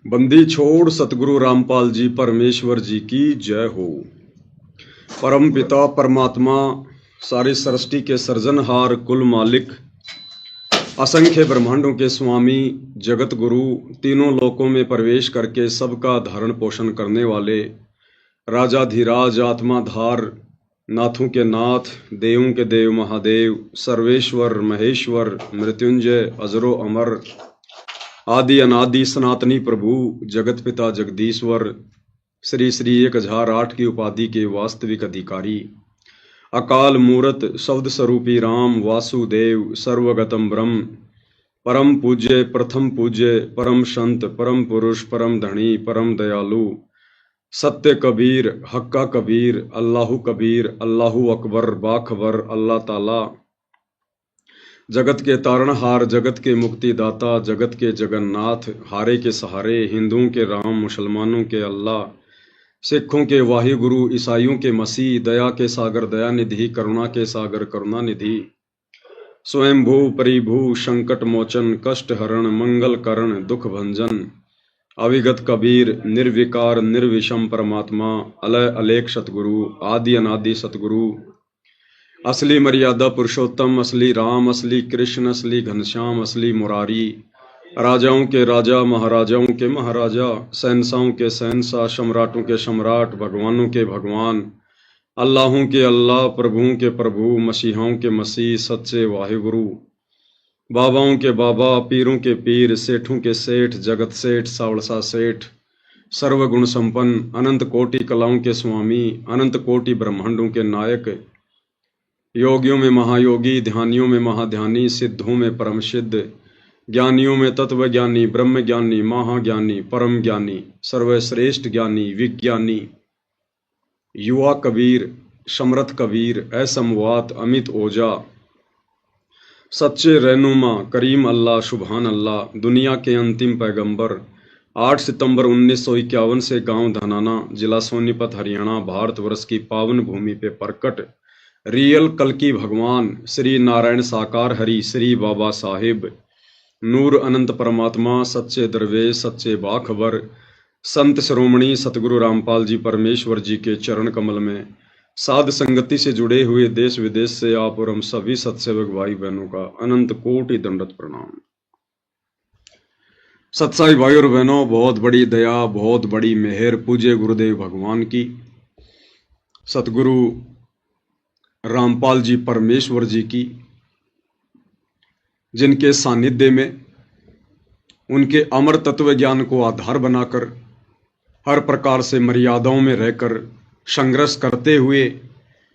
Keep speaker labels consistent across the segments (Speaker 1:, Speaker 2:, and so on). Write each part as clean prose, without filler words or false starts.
Speaker 1: बंदी छोड़ सतगुरु रामपाल जी परमेश्वर जी की जय हो। परम पिता परमात्मा सारी सृष्टि के सृजनहार कुल मालिक असंख्य ब्रह्मांडों के स्वामी जगत गुरु तीनों लोकों में प्रवेश करके सबका धारण पोषण करने वाले राजाधिराज आत्माधार नाथों के नाथ देवों के देव महादेव सर्वेश्वर महेश्वर मृत्युंजय अजरो अमर आदि अनादि सनातनी प्रभु जगत पिता जगदीश्वर श्री श्री 1008 की उपाधि के वास्तविक अधिकारी अकाल मूरत शब्द स्वरूपी राम वासुदेव सर्वगतम ब्रह्म परम पूज्य प्रथम पूज्य परम संत परम पुरुष परम धनी परम दयालु सत्य कबीर हक्का कबीर अल्लाहु कबीर अल्लाहु अकबर बाखबर अल्लाह ताला जगत के तारणहार जगत के मुक्तिदाता जगत के जगन्नाथ हारे के सहारे हिंदुओं के राम मुसलमानों के अल्लाह सिखों के वाहिगुरु ईसाइयों के मसीह दया के सागर दया निधि करुणा के सागर करुणा निधि स्वयंभू परिभू संकट मोचन कष्ट हरण मंगल करण दुख भंजन अविगत कबीर निर्विकार निर्विषम परमात्मा अलय अलेख सतगुरु आदि अनादि सतगुरु असली मर्यादा पुरुषोत्तम असली राम असली कृष्ण असली घनश्याम असली मुरारी राजाओं के राजा महाराजाओं के महाराजा शहंशाहों के शहंशाह सम्राटों के सम्राट भगवानों के भगवान अल्लाहों के अल्लाह प्रभुओं के प्रभु मसीहाओं के मसीह सच्चे वाहिगुरु बाबाओं के बाबा पीरों के पीर सेठों के सेठ जगत सेठ सावड़सा सेठ सर्वगुण संपन्न अनंत कोटि कलाओं के स्वामी अनंत कोटि ब्रह्मांडों के नायक योगियों में महायोगी ध्यानियों में महाध्यानी सिद्धों में परम सिद्ध ज्ञानियों में तत्व ज्ञानी ब्रह्म ज्ञानी महाज्ञानी परम ज्ञानी सर्वश्रेष्ठ ज्ञानी विज्ञानी युवा कबीर समर्थ कबीर असमवात अमित ओजा सच्चे रहनुमा करीम अल्लाह सुभान अल्लाह दुनिया के अंतिम पैगंबर 8 सितंबर 1951 से गांव धनाना जिला सोनीपत हरियाणा भारतवर्ष की पावन भूमि पे प्रकट रियल कल्कि भगवान श्री नारायण साकार हरि श्री बाबा साहिब नूर अनंत परमात्मा सच्चे दरवेश सच्चे बाखबर संत श्रोमणी सतगुरु रामपाल जी परमेश्वर जी के चरण कमल में साध संगति से जुड़े हुए देश विदेश से आप और हम सभी सत्सेवक भाई बहनों का अनंत कोटि दंडवत प्रणाम। सत्साई भाई और बहनों, बहुत बड़ी दया बहुत बड़ी मेहर पूज्य गुरुदेव भगवान की सतगुरु रामपाल जी परमेश्वर जी की, जिनके सानिध्य में उनके अमर तत्व ज्ञान को आधार बनाकर हर प्रकार से मर्यादाओं में रहकर संघर्ष करते हुए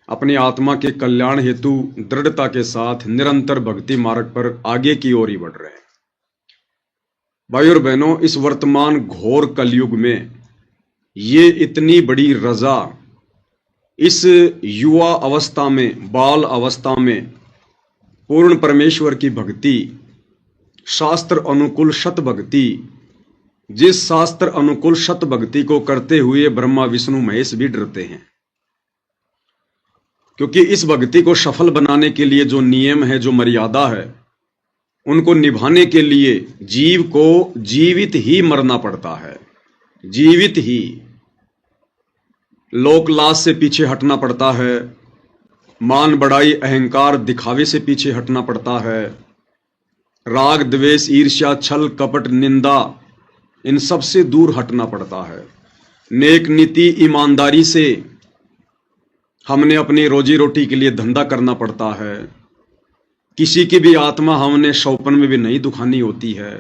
Speaker 1: अपनी आत्मा के कल्याण हेतु दृढ़ता के साथ निरंतर भक्ति मार्ग पर आगे की ओर ही बढ़ रहे हैं। भाई और बहनों, इस वर्तमान घोर कलयुग में ये इतनी बड़ी रजा इस युवा अवस्था में बाल अवस्था में पूर्ण परमेश्वर की भक्ति शास्त्र अनुकूल शत भक्ति, जिस शास्त्र अनुकूल शत भक्ति को करते हुए ब्रह्मा विष्णु महेश भी डरते हैं, क्योंकि इस भक्ति को सफल बनाने के लिए जो नियम है जो मर्यादा है उनको निभाने के लिए जीव को जीवित ही मरना पड़ता है, जीवित ही लोक लाज से पीछे हटना पड़ता है, मान बड़ाई अहंकार दिखावे से पीछे हटना पड़ता है, राग द्वेष ईर्ष्या छल कपट निंदा इन सब से दूर हटना पड़ता है। नेक नीति ईमानदारी से हमने अपनी रोजी रोटी के लिए धंधा करना पड़ता है। किसी की भी आत्मा हमने शौपन में भी नहीं दुखानी होती है।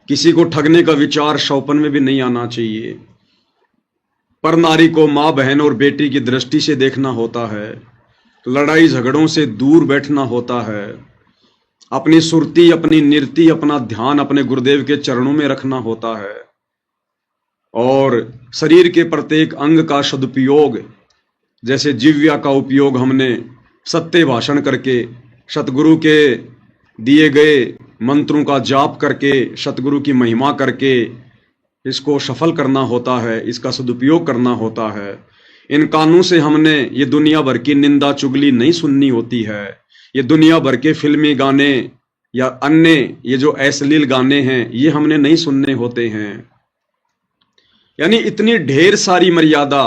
Speaker 1: किसी को ठगने का विचार शौपन में भी नहीं आना चाहिए। पर नारी को माँ बहन और बेटी की दृष्टि से देखना होता है। लड़ाई झगड़ों से दूर बैठना होता है। अपनी सुरती अपनी निरति अपना ध्यान अपने गुरुदेव के चरणों में रखना होता है और शरीर के प्रत्येक अंग का सदुपयोग, जैसे जिह्वा का उपयोग हमने सत्य भाषण करके सतगुरु के दिए गए मंत्रों का जाप करके सतगुरु की महिमा करके इसको सफल करना होता है, इसका सदुपयोग करना होता है। इन कानों से हमने ये दुनिया भर की निंदा चुगली नहीं सुननी होती है। ये दुनिया भर के फिल्मी गाने या अन्य ये जो अश्लील गाने हैं ये हमने नहीं सुनने होते हैं। यानी इतनी ढेर सारी मर्यादा,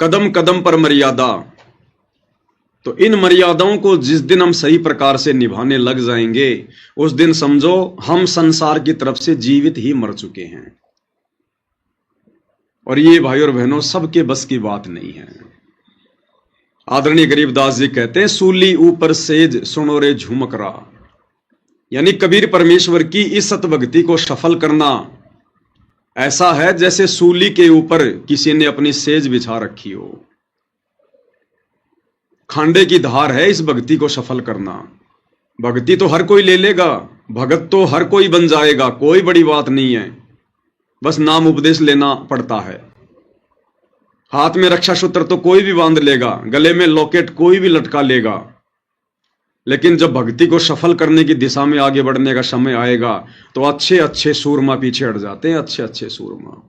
Speaker 1: कदम कदम पर मर्यादा। तो इन मर्यादाओं को जिस दिन हम सही प्रकार से निभाने लग जाएंगे, उस दिन समझो हम संसार की तरफ से जीवित ही मर चुके हैं। और ये भाई और बहनों सबके बस की बात नहीं है। आदरणीय गरीबदास जी कहते हैं, सूली ऊपर सेज सुनो रे झुमकरा। यानी कबीर परमेश्वर की इस सतभक्ति को सफल करना ऐसा है जैसे सूली के ऊपर किसी ने अपनी सेज बिछा रखी हो। खांडे की धार है इस भक्ति को सफल करना। भक्ति तो हर कोई ले लेगा, भगत तो हर कोई बन जाएगा, कोई बड़ी बात नहीं है, बस नाम उपदेश लेना पड़ता है। हाथ में रक्षा सूत्र तो कोई भी बांध लेगा, गले में लॉकेट कोई भी लटका लेगा, लेकिन जब भक्ति को सफल करने की दिशा में आगे बढ़ने का समय आएगा तो अच्छे अच्छे सूरमा पीछे हट जाते हैं, अच्छे अच्छे सूरमा।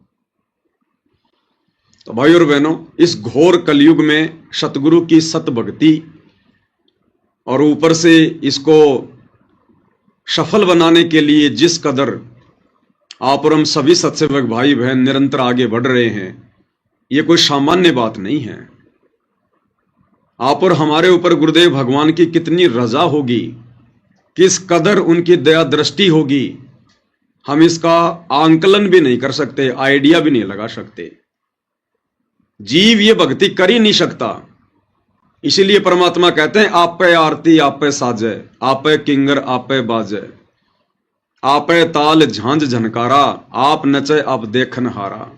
Speaker 1: तो भाई और बहनों, इस घोर कलयुग में सतगुरु की सत भक्ति और ऊपर से इसको सफल बनाने के लिए जिस कदर आप और हम सभी सत्सेवक भाई बहन निरंतर आगे बढ़ रहे हैं, ये कोई सामान्य बात नहीं है। आप और हमारे ऊपर गुरुदेव भगवान की कितनी रजा होगी, किस कदर उनकी दया दृष्टि होगी, हम इसका आंकलन भी नहीं कर सकते, आइडिया भी नहीं लगा सकते। जीव ये भक्ति कर ही नहीं सकता। इसीलिए परमात्मा कहते हैं, आप पे आरती आप पे साजे, आप पे किंगर आप पे बाजे, आप पे ताल झांझ झनकारा, आप नचे आप देखन हारा।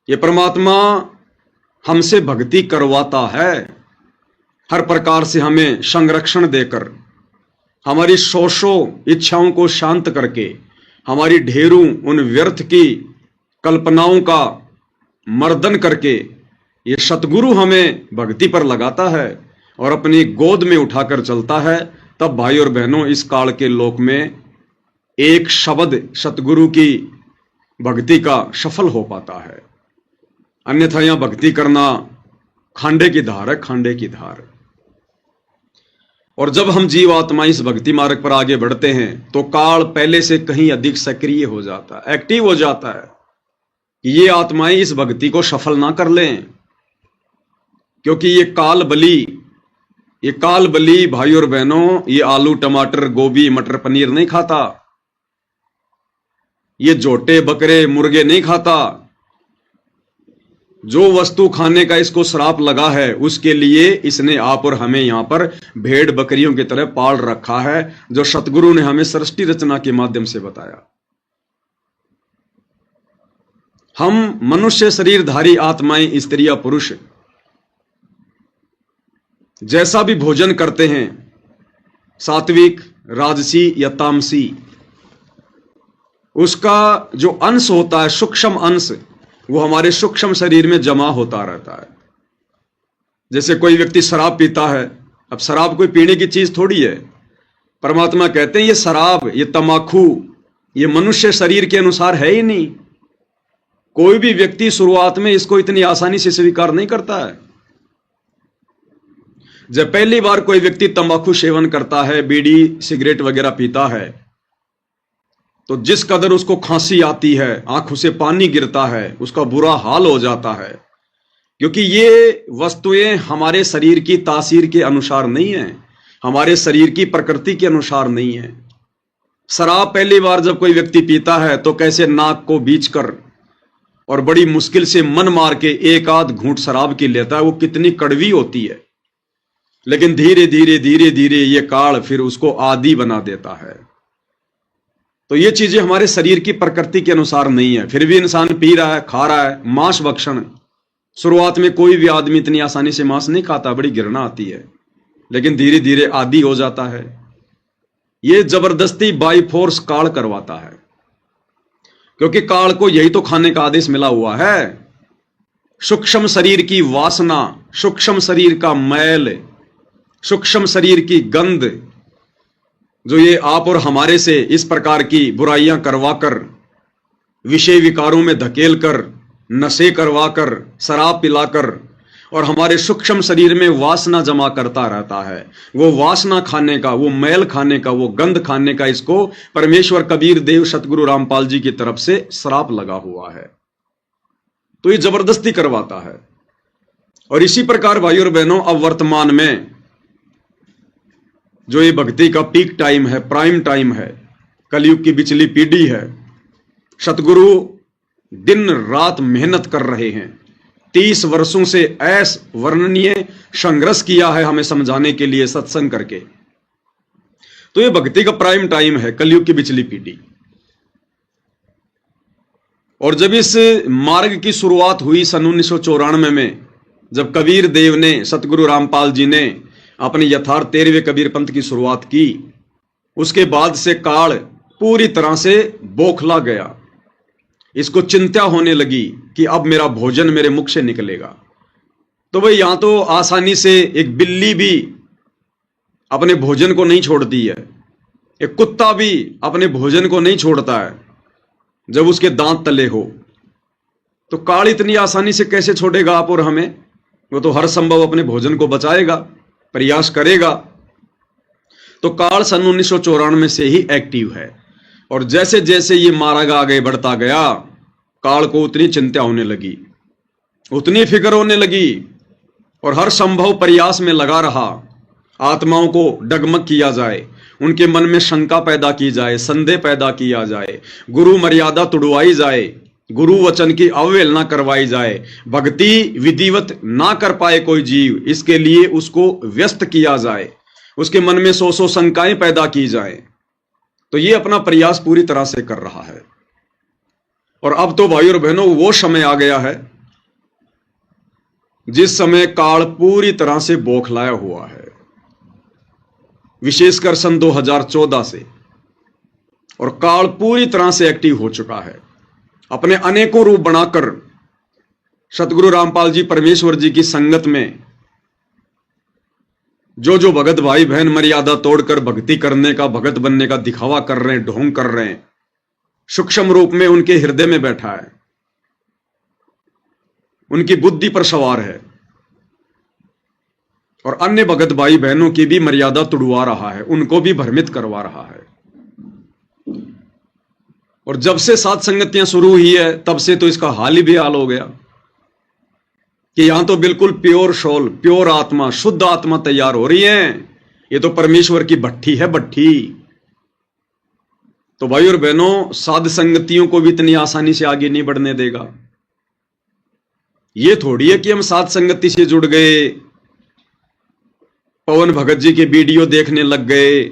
Speaker 1: ये परमात्मा हमसे भक्ति करवाता है, हर प्रकार से हमें संरक्षण देकर, हमारी शोषों इच्छाओं को शांत करके, हमारी ढेरों उन व्यर्थ की कल्पनाओं का मर्दन करके ये सतगुरु हमें भक्ति पर लगाता है और अपनी गोद में उठाकर चलता है। तब भाई और बहनों, इस काल के लोक में एक शब्द सतगुरु की भक्ति का सफल हो पाता है। अन्यथा यहां भक्ति करना खांडे की धार है, खांडे की धार। और जब हम जीव आत्मा इस भक्ति मार्ग पर आगे बढ़ते हैं तो काल पहले से कहीं अधिक सक्रिय हो जाता है, एक्टिव हो जाता है कि ये आत्माएं इस भक्ति को सफल ना कर लें, क्योंकि ये काल बली भाई और बहनों, ये आलू टमाटर गोभी मटर पनीर नहीं खाता, ये जोटे बकरे मुर्गे नहीं खाता। जो वस्तु खाने का इसको श्राप लगा है, उसके लिए इसने आप और हमें यहां पर भेड़ बकरियों की तरह पाल रखा है, जो सतगुरु ने हमें सृष्टि रचना के माध्यम से बताया। हम मनुष्य शरीरधारी आत्माएं, स्त्री या पुरुष, जैसा भी भोजन करते हैं, सात्विक राजसी या तामसी, उसका जो अंश होता है, सूक्ष्म अंश, वो हमारे सूक्ष्म शरीर में जमा होता रहता है। जैसे कोई व्यक्ति शराब पीता है, अब शराब कोई पीने की चीज थोड़ी है। परमात्मा कहते हैं ये शराब, ये तमाकू, ये मनुष्य शरीर के अनुसार है ही नहीं। कोई भी व्यक्ति शुरुआत में इसको इतनी आसानी से स्वीकार नहीं करता है। जब पहली बार कोई व्यक्ति तंबाकू सेवन करता है, बीड़ी सिगरेट वगैरह पीता है, तो जिस कदर उसको खांसी आती है, आंखों से पानी गिरता है, उसका बुरा हाल हो जाता है, क्योंकि ये वस्तुएं हमारे शरीर की तासीर के अनुसार नहीं है, हमारे शरीर की प्रकृति के अनुसार नहीं है। शराब पहली बार जब कोई व्यक्ति पीता है तो कैसे नाक को बीच कर और बड़ी मुश्किल से मन मार के एक आध घूंट शराब की लेता है, वो कितनी कड़वी होती है। लेकिन धीरे धीरे धीरे धीरे ये काल फिर उसको आदी बना देता है। तो ये चीजें हमारे शरीर की प्रकृति के अनुसार नहीं है, फिर भी इंसान पी रहा है, खा रहा है। मांस भक्षण, शुरुआत में कोई भी आदमी इतनी आसानी से मांस नहीं खाता, बड़ी घृणा आती है, लेकिन धीरे धीरे आदी हो जाता है। ये जबरदस्ती बाई फोर्स काल करवाता है, क्योंकि काल को यही तो खाने का आदेश मिला हुआ है। सूक्ष्म शरीर की वासना, सूक्ष्म शरीर का मैल, सूक्ष्म शरीर की गंध, जो ये आप और हमारे से इस प्रकार की बुराइयां करवाकर, विषय विकारों में धकेल कर, नशे करवाकर, शराब पिलाकर और हमारे सूक्ष्म शरीर में वासना जमा करता रहता है, वो वासना खाने का, वो मैल खाने का, वो गंध खाने का, इसको परमेश्वर कबीर देव सतगुरु रामपाल जी की तरफ से श्राप लगा हुआ है। तो ये जबरदस्ती करवाता है। और इसी प्रकार भाइयों और बहनों, अब वर्तमान में जो ये भक्ति का पीक टाइम है, प्राइम टाइम है, कलयुग की बिचली पीढ़ी है, सतगुरु दिन रात मेहनत कर रहे हैं। 30 वर्षों से वर्णनीय संघर्ष किया है हमें समझाने के लिए सत्संग करके। तो ये भक्ति का प्राइम टाइम है, कलयुग की बिचली पीढ़ी। और जब इस मार्ग की शुरुआत हुई सन 1994 में, जब कबीर देव ने, सतगुरु रामपाल जी ने अपने यथार्थ 13वें कबीर पंथ की शुरुआत की, उसके बाद से काल पूरी तरह से बौखला गया। इसको चिंता होने लगी कि अब मेरा भोजन मेरे मुख से निकलेगा। तो भाई यहां तो आसानी से एक बिल्ली भी अपने भोजन को नहीं छोड़ती है, एक कुत्ता भी अपने भोजन को नहीं छोड़ता है जब उसके दांत तले हो। तो काल इतनी आसानी से कैसे छोड़ेगा आप और हमें? वो तो हर संभव अपने भोजन को बचाएगा, प्रयास करेगा। तो काल सन 1994 से ही एक्टिव है। और जैसे जैसे ये मार्ग आगे बढ़ता गया, काल को उतनी चिंता होने लगी, उतनी फिक्र होने लगी, और हर संभव प्रयास में लगा रहा। आत्माओं को डगमग किया जाए, उनके मन में शंका पैदा की जाए, संदेह पैदा किया जाए, गुरु मर्यादा तुड़वाई जाए, गुरु वचन की अवहेलना करवाई जाए, भक्ति विधिवत ना कर पाए कोई जीव, इसके लिए उसको व्यस्त किया जाए, उसके मन में सौ शंकाएं पैदा की जाए। तो ये अपना प्रयास पूरी तरह से कर रहा है। और अब तो भाइयों और बहनों, वो समय आ गया है जिस समय काल पूरी तरह से बौखलाया हुआ है, विशेषकर सन 2014 से। और काल पूरी तरह से एक्टिव हो चुका है, अपने अनेकों रूप बनाकर सतगुरु रामपाल जी परमेश्वर जी की संगत में जो भगत भाई बहन मर्यादा तोड़कर भक्ति करने का, भगत बनने का दिखावा कर रहे हैं, ढोंग कर रहे हैं, सूक्ष्म रूप में उनके हृदय में बैठा है, उनकी बुद्धि पर सवार है, और अन्य भगत भाई बहनों की भी मर्यादा तुड़वा रहा है, उनको भी भ्रमित करवा रहा है। और जब से साध संगतियां शुरू हुई है, तब से तो इसका हाल ही बेहाल हो गया कि यहां तो बिल्कुल प्योर सोल, प्योर आत्मा, शुद्ध आत्मा तैयार हो रही है। ये तो परमेश्वर की भट्ठी है, भट्ठी। तो भाई और बहनों, साध संगतियों को भी इतनी आसानी से आगे नहीं बढ़ने देगा। ये थोड़ी है कि हम साध संगति से जुड़ गए, पवन भगत जी के वीडियो देखने लग गए,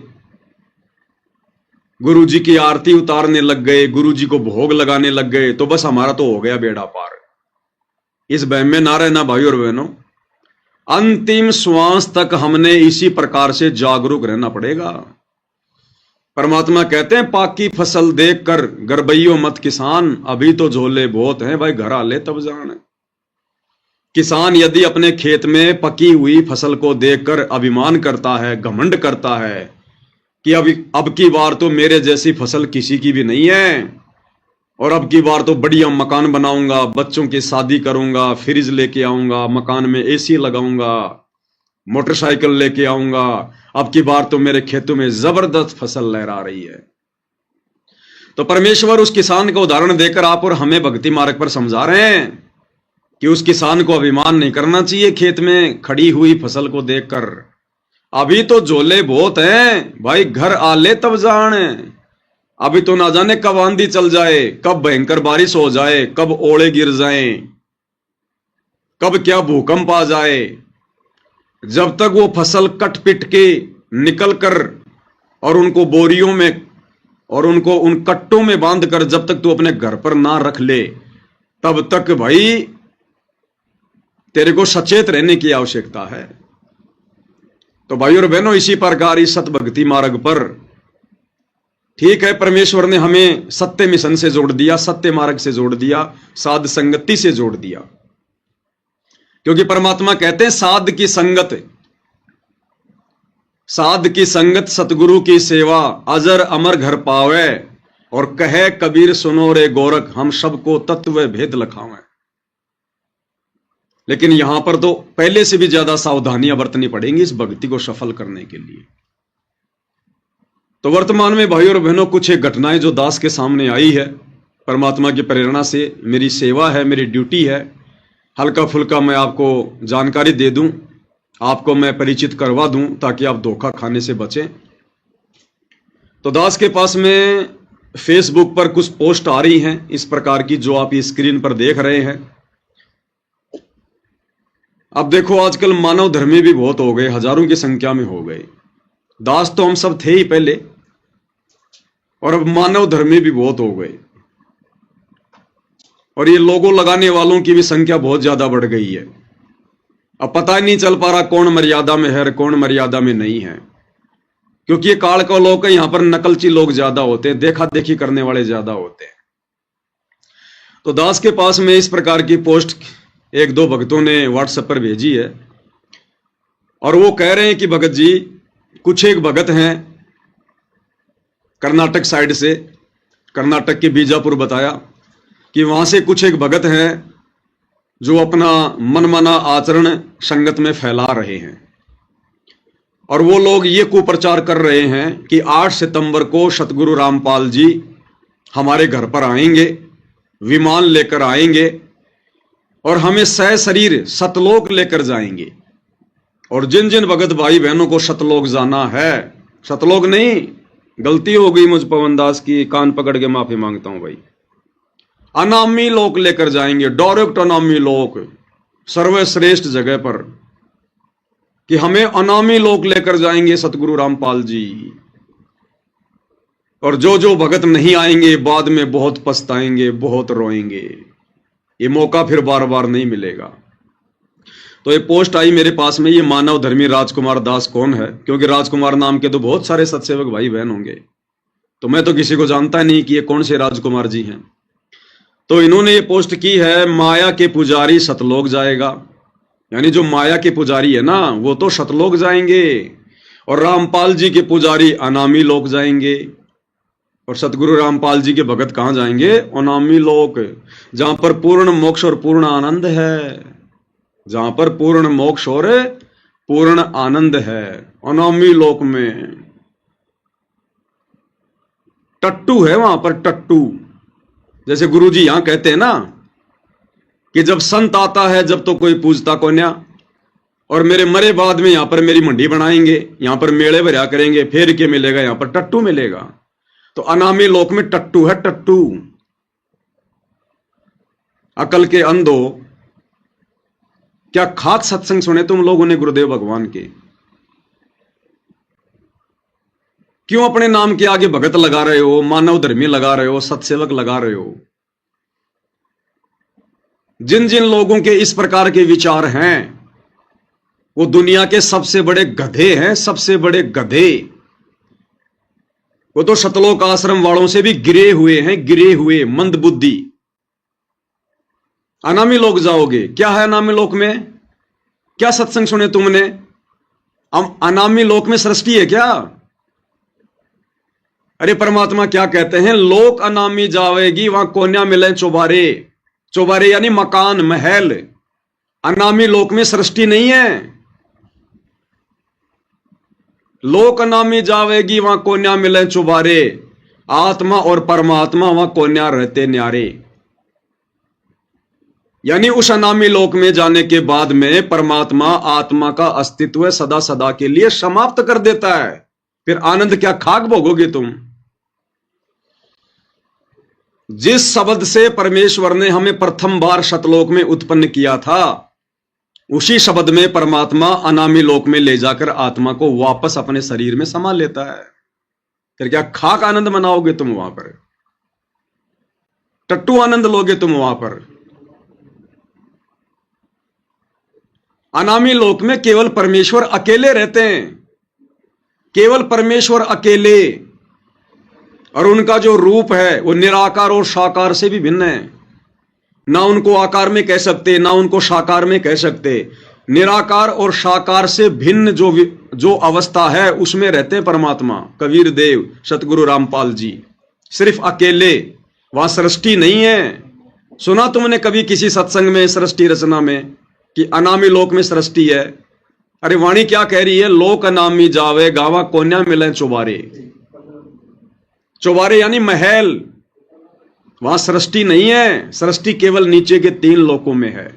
Speaker 1: गुरु जी की आरती उतारने लग गए, गुरु जी को भोग लगाने लग गए, तो बस हमारा तो हो गया बेड़ा पार। इस वहम में ना रहना भाई और बहनों। अंतिम श्वास तक हमने इसी प्रकार से जागरूक रहना पड़ेगा। परमात्मा कहते हैं, पाकी फसल देख कर गरबैयो मत किसान, अभी तो झोले बहुत हैं भाई, घर आले तब जान। किसान यदि अपने खेत में पकी हुई फसल को देखकर अभिमान करता है, घमंड करता है कि अब की बार तो मेरे जैसी फसल किसी की भी नहीं है, और अब की बार तो बढ़िया मकान बनाऊंगा, बच्चों की शादी करूंगा, फ्रिज लेके आऊंगा, मकान में एसी लगाऊंगा, मोटरसाइकिल लेके आऊंगा, अब की बार तो मेरे खेतों में जबरदस्त फसल लहरा रही है। तो परमेश्वर उस किसान का उदाहरण देकर आप और हमें भक्ति मार्ग पर समझा रहे हैं कि उस किसान को अभिमान नहीं करना चाहिए खेत में खड़ी हुई फसल को देखकर। अभी तो झोले बहुत हैं भाई, घर आले तब जान। अभी तो ना जाने कब आंधी चल जाए, कब भयंकर बारिश हो जाए, कब ओले गिर जाएं, कब क्या भूकंप आ जाए। जब तक वो फसल कट पिट के निकल कर और उनको बोरियों में और उनको उन कट्टों में बांध कर जब तक तू अपने घर पर ना रख ले, तब तक भाई तेरे को सचेत रहने की आवश्यकता है। तो भाई और बहनों, इसी प्रकार इस सत भक्ति मार्ग पर, ठीक है, परमेश्वर ने हमें सत्य मिशन से जोड़ दिया, सत्य मार्ग से जोड़ दिया, साध संगति से जोड़ दिया, क्योंकि परमात्मा कहते हैं साध की संगत, साध की संगत सतगुरु की सेवा, अजर अमर घर पावे, और कहे कबीर सुनो रे गोरख, हम सबको तत्व भेद लखावे। लेकिन यहां पर तो पहले से भी ज्यादा सावधानियां बरतनी पड़ेंगी इस भक्ति को सफल करने के लिए। तो वर्तमान में भाई और बहनों, कुछ एक घटनाएं जो दास के सामने आई है, परमात्मा की प्रेरणा से मेरी सेवा है, मेरी ड्यूटी है, हल्का फुल्का मैं आपको जानकारी दे दूं, आपको मैं परिचित करवा दूं ताकि आप धोखा खाने से बचें। तो दास के पास में फेसबुक पर कुछ पोस्ट आ रही हैं इस प्रकार की जो आप स्क्रीन पर देख रहे हैं। अब देखो आजकल मानव धर्मी भी बहुत हो गए, हजारों की संख्या में हो गए। दास तो हम सब थे ही पहले, और अब मानव धर्मी भी बहुत हो गए, और ये लोगों लगाने वालों की भी संख्या बहुत ज्यादा बढ़ गई है। अब पता ही नहीं चल पा रहा कौन मर्यादा में है और कौन मर्यादा में नहीं है, क्योंकि ये काल का लोग है, यहां पर नकलची लोग ज्यादा होते हैं, देखा देखी करने वाले ज्यादा होते हैं। तो दास के पास में इस प्रकार की पोस्ट एक दो भक्तों ने व्हाट्सएप पर भेजी है, और वो कह रहे हैं कि भगत जी, कुछ एक भगत हैं कर्नाटक साइड से, कर्नाटक के बीजापुर बताया कि वहां से कुछ एक भगत हैं जो अपना मनमाना आचरण संगत में फैला रहे हैं, और वो लोग ये कुप्रचार कर रहे हैं कि 8 सितंबर को सतगुरु रामपाल जी हमारे घर पर आएंगे, विमान लेकर आएंगे और हमें सशरीर सतलोक लेकर जाएंगे। और जिन जिन भगत भाई बहनों को सतलोक जाना है, सतलोक नहीं, गलती हो गई मुझ पवन दास की, कान पकड़ के माफी मांगता हूं भाई, अनामी लोक लेकर जाएंगे, डायरेक्ट अनामी लोक, सर्वश्रेष्ठ जगह पर, कि हमें अनामी लोक लेकर जाएंगे सतगुरु रामपाल जी। और जो जो भगत नहीं आएंगे बाद में बहुत पछताएंगे, बहुत रोएंगे, ये मौका फिर बार बार नहीं मिलेगा। तो ये पोस्ट आई मेरे पास में, ये मानव धर्मी राजकुमार दास कौन है, क्योंकि राजकुमार नाम के तो बहुत सारे सत्सेवक भाई बहन होंगे, तो मैं तो किसी को जानता नहीं कि ये कौन से राजकुमार जी हैं। तो इन्होंने ये पोस्ट की है, माया के पुजारी सतलोक जाएगा, यानी जो माया के पुजारी है ना वो तो सतलोक जाएंगे, और रामपाल जी के पुजारी अनामी लोक जाएंगे। और सतगुरु रामपाल जी के भगत कहां जाएंगे? अनामी लोक, जहां पर पूर्ण मोक्ष और पूर्ण आनंद है, जहां पर पूर्ण मोक्ष और पूर्ण आनंद है, अनामी लोक में। टट्टू है वहां पर, टट्टू, जैसे गुरुजी यहां कहते हैं ना कि जब संत आता है जब तो कोई पूजता को न्या, और मेरे मरे बाद में यहां पर मेरी मंडी बनाएंगे, यहां पर मेले भरा करेंगे, फेर के मिलेगा, यहां पर टट्टू मिलेगा। तो अनामी लोक में टट्टू है, टट्टू। अकल के अंधो, क्या खाक सत्संग सुने तुम लोगों ने गुरुदेव भगवान के? क्यों अपने नाम के आगे भगत लगा रहे हो, मानव धर्मी लगा रहे हो, सत्सेवक लगा रहे हो? जिन जिन लोगों के इस प्रकार के विचार हैं वो दुनिया के सबसे बड़े गधे हैं, सबसे बड़े गधे। वो तो सतलोक आश्रम वालों से भी गिरे हुए हैं, गिरे हुए, मंद बुद्धि। अनामी लोक जाओगे, क्या है अनामी लोक में? क्या सत्संग सुने तुमने? अनामी लोक में सृष्टि है क्या? अरे परमात्मा क्या कहते हैं, लोक अनामी जावेगी वहां कोन्या मिले चौबारे। चौबारे यानी मकान, महल। अनामी लोक में सृष्टि नहीं है। लोक अनामी जावेगी वहां कोन्या मिले चौबारे, आत्मा और परमात्मा वहां कोन्या रहते न्यारे। यानी उस अनामी लोक में जाने के बाद में परमात्मा आत्मा का अस्तित्व सदा सदा के लिए समाप्त कर देता है। फिर आनंद क्या खाक भोगोगे तुम? जिस शब्द से परमेश्वर ने हमें प्रथम बार सतलोक में उत्पन्न किया था, उसी शब्द में परमात्मा अनामी लोक में ले जाकर आत्मा को वापस अपने शरीर में समा लेता है। फिर क्या खाक आनंद मनाओगे तुम वहां पर? टट्टू आनंद लोगे तुम वहां पर? अनामी लोक में केवल परमेश्वर अकेले रहते हैं, केवल परमेश्वर अकेले। और उनका जो रूप है वो निराकार और साकार से भी भिन्न है। ना उनको आकार में कह सकते, ना उनको साकार में कह सकते। निराकार और साकार से भिन्न जो अवस्था है उसमें रहते हैं परमात्मा, कबीर देव, सतगुरु रामपाल जी, सिर्फ अकेले। वहां सृष्टि नहीं है। सुना तुमने कभी किसी सत्संग में, सृष्टि रचना में, कि अनामी लोक में सृष्टि है? अरे वाणी क्या कह रही है? लोक अनामी जावे गावा कोन्या मिले चौबारे। चौबारे यानी महल। वहां सृष्टि नहीं है, सृष्टि केवल नीचे के 3 लोकों में है।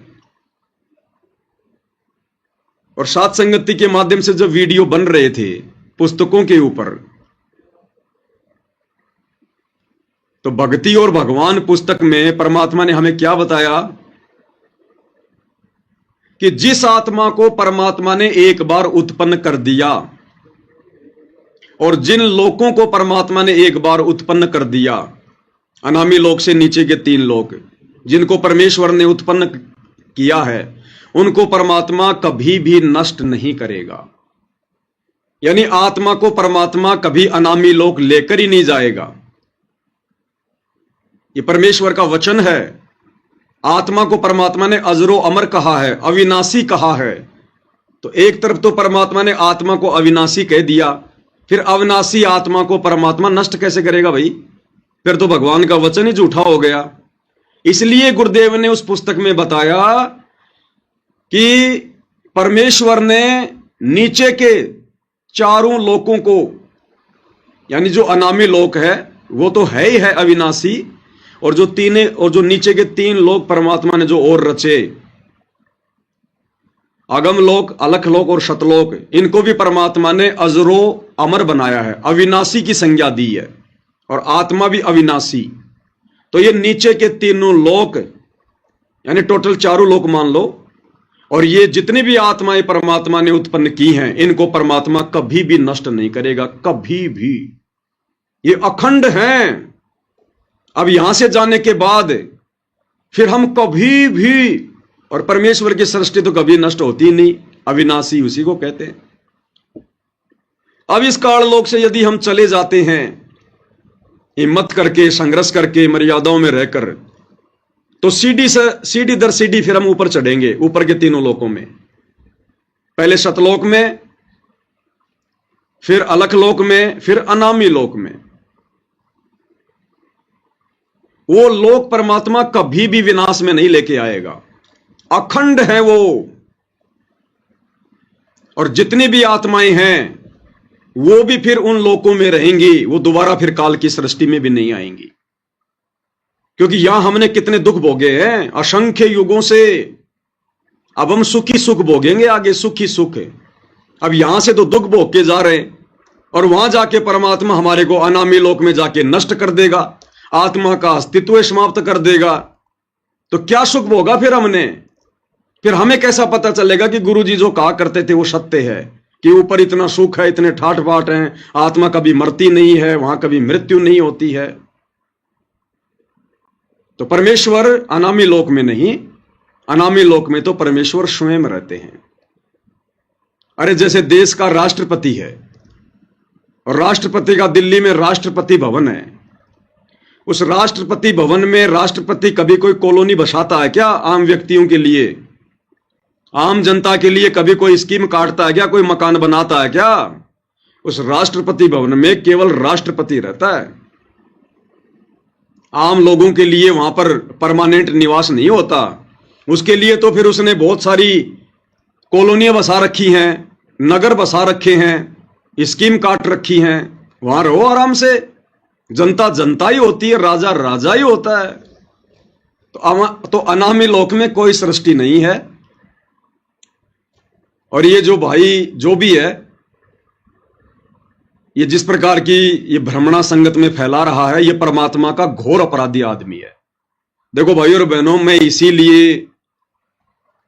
Speaker 1: और सात संगति के माध्यम से जब वीडियो बन रहे थे पुस्तकों के ऊपर, तो भक्ति और भगवान पुस्तक में परमात्मा ने हमें क्या बताया कि जिस आत्मा को परमात्मा ने एक बार उत्पन्न कर दिया, और जिन लोकों को परमात्मा ने एक बार उत्पन्न कर दिया, अनामी लोक से नीचे के 3 लोक जिनको परमेश्वर ने उत्पन्न किया है, उनको परमात्मा कभी भी नष्ट नहीं करेगा। यानी आत्मा को परमात्मा कभी अनामी लोक लेकर ही नहीं जाएगा। ये परमेश्वर का वचन है। आत्मा को परमात्मा ने अजरो अमर कहा है, अविनाशी कहा है। तो एक तरफ तो परमात्मा ने आत्मा को अविनाशी कह दिया, फिर अविनाशी आत्मा को परमात्मा नष्ट कैसे करेगा भाई? फिर तो भगवान का वचन ही झूठा हो गया। इसलिए गुरुदेव ने उस पुस्तक में बताया कि परमेश्वर ने नीचे के 4 लोकों को, यानी जो अनामी लोक है वो तो है ही है अविनाशी, और जो नीचे के 3 लोक परमात्मा ने जो और रचे, अगम लोक, अलख लोक और शतलोक, इनको भी परमात्मा ने अजरो अमर बनाया है, अविनाशी की संज्ञा दी है, और आत्मा भी अविनाशी। तो ये नीचे के 3 लोक, यानी टोटल 4 लोक मान लो, और ये जितनी भी आत्माएं परमात्मा ने उत्पन्न की हैं, इनको परमात्मा कभी भी नष्ट नहीं करेगा, कभी भी। ये अखंड हैं। अब यहां से जाने के बाद फिर हम कभी भी, और परमेश्वर की सृष्टि तो कभी नष्ट होती नहीं, अविनाशी उसी को कहते हैं। अब इस काल लोक से यदि हम चले जाते हैं हिम्मत करके, संघर्ष करके, मर्यादाओं में रहकर, तो सीढ़ी दर सीढ़ी फिर हम ऊपर चढ़ेंगे, ऊपर के 3 लोकों में। पहले सतलोक में, फिर अलख लोक में, फिर अनामी लोक में। वो लोक परमात्मा कभी भी विनाश में नहीं लेके आएगा, अखंड है वो। और जितनी भी आत्माएं हैं वो भी फिर उन लोकों में रहेंगी, वो दोबारा फिर काल की सृष्टि में भी नहीं आएंगी। क्योंकि यहां हमने कितने दुख भोगे हैं असंख्य युगों से, अब हम सुखी सुख भोगेंगे आगे, सुखी सुख। अब यहां से तो दुख भोग के जा रहे हैं, और वहां जाके परमात्मा हमारे को अनामी लोक में जाके नष्ट कर देगा, आत्मा का अस्तित्व समाप्त कर देगा। तो क्या सुख भोगा फिर हमने? फिर हमें कैसा पता चलेगा कि गुरुजी जो कहा करते थे वो सत्य है, कि ऊपर इतना सुख है, इतने ठाठ बाट हैं, आत्मा कभी मरती नहीं है, वहां कभी मृत्यु नहीं होती है। तो परमेश्वर अनामी लोक में नहीं, अनामी लोक में तो परमेश्वर स्वयं रहते हैं। अरे जैसे देश का राष्ट्रपति है, और राष्ट्रपति का दिल्ली में राष्ट्रपति भवन है, उस राष्ट्रपति भवन में राष्ट्रपति कभी कोई कॉलोनी बसाता है क्या आम व्यक्तियों के लिए? आम जनता के लिए कभी कोई स्कीम काटता है क्या? कोई मकान बनाता है क्या? उस राष्ट्रपति भवन में केवल राष्ट्रपति रहता है। आम लोगों के लिए वहां पर परमानेंट निवास नहीं होता। उसके लिए तो फिर उसने बहुत सारी कॉलोनियां बसा रखी हैं, नगर बसा रखे हैं, स्कीम काट रखी हैं। वहां रहो आराम से, जनता जनता ही होती है, राजा राजा ही होता है। तो अनामी लोक में कोई सृष्टि नहीं है। और ये जो भाई जो भी है, ये जिस प्रकार की ये भ्रमणा संगत में फैला रहा है, ये परमात्मा का घोर अपराधी आदमी है। देखो भाई और बहनों, मैं इसीलिए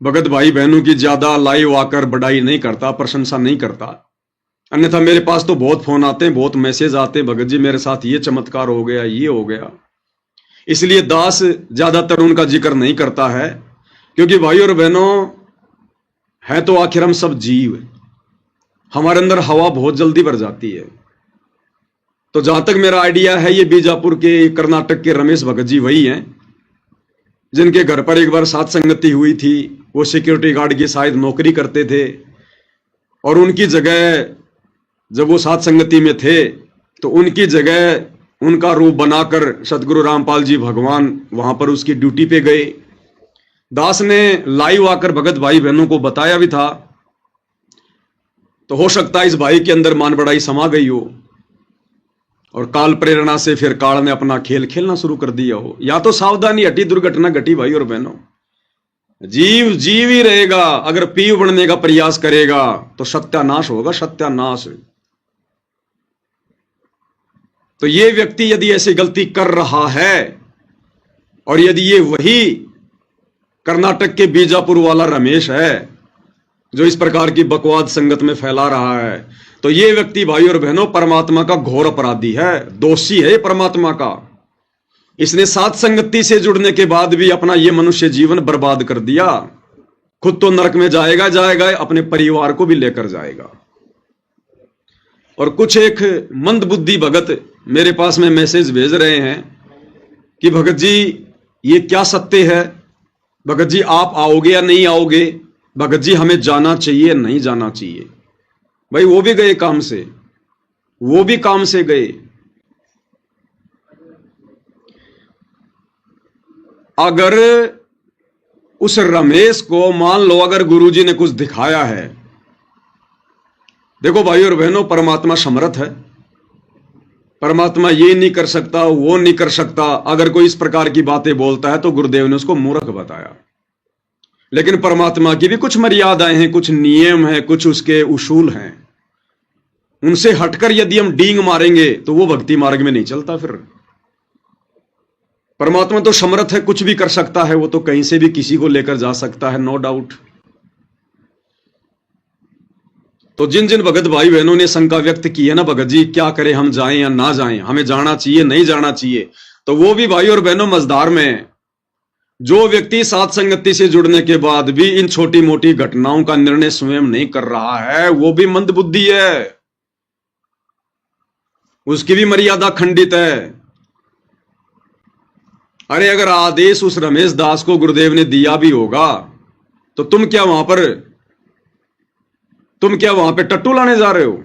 Speaker 1: भगत भाई बहनों की ज्यादा लाइव आकर बढ़ाई नहीं करता, प्रशंसा नहीं करता। अन्यथा मेरे पास तो बहुत फोन आते हैं, बहुत मैसेज आते हैं, भगत जी मेरे साथ ये चमत्कार हो गया, ये हो गया। इसलिए दास ज्यादातर उनका जिक्र नहीं करता है, क्योंकि भाई और बहनों है तो आखिर हम सब जीव, हमारे अंदर हवा बहुत जल्दी भर जाती है। तो जहां तक मेरा आइडिया है, ये बीजापुर के, कर्नाटक के रमेश भगत जी वही हैं जिनके घर पर एक बार सात संगति हुई थी। वो सिक्योरिटी गार्ड की शायद नौकरी करते थे, और उनकी जगह जब वो सात संगति में थे तो उनकी जगह उनका रूप बनाकर सतगुरु रामपाल जी भगवान वहां पर उसकी ड्यूटी पे गए। दास ने लाइव आकर भगत भाई बहनों को बताया भी था। तो हो सकता है इस भाई के अंदर मान बड़ाई समा गई हो। और काल प्रेरणा से फिर काल ने अपना खेल खेलना शुरू कर दिया हो, या तो सावधानी हटी, दुर्घटना घटी भाई और बहनों। जीव जीव ही रहेगा, अगर पीव बनने का प्रयास करेगा तो सत्यानाश होगा, सत्यानाश। तो ये व्यक्ति यदि ऐसी गलती कर रहा है और यदि ये वही कर्नाटक के बीजापुर वाला रमेश है जो इस प्रकार की बकवाद संगत में फैला रहा है, तो ये व्यक्ति भाई और बहनों परमात्मा का घोर अपराधी है, दोषी है परमात्मा का। इसने सात संगति से जुड़ने के बाद भी अपना ये मनुष्य जीवन बर्बाद कर दिया। खुद तो नरक में जाएगा जाएगा, अपने परिवार को भी लेकर जाएगा। और कुछ एक मंदबुद्धि भगत मेरे पास में मैसेज भेज रहे हैं कि भगत जी ये क्या सत्य है, भगत जी आप आओगे या नहीं आओगे, भगत जी हमें जाना चाहिए या नहीं जाना चाहिए। भाई वो भी गए काम से, वो भी काम से गए। अगर उस रमेश को मान लो अगर गुरुजी ने कुछ दिखाया है, देखो भाई और बहनों परमात्मा समर्थ है, परमात्मा ये नहीं कर सकता वो नहीं कर सकता। अगर कोई इस प्रकार की बातें बोलता है तो गुरुदेव ने उसको मूर्ख बताया। लेकिन परमात्मा की भी कुछ मर्यादाएं हैं, कुछ नियम हैं, कुछ उसके उसूल हैं। उनसे हटकर यदि हम डींग मारेंगे तो वो भक्ति मार्ग में नहीं चलता। फिर परमात्मा तो समर्थ है, कुछ भी कर सकता है, वो तो कहीं से भी किसी को लेकर जा सकता है, नो डाउट। तो जिन जिन भगत भाई बहनों ने शंका व्यक्त की है ना, भगत जी क्या करें, हम जाएं या ना जाएं, हमें जाना चाहिए नहीं जाना चाहिए, तो वो भी भाई और बहनों मजदार में। जो व्यक्ति सात संगति से जुड़ने के बाद भी इन छोटी मोटी घटनाओं का निर्णय स्वयं नहीं कर रहा है, वो भी मंदबुद्धि है, उसकी भी मर्यादा खंडित है। अरे अगर आदेश उस रमेश दास को गुरुदेव ने दिया भी होगा तो तुम क्या वहां पे टट्टू लाने जा रहे हो?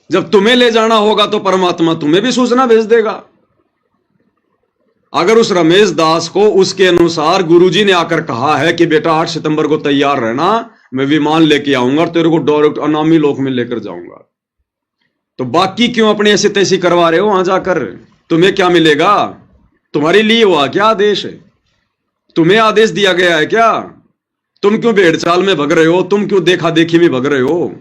Speaker 1: जब तुम्हें ले जाना होगा तो परमात्मा तुम्हें भी सूचना भेज देगा। अगर उस रमेश दास को उसके अनुसार गुरुजी ने आकर कहा है कि बेटा 8 सितंबर को तैयार रहना, मैं विमान लेके आऊंगा और तेरे को डायरेक्ट अनामी लोक में लेकर जाऊंगा, तो बाकी क्यों अपने ऐसे तैसी करवा रहे हो? वहां जाकर तुम्हें क्या मिलेगा? तुम्हारे लिए हुआ क्या आदेश? तुम्हें आदेश दिया गया है क्या? तुम क्यों भेड़ चाल में भग रहे हो? तुम क्यों देखा देखी में भग रहे हो?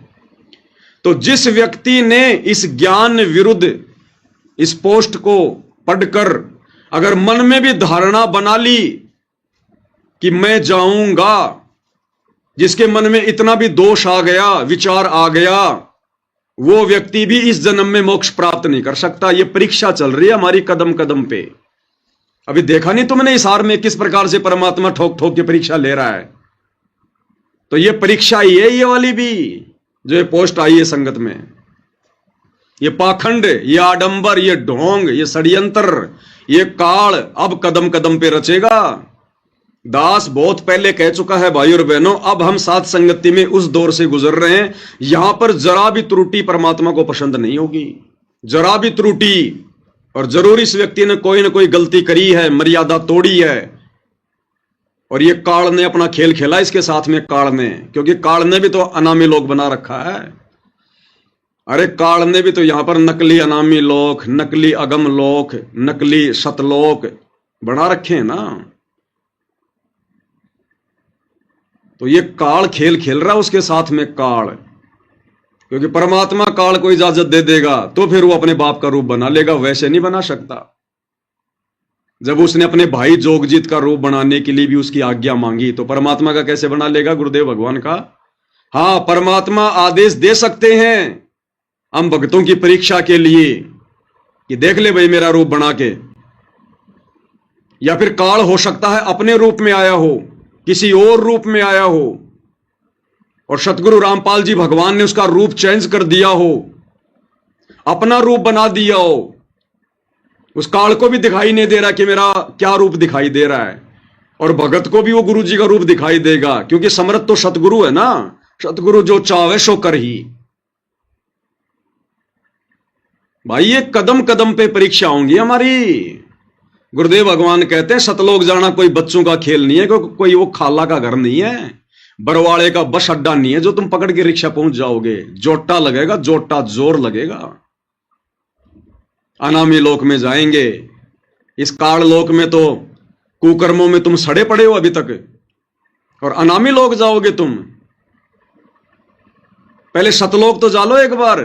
Speaker 1: तो जिस व्यक्ति ने इस ज्ञान विरुद्ध इस पोस्ट को पढ़कर अगर मन में भी धारणा बना ली कि मैं जाऊंगा, जिसके मन में इतना भी दोष आ गया, विचार आ गया, वो व्यक्ति भी इस जन्म में मोक्ष प्राप्त नहीं कर सकता। ये परीक्षा चल रही है हमारी कदम कदम पे। अभी देखा नहीं तुमने इस हार में किस प्रकार से परमात्मा ठोक ठोक के परीक्षा ले रहा है? तो ये परीक्षा ही है ये वाली भी, जो ये पोस्ट आई है संगत में। ये पाखंड, ये आडंबर, ये ढोंग, ये षड्यंत्र, ये काल अब कदम कदम पे रचेगा। दास बहुत पहले कह चुका है भाई और बहनों, अब हम साथ संगति में उस दौर से गुजर रहे हैं, यहां पर जरा भी त्रुटि परमात्मा को पसंद नहीं होगी, जरा भी त्रुटि। और जरूर इस व्यक्ति ने कोई ना कोई गलती करी है, मर्यादा तोड़ी है, और ये काल ने अपना खेल खेला इसके साथ में। काल ने, क्योंकि काल ने भी तो अनामी लोक बना रखा है। अरे काल ने भी तो यहां पर नकली अनामी लोक, नकली अगम लोक, नकली सतलोक बना रखे हैं ना। तो ये काल खेल खेल रहा है उसके साथ में काल, क्योंकि परमात्मा काल को इजाजत दे देगा तो फिर वो अपने बाप का रूप बना लेगा, वैसे नहीं बना सकता। जब उसने अपने भाई जोगजीत का रूप बनाने के लिए भी उसकी आज्ञा मांगी, तो परमात्मा का कैसे बना लेगा? गुरुदेव भगवान का। हां, परमात्मा आदेश दे सकते हैं हम भक्तों की परीक्षा के लिए कि देख ले भाई मेरा रूप बना के, या फिर काल हो सकता है अपने रूप में आया हो, किसी और रूप में आया हो, और सतगुरु रामपाल जी भगवान ने उसका रूप चेंज कर दिया हो, अपना रूप बना दिया हो। उस काल को भी दिखाई नहीं दे रहा कि मेरा क्या रूप दिखाई दे रहा है, और भगत को भी वो गुरु जी का रूप दिखाई देगा, क्योंकि समर्थ तो सतगुरु है ना। सतगुरु जो चाहे सो कर ही। भाई ये कदम कदम पे परीक्षा होंगी हमारी। गुरुदेव भगवान कहते हैं सतलोक जाना कोई बच्चों का खेल नहीं है, कोई वो खाला का घर नहीं है, बरवाड़े का बस अड्डा नहीं है जो तुम पकड़ के रिक्शा पहुंच जाओगे। जोटा लगेगा, जोटा जोर लगेगा। अनामी लोक में जाएंगे। इस काल लोक में तो कुकर्मों में तुम सड़े पड़े हो अभी तक, और अनामी लोक जाओगे तुम। पहले सतलोक तो जा लो एक बार,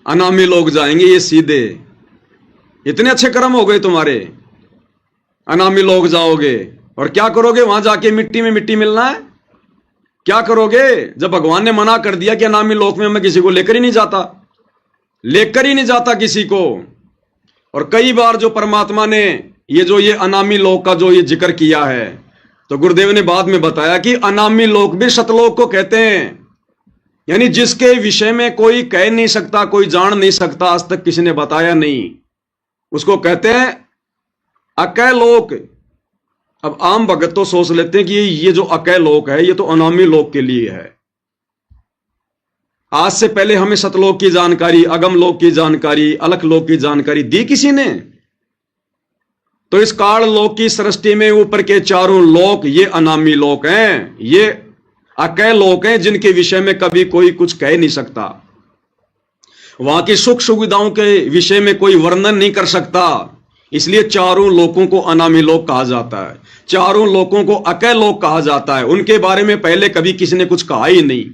Speaker 1: अनामी लोग जाएंगे ये सीधे। इतने अच्छे कर्म हो गए तुम्हारे, अनामी लोग जाओगे और क्या करोगे? वहां जाके मिट्टी में मिट्टी मिलना है? क्या करोगे जब भगवान ने मना कर दिया कि अनामी लोक में मैं किसी को लेकर ही नहीं जाता, लेकर ही नहीं जाता किसी को। और कई बार जो परमात्मा ने ये अनामी लोक का जो ये जिक्र किया है, तो गुरुदेव ने बाद में बताया कि अनामी लोक भी सतलोक को कहते हैं। यानी जिसके विषय में कोई कह नहीं सकता, कोई जान नहीं सकता, आज तक किसी ने बताया नहीं, उसको कहते हैं अकय लोक। अब आम भगत तो सोच लेते हैं कि ये जो अकय लोक है ये तो अनामी लोक के लिए है। आज से पहले हमें सतलोक की जानकारी, अगम लोक की जानकारी, अलख लोक की जानकारी दी किसी ने? तो इस काल लोक की सृष्टि में ऊपर के चारों लोक ये अनामी लोक हैं, ये अकय लोक हैं जिनके विषय में कभी कोई कुछ कह नहीं सकता। वहां की सुख सुविधाओं के विषय में कोई वर्णन नहीं कर सकता, इसलिए चारों लोकों को अनामी लोक कहा जाता है, चारों लोकों को अकय लोक कहा जाता है। उनके बारे में पहले कभी किसी ने कुछ कहा ही नहीं,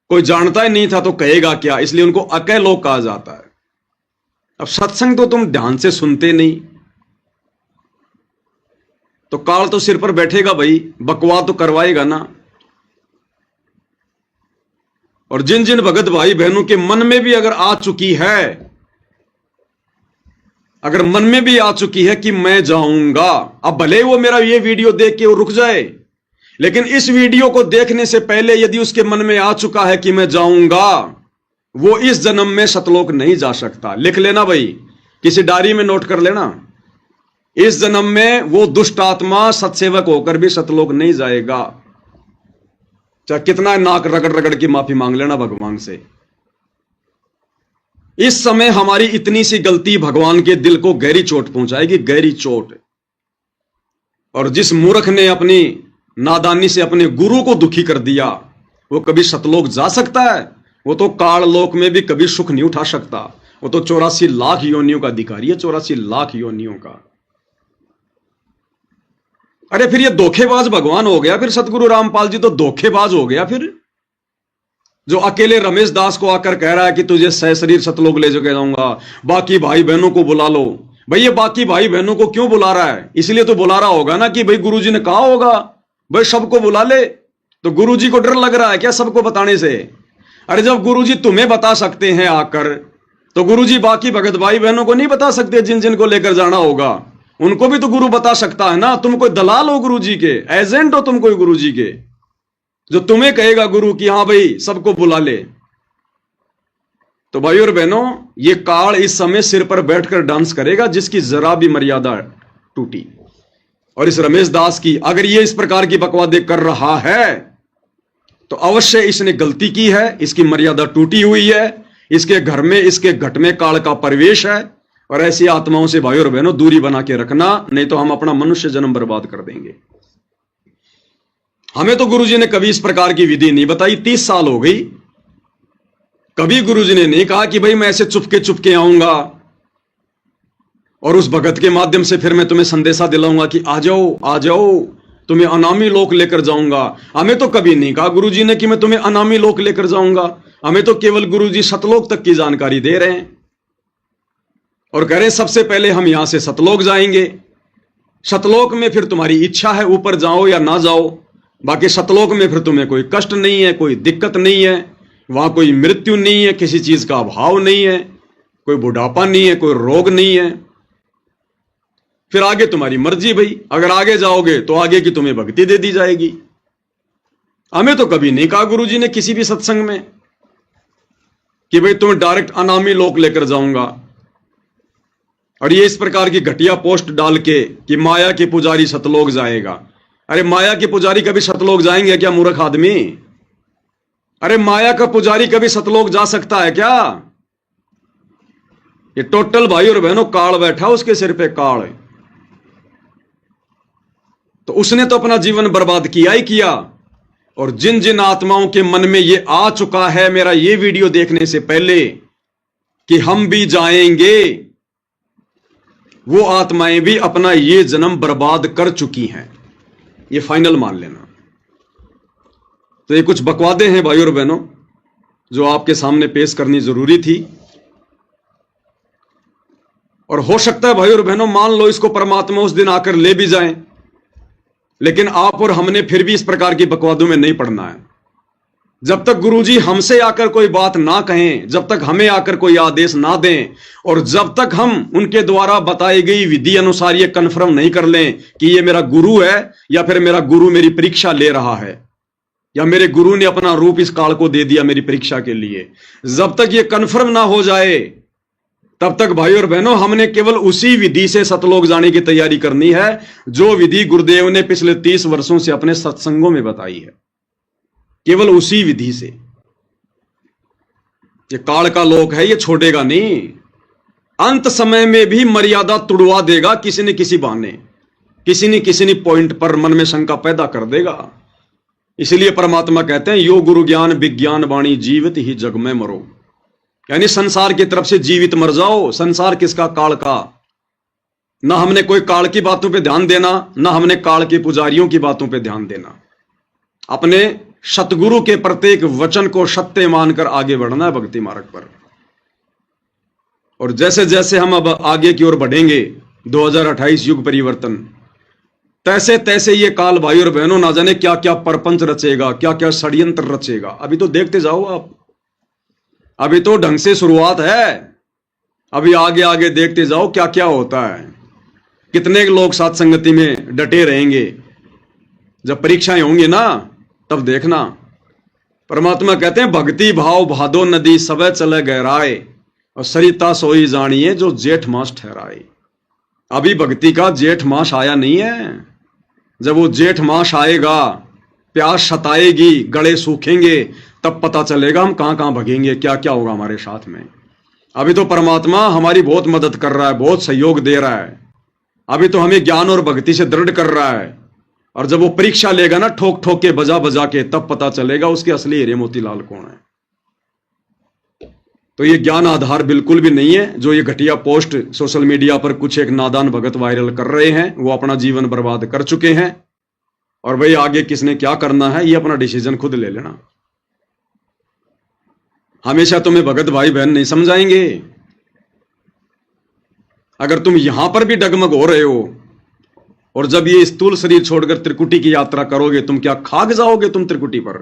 Speaker 1: कोई जानता ही नहीं था तो कहेगा क्या, इसलिए उनको अकय लोक कहा जाता है। अब सत्संग तो तुम ध्यान से सुनते नहीं, तो काल तो सिर पर बैठेगा भाई, बकवास तो करवाएगा ना। और जिन जिन भगत भाई बहनों के मन में भी अगर आ चुकी है, अगर मन में भी आ चुकी है कि मैं जाऊंगा, अब भले वो मेरा ये वीडियो देख के वो रुक जाए, लेकिन इस वीडियो को देखने से पहले यदि उसके मन में आ चुका है कि मैं जाऊंगा, वो इस जन्म में सतलोक नहीं जा सकता। लिख लेना भाई, किसी डायरी में नोट कर लेना, इस जन्म में वो दुष्ट आत्मा सत्सेवक होकर भी सतलोक नहीं जाएगा। चाहे कितना नाक रगड़ रगड़ की माफी मांग लेना भगवान से। इस समय हमारी इतनी सी गलती भगवान के दिल को गहरी चोट पहुंचाएगी, गहरी चोट। और जिस मूर्ख ने अपनी नादानी से अपने गुरु को दुखी कर दिया, वो कभी सतलोक जा सकता है? वो तो काल लोक में भी कभी सुख नहीं उठा सकता। वो तो 84 लाख योनियों का अधिकारी है, 84 लाख योनियों का। अरे फिर ये धोखेबाज भगवान हो गया, फिर सतगुरु रामपाल जी तो धोखेबाज हो गया। फिर जो अकेले रमेश दास को आकर कह रहा है कि तुझे सह शरीर सतलोक ले जाऊंगा, बाकी भाई बहनों को बुला लो। भाई ये बाकी भाई बहनों को क्यों बुला रहा है? इसलिए तो बुला रहा होगा ना कि भाई गुरुजी ने कहा होगा भाई सबको बुला ले। तो गुरुजी को डर लग रहा है क्या सबको बताने से? अरे जब गुरुजी तुम्हें बता सकते हैं आकर, तो गुरुजी बाकी भगत भाई बहनों को नहीं बता सकते? जिन जिन को लेकर जाना होगा उनको भी तो गुरु बता सकता है ना। तुम कोई दलाल हो गुरुजी के, एजेंट हो तुम कोई गुरुजी के, जो तुम्हें कहेगा गुरु कि हां भाई सबको बुला ले। तो भाई और बहनों, ये काल इस समय सिर पर बैठकर डांस करेगा जिसकी जरा भी मर्यादा टूटी। और इस रमेश दास की अगर ये इस प्रकार की बकवादें कर रहा है तो अवश्य इसने गलती की है, इसकी मर्यादा टूटी हुई है, इसके घर में, इसके घट में काल का प्रवेश है। और ऐसी आत्माओं से भाई और बहनों दूरी बना के रखना, नहीं तो हम अपना मनुष्य जन्म बर्बाद कर देंगे। हमें तो गुरुजी ने कभी इस प्रकार की विधि नहीं बताई, 30 साल हो गई, कभी गुरुजी ने नहीं कहा कि भाई मैं ऐसे चुपके चुपके आऊंगा और उस भगत के माध्यम से फिर मैं तुम्हें संदेशा दिलाऊंगा कि आ जाओ आ जाओ, तुम्हें अनामी लोक लेकर जाऊंगा। हमें तो कभी नहीं कहा गुरुजी ने कि मैं तुम्हें अनामी लोक लेकर जाऊंगा। हमें तो केवल गुरुजी सतलोक तक की जानकारी दे रहे हैं और कह रहे हैं सबसे पहले हम यहां से सतलोक जाएंगे। सतलोक में फिर तुम्हारी इच्छा है ऊपर जाओ या ना जाओ, बाकी सतलोक में फिर तुम्हें कोई कष्ट नहीं है, कोई दिक्कत नहीं है, वहां कोई मृत्यु नहीं है, किसी चीज का अभाव नहीं है, कोई बुढ़ापा नहीं है, कोई रोग नहीं है। फिर आगे तुम्हारी मर्जी भाई, अगर आगे जाओगे तो आगे की तुम्हें भक्ति दे दी जाएगी। हमें तो कभी नहीं कहा गुरुजी ने किसी भी सत्संग में कि भाई तुम्हें डायरेक्ट अनामी लोक लेकर जाऊंगा। और ये इस प्रकार की घटिया पोस्ट डाल के कि माया के पुजारी सतलोक जाएगा। अरे माया के पुजारी कभी सतलोक जाएंगे क्या मूर्ख आदमी? अरे माया का पुजारी कभी सतलोक जा सकता है क्या? ये टोटल भाई और बहनों काल बैठा उसके सिर पे, काल। तो उसने तो अपना जीवन बर्बाद किया ही किया। और जिन जिन आत्माओं के मन में ये आ चुका है मेरा ये वीडियो देखने से पहले कि हम भी जाएंगे, वो आत्माएं भी अपना ये जन्म बर्बाद कर चुकी हैं, ये फाइनल मान लेना। तो ये कुछ बकवादे हैं भाइयों और बहनों जो आपके सामने पेश करनी जरूरी थी। और हो सकता है भाइयों और बहनों मान लो इसको परमात्मा उस दिन आकर ले भी जाएं, लेकिन आप और हमने फिर भी इस प्रकार की बकवादों में नहीं पड़ना है। जब तक गुरुजी हमसे आकर कोई बात ना कहें, जब तक हमें आकर कोई आदेश ना दें, और जब तक हम उनके द्वारा बताई गई विधि अनुसार ये कन्फर्म नहीं कर लें कि ये मेरा गुरु है या फिर मेरा गुरु मेरी परीक्षा ले रहा है, या मेरे गुरु ने अपना रूप इस काल को दे दिया मेरी परीक्षा के लिए, जब तक ये कन्फर्म ना हो जाए तब तक भाई और बहनों हमने केवल उसी विधि से सतलोक जाने की तैयारी करनी है जो विधि गुरुदेव ने पिछले 30 वर्षों से अपने सत्संगों में बताई है। केवल उसी विधि से। ये काल का लोक है, ये छोड़ेगा नहीं। अंत समय में भी मर्यादा तुड़वा देगा किसी न किसी बहाने, किसी न पॉइंट पर मन में शंका पैदा कर देगा। इसलिए परमात्मा कहते हैं यो गुरु ज्ञान विज्ञान वाणी जीवित ही जग में मरो, यानी संसार की तरफ से जीवित मर जाओ। संसार किसका? काल का। ना हमने कोई काल की बातों पे ध्यान देना, ना हमने काल के पुजारियों की बातों पे ध्यान देना। अपने सतगुरु के प्रत्येक वचन को सत्य मानकर आगे बढ़ना है भक्ति मार्ग पर। और जैसे जैसे हम अब आगे की ओर बढ़ेंगे 2028 युग परिवर्तन, तैसे तैसे ये काल भाई और बहनों ना जाने क्या क्या परपंच रचेगा, क्या क्या षड्यंत्र रचेगा। अभी तो देखते जाओ आप, अभी तो ढंग से शुरुआत है। अभी आगे आगे देखते जाओ क्या क्या होता है। कितने लोग साथ संगति में डटे रहेंगे। जब परीक्षाएं होंगी ना तब देखना। परमात्मा कहते हैं भक्ति भाव भादो नदी सबे चले गहराए, और सरिता सोई जानिए जो जेठ मास ठहराए। अभी भक्ति का जेठ मास आया नहीं है। जब वो जेठ मास आएगा, प्यास सताएगी, गले सूखेंगे, तब पता चलेगा हम कहां कहां भगेंगे, क्या क्या होगा हमारे साथ में। अभी तो परमात्मा हमारी बहुत मदद कर रहा है, बहुत सहयोग दे रहा है। अभी तो हमें ज्ञान और भक्ति से दृढ़ कर रहा है। और जब वो परीक्षा लेगा ना ठोक ठोक के बजा बजा के, तब पता चलेगा उसके असली हीरे मोतीलाल कौन है। तो ये ज्ञान आधार बिल्कुल भी नहीं है। जो ये घटिया पोस्ट सोशल मीडिया पर कुछ एक नादान भगत वायरल कर रहे हैं, वो अपना जीवन बर्बाद कर चुके हैं। और भाई आगे किसने क्या करना है ये अपना डिसीजन खुद ले लेना। हमेशा तुम्हें भगत भाई बहन नहीं समझाएंगे। अगर तुम यहां पर भी डगमग हो रहे हो, और जब ये स्थूल शरीर छोड़कर त्रिकुटी की यात्रा करोगे, तुम क्या खाक जाओगे तुम त्रिकुटी पर।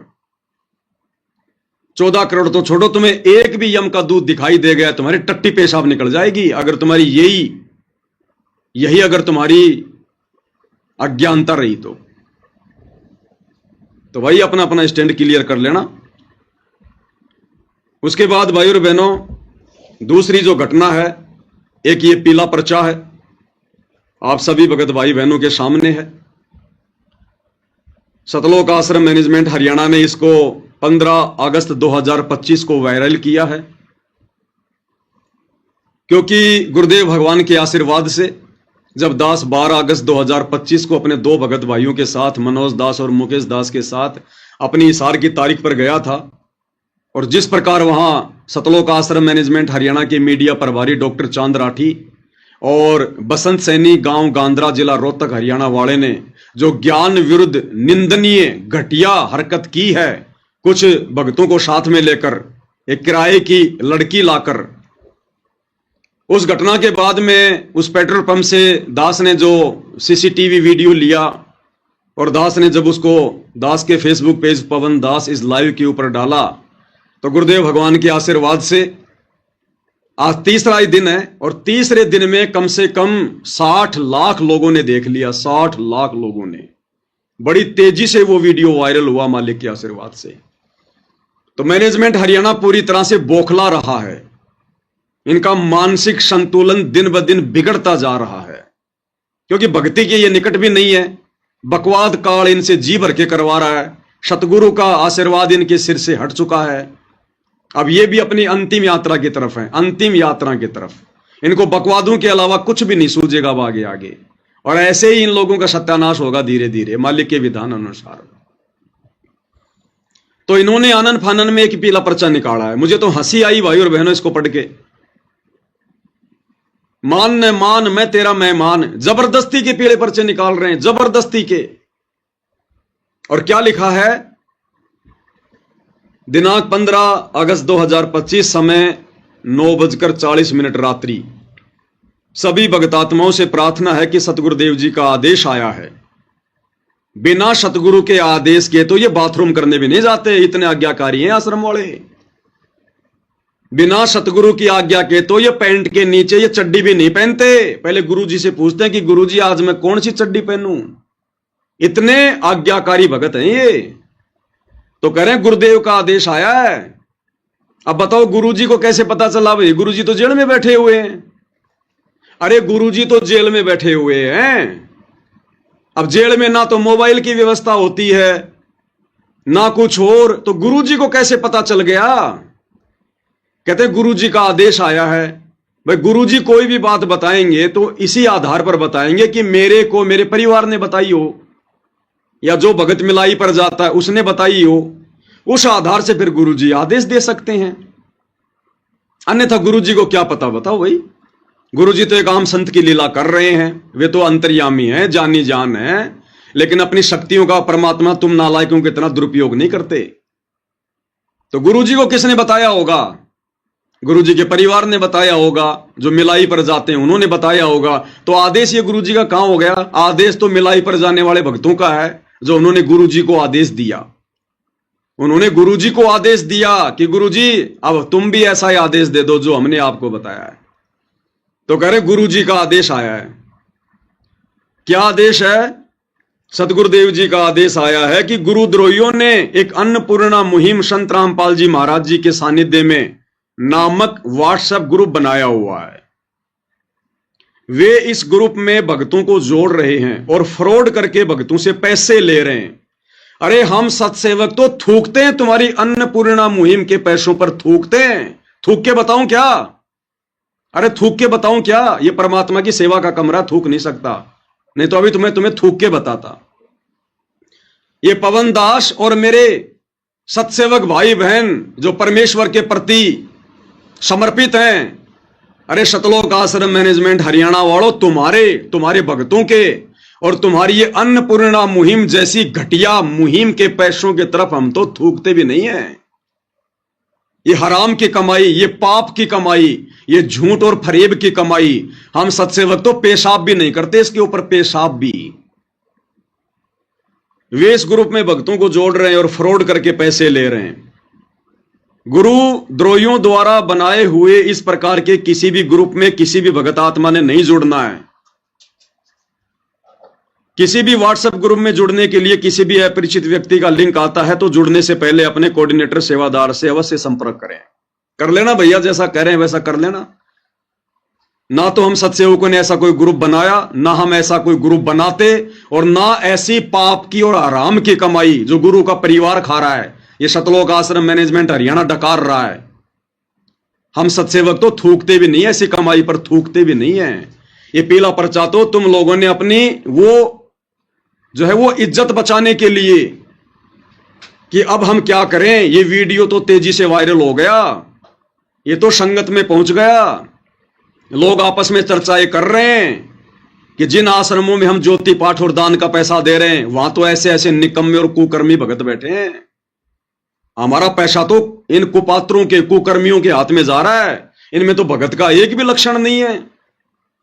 Speaker 1: 14 करोड़ तो छोड़ो, तुम्हें एक भी यम का दूध दिखाई दे गया तुम्हारी टट्टी पेशाब निकल जाएगी। अगर तुम्हारी यही अगर तुम्हारी अज्ञानता रही तो भाई अपना अपना स्टैंड क्लियर कर लेना। उसके बाद भाई और बहनों दूसरी जो घटना है, एक ये पीला पर्चा है, आप सभी भगत भाई बहनों के सामने है। सतलोक आश्रम मैनेजमेंट हरियाणा ने इसको 15 अगस्त 2025 को वायरल किया है, क्योंकि गुरुदेव भगवान के आशीर्वाद से जब दास 12 अगस्त 2025 को अपने 2 भगत भाइयों के साथ, मनोज दास और मुकेश दास के साथ अपनी हिसार की तारीख पर गया था, और जिस प्रकार वहां सतलोक आश्रम मैनेजमेंट हरियाणा के मीडिया प्रभारी डॉक्टर चांद राठी और बसंत सैनी गांव गांद्रा जिला रोहतक हरियाणा वाले ने जो ज्ञान विरुद्ध निंदनीय घटिया हरकत की है, कुछ भक्तों को साथ में लेकर एक किराए की लड़की लाकर, उस घटना के बाद में उस पेट्रोल पंप से दास ने जो सीसीटीवी वीडियो लिया, और दास ने जब उसको दास के फेसबुक पेज पवन दास इस लाइव के ऊपर डाला, तो गुरुदेव भगवान के आशीर्वाद से आज तीसरा ही दिन है, और तीसरे दिन में कम से कम 60 लाख लोगों ने देख लिया। 60 लाख लोगों ने, बड़ी तेजी से वो वीडियो वायरल हुआ मालिक के आशीर्वाद से। तो मैनेजमेंट हरियाणा पूरी तरह से बौखला रहा है। इनका मानसिक संतुलन दिन ब दिन बिगड़ता जा रहा है, क्योंकि भक्ति के ये निकट भी नहीं है। बकवाद काल इनसे जी भर के करवा रहा है। सतगुरु का आशीर्वाद इनके सिर से हट चुका है। अब ये भी अपनी अंतिम यात्रा की तरफ है, अंतिम यात्रा की तरफ। इनको बकवादों के अलावा कुछ भी नहीं सूझेगा अब आगे आगे, और ऐसे ही इन लोगों का सत्यानाश होगा धीरे धीरे मालिक के विधान अनुसार। तो इन्होंने आनन फानन में एक पीला पर्चा निकाला है। मुझे तो हंसी आई भाई और बहनों इसको पढ़ के। मान न मान, मैं तेरा मेहमान। जबरदस्ती के पीले पर्चे निकाल रहे हैं, जबरदस्ती के। और क्या लिखा है? दिनांक 15 अगस्त 2025, समय 9:40 रात्रि। सभी भगतात्माओं से प्रार्थना है कि सतगुरुदेव जी का आदेश आया है। बिना सतगुरु के आदेश के तो ये बाथरूम करने भी नहीं जाते, इतने आज्ञाकारी हैं आश्रम वाले। बिना सतगुरु की आज्ञा के तो ये पैंट के नीचे ये चड्डी भी नहीं पहनते। पहले गुरुजी से पूछते हैं कि गुरुजी आज मैं कौन सी चड्डी पहनूं। इतने आज्ञाकारी भगत हैं ये। तो कह रहे हैं गुरुदेव का आदेश आया है। अब बताओ गुरुजी को कैसे पता चला? भाई गुरुजी तो जेल में बैठे हुए हैं। अरे गुरुजी तो जेल में बैठे हुए हैं। अब जेल में ना तो मोबाइल की व्यवस्था होती है ना कुछ और, तो गुरुजी को कैसे पता चल गया? कहते हैं गुरुजी का आदेश आया है। भाई गुरुजी कोई भी बात बताएंगे तो इसी आधार पर बताएंगे कि मेरे को मेरे परिवार ने बताई हो या जो भगत मिलाई पर जाता है उसने बताई हो। उस आधार से फिर गुरुजी आदेश दे सकते हैं, अन्यथा गुरुजी को क्या पता? बताओ भाई। गुरुजी तो एक आम संत की लीला कर रहे हैं। वे तो अंतर्यामी हैं, जानी जान है, लेकिन अपनी शक्तियों का परमात्मा तुम नालायकों की तरह दुरुपयोग नहीं करते। तो गुरुजी को किसने बताया होगा? गुरुजी के परिवार ने बताया होगा, जो मिलाई पर जाते हैं उन्होंने बताया होगा। तो आदेश ये गुरुजी का कहां हो गया? आदेश तो मिलाई पर जाने वाले भक्तों का है, जो उन्होंने गुरुजी को आदेश दिया। उन्होंने गुरुजी को आदेश दिया कि गुरुजी अब तुम भी ऐसा ही आदेश दे दो जो हमने आपको बताया है। तो कह रहे गुरुजी का आदेश आया है। क्या आदेश है? सतगुरुदेव जी का आदेश आया है कि गुरुद्रोहियों ने एक अन्नपूर्णा मुहिम संत रामपाल जी महाराज जी के सानिध्य में नामक व्हाट्सएप ग्रुप बनाया हुआ है। वे इस ग्रुप में भक्तों को जोड़ रहे हैं और फ्रॉड करके भक्तों से पैसे ले रहे हैं। अरे हम सत्सेवक तो थूकते हैं तुम्हारी अन्नपूर्णा मुहिम के पैसों पर, थूकते हैं। थूक के बताऊं क्या? अरे थूक के बताऊं क्या? ये परमात्मा की सेवा का कमरा, थूक नहीं सकता, नहीं तो अभी तुम्हें थूक के बताता। ये पवन दास और मेरे सत्सेवक भाई बहन जो परमेश्वर के प्रति समर्पित हैं, अरे सतलोक आश्रम मैनेजमेंट हरियाणा वालों, तुम्हारे भक्तों के और तुम्हारी ये अन्नपूर्णा मुहिम जैसी घटिया मुहिम के पैसों की तरफ हम तो थूकते भी नहीं है। ये हराम की कमाई, ये पाप की कमाई, ये झूठ और फरेब की कमाई, हम सत्सेवक तो पेशाब भी नहीं करते इसके ऊपर, पेशाब भी। वे इस ग्रुप में भक्तों को जोड़ रहे हैं और फ्रॉड करके पैसे ले रहे हैं। गुरु द्रोहियों द्वारा बनाए हुए इस प्रकार के किसी भी ग्रुप में किसी भी भगत आत्मा ने नहीं जुड़ना है। किसी भी व्हाट्सएप ग्रुप में जुड़ने के लिए किसी भी अपरिचित व्यक्ति का लिंक आता है तो जुड़ने से पहले अपने कोऑर्डिनेटर सेवादार से अवश्य संपर्क करें। कर लेना भैया, जैसा कह रहे हैं वैसा कर लेना। ना तो हम सत्सेवकों ने ऐसा कोई ग्रुप बनाया, ना हम ऐसा कोई ग्रुप बनाते, और ना ऐसी पाप की और आराम की कमाई जो गुरु का परिवार खा रहा है, ये सतलोक आश्रम मैनेजमेंट हरियाणा डकार रहा है। हम सत्सेवक तो थूकते भी नहीं है, ऐसी कमाई पर थूकते भी नहीं है। ये पीला पर्चा तो तुम लोगों ने अपनी वो जो है वो इज्जत बचाने के लिए कि अब हम क्या करें, ये वीडियो तो तेजी से वायरल हो गया, ये तो संगत में पहुंच गया, लोग आपस में चर्चाएं कर रहे हैं कि जिन आश्रमों में हम ज्योति पाठ और दान का पैसा दे रहे हैं वहां तो ऐसे ऐसे निकम्मे और कुकर्मी भगत बैठे हैं। हमारा पैसा तो इन कुपात्रों के, कुकर्मियों के हाथ में जा रहा है, इनमें तो भगत का एक भी लक्षण नहीं है।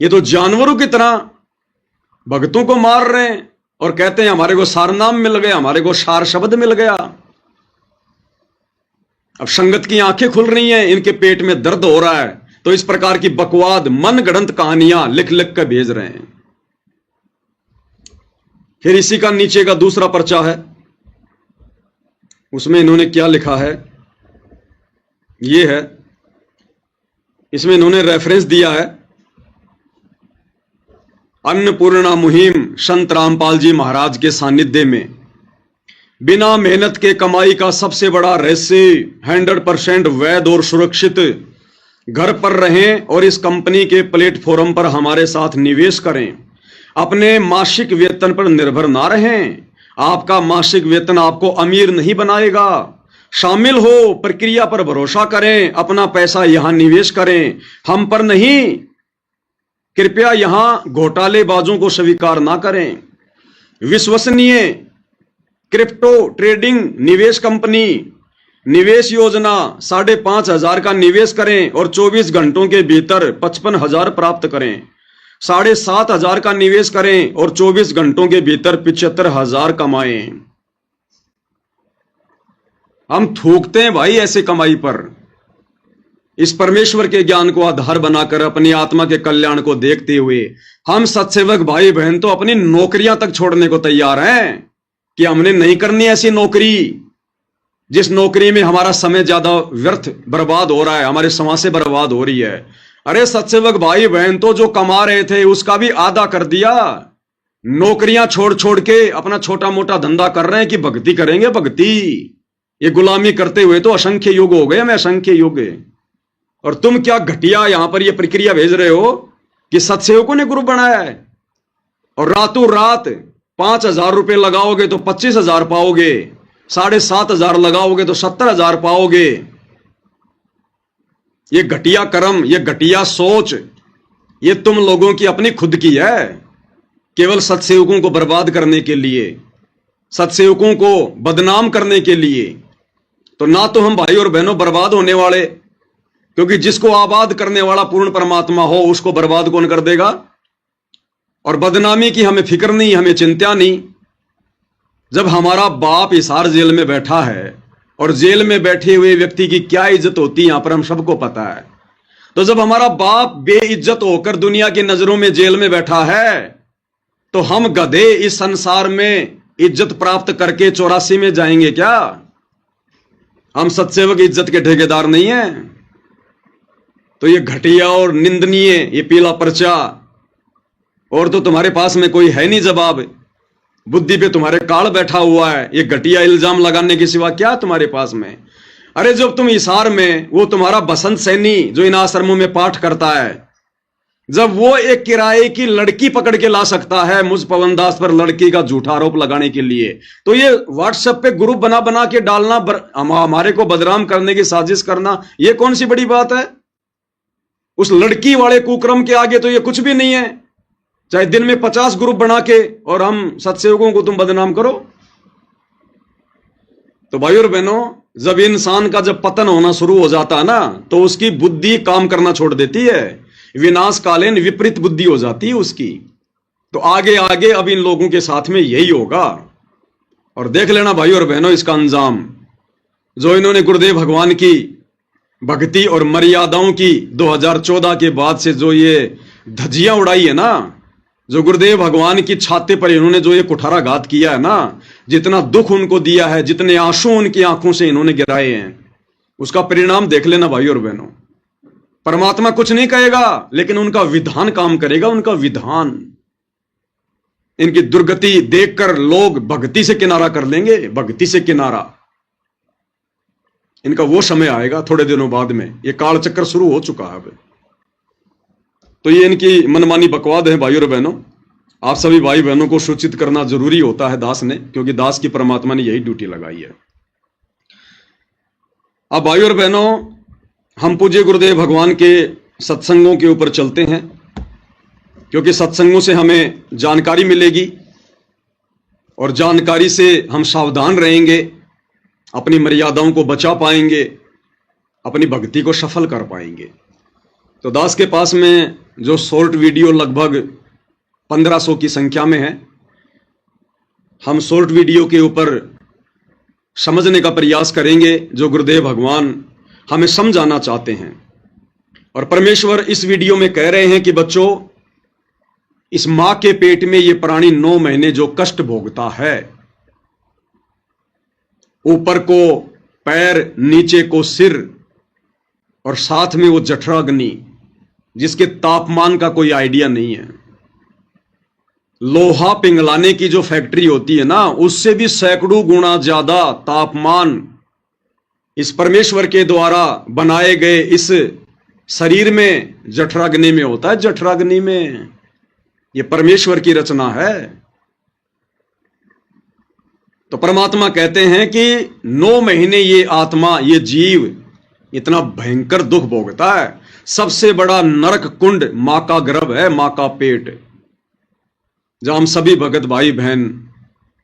Speaker 1: ये तो जानवरों की तरह भक्तों को मार रहे हैं और कहते हैं हमारे को सारनाम मिल गया, हमारे को सार शब्द मिल गया। अब संगत की आंखें खुल रही हैं, इनके पेट में दर्द हो रहा है, तो इस प्रकार की बकवाद मनगढ़ंत कहानियां लिख लिख कर भेज रहे हैं। फिर इसी का नीचे का दूसरा पर्चा है, उसमें इन्होंने क्या लिखा है, ये है, इसमें इन्होंने रेफरेंस दिया है अन्नपूर्णा मुहिम संत रामपाल जी महाराज के सानिध्य में बिना मेहनत के कमाई का सबसे बड़ा रहस्य 100% वैध और सुरक्षित। घर पर रहें और इस कंपनी के प्लेटफॉर्म पर हमारे साथ निवेश करें। अपने मासिक वेतन पर निर्भर ना रहें, आपका मासिक वेतन आपको अमीर नहीं बनाएगा। शामिल हो, प्रक्रिया पर भरोसा करें, अपना पैसा यहां निवेश करें, हम पर नहीं। कृपया यहां घोटालेबाजों को स्वीकार ना करें। विश्वसनीय क्रिप्टो ट्रेडिंग निवेश कंपनी निवेश योजना 5,500 का निवेश करें और 24 घंटों के भीतर 55,000 प्राप्त करें। 7,500 का निवेश करें और 24 घंटों के भीतर 75,000 कमाएं। हम थूकते हैं भाई ऐसे कमाई पर। इस परमेश्वर के ज्ञान को आधार बनाकर अपनी आत्मा के कल्याण को देखते हुए हम सत्सेवक भाई बहन तो अपनी नौकरियां तक छोड़ने को तैयार हैं कि हमने नहीं करनी ऐसी नौकरी जिस नौकरी में हमारा समय ज्यादा व्यर्थ बर्बाद हो रहा है, हमारे समाज से बर्बाद हो रही है। अरे सत्सेवक भाई बहन तो जो कमा रहे थे उसका भी आधा कर दिया। नौकरियां छोड़ छोड़ के अपना छोटा मोटा धंधा कर रहे हैं कि भक्ति करेंगे भक्ति। ये गुलामी करते हुए तो असंख्य युग हो गए, हमें असंख्य युग। और तुम क्या घटिया यहां पर ये प्रक्रिया भेज रहे हो कि सत्सेवकों ने ग्रुप बनाया है और रातों रात 5,000 रुपए लगाओगे तो 25,000 पाओगे, 7,500 लगाओगे तो 70,000 पाओगे। ये घटिया कर्म, ये घटिया सोच, ये तुम लोगों की अपनी खुद की है, केवल सत्सेवकों को बर्बाद करने के लिए, सत्सेवकों को बदनाम करने के लिए। तो ना तो हम भाई और बहनों बर्बाद होने वाले, क्योंकि जिसको आबाद करने वाला पूर्ण परमात्मा हो उसको बर्बाद कौन कर देगा। और बदनामी की हमें फिक्र नहीं, हमें चिंता नहीं। जब हमारा बाप हिसार जेल में बैठा है और जेल में बैठे हुए व्यक्ति की क्या इज्जत होती है यहां पर हम सबको पता है। तो जब हमारा बाप बेइज्जत होकर दुनिया की नजरों में जेल में बैठा है तो हम गधे इस संसार में इज्जत प्राप्त करके 84 में जाएंगे क्या? हम सत्सेवक इज्जत के ठेकेदार नहीं हैं। तो ये घटिया और निंदनीय ये पीला पर्चा, और तो तुम्हारे पास में कोई है नहीं जवाब। बुद्धि पे तुम्हारे काल बैठा हुआ है। ये घटिया इल्जाम लगाने के सिवा क्या तुम्हारे पास में? अरे जब तुम हिसार में, वो तुम्हारा बसंत सैनी जो इन आश्रमों में पाठ करता है, जब वो एक किराए की लड़की पकड़ के ला सकता है मुझ पवन दास पर लड़की का झूठा आरोप लगाने के लिए, तो ये व्हाट्सएप पे ग्रुप बना बना के डालना, हमारे को बदनाम करने की साजिश करना, ये कौन सी बड़ी बात है? उस लड़की वाले कुक्रम के आगे तो ये कुछ भी नहीं है। चाहे दिन में 50 ग्रुप बना के और हम सत्सेवकों को तुम बदनाम करो। तो भाई और बहनों, जब इंसान का जब पतन होना शुरू हो जाता है ना, तो उसकी बुद्धि काम करना छोड़ देती है। विनाशकालीन विपरीत बुद्धि हो जाती है उसकी। तो आगे आगे अब इन लोगों के साथ में यही होगा। और देख लेना भाई और बहनों इसका अंजाम। जो इन्होंने गुरुदेव भगवान की भक्ति और मर्यादाओं की 2014 के बाद से जो ये धज्जियां उड़ाई है ना, जो गुरुदेव भगवान की छाती पर इन्होंने जो ये कुठाराघात किया है ना, जितना दुख उनको दिया है, जितने आंसू उनकी आंखों से इन्होंने गिराए हैं, उसका परिणाम देख लेना भाई और बहनों। परमात्मा कुछ नहीं कहेगा, लेकिन उनका विधान काम करेगा, उनका विधान। इनकी दुर्गति देखकर लोग भक्ति से किनारा कर लेंगे, भक्ति से किनारा। इनका वो समय आएगा थोड़े दिनों बाद में। ये काल चक्कर शुरू हो चुका है। तो ये इनकी मनमानी बकवाद है भाई और बहनों। आप सभी भाई बहनों को सूचित करना जरूरी होता है दास ने, क्योंकि दास की परमात्मा ने यही ड्यूटी लगाई है। अब भाई और बहनों, हम पूज्य गुरुदेव भगवान के सत्संगों के ऊपर चलते हैं, क्योंकि सत्संगों से हमें जानकारी मिलेगी और जानकारी से हम सावधान रहेंगे, अपनी मर्यादाओं को बचा पाएंगे, अपनी भक्ति को सफल कर पाएंगे। तो दास के पास में जो शॉर्ट वीडियो लगभग 1500 की संख्या में है, हम शॉर्ट वीडियो के ऊपर समझने का प्रयास करेंगे जो गुरुदेव भगवान हमें समझाना चाहते हैं। और परमेश्वर इस वीडियो में कह रहे हैं कि बच्चों, इस मां के पेट में ये प्राणी 9 महीने जो कष्ट भोगता है, ऊपर को पैर, नीचे को सिर, और साथ में वो जठराग्नि जिसके तापमान का कोई आइडिया नहीं है। लोहा पिघलाने की जो फैक्ट्री होती है ना, उससे भी सैकड़ों गुना ज्यादा तापमान इस परमेश्वर के द्वारा बनाए गए इस शरीर में जठराग्नि में होता है। जठराग्नि में ये परमेश्वर की रचना है। तो परमात्मा कहते हैं कि 9 महीने ये आत्मा, ये जीव इतना भयंकर दुख भोगता है। सबसे बड़ा नरक कुंड मां का गर्भ है, मां का पेट, जहां हम सभी भगत भाई बहन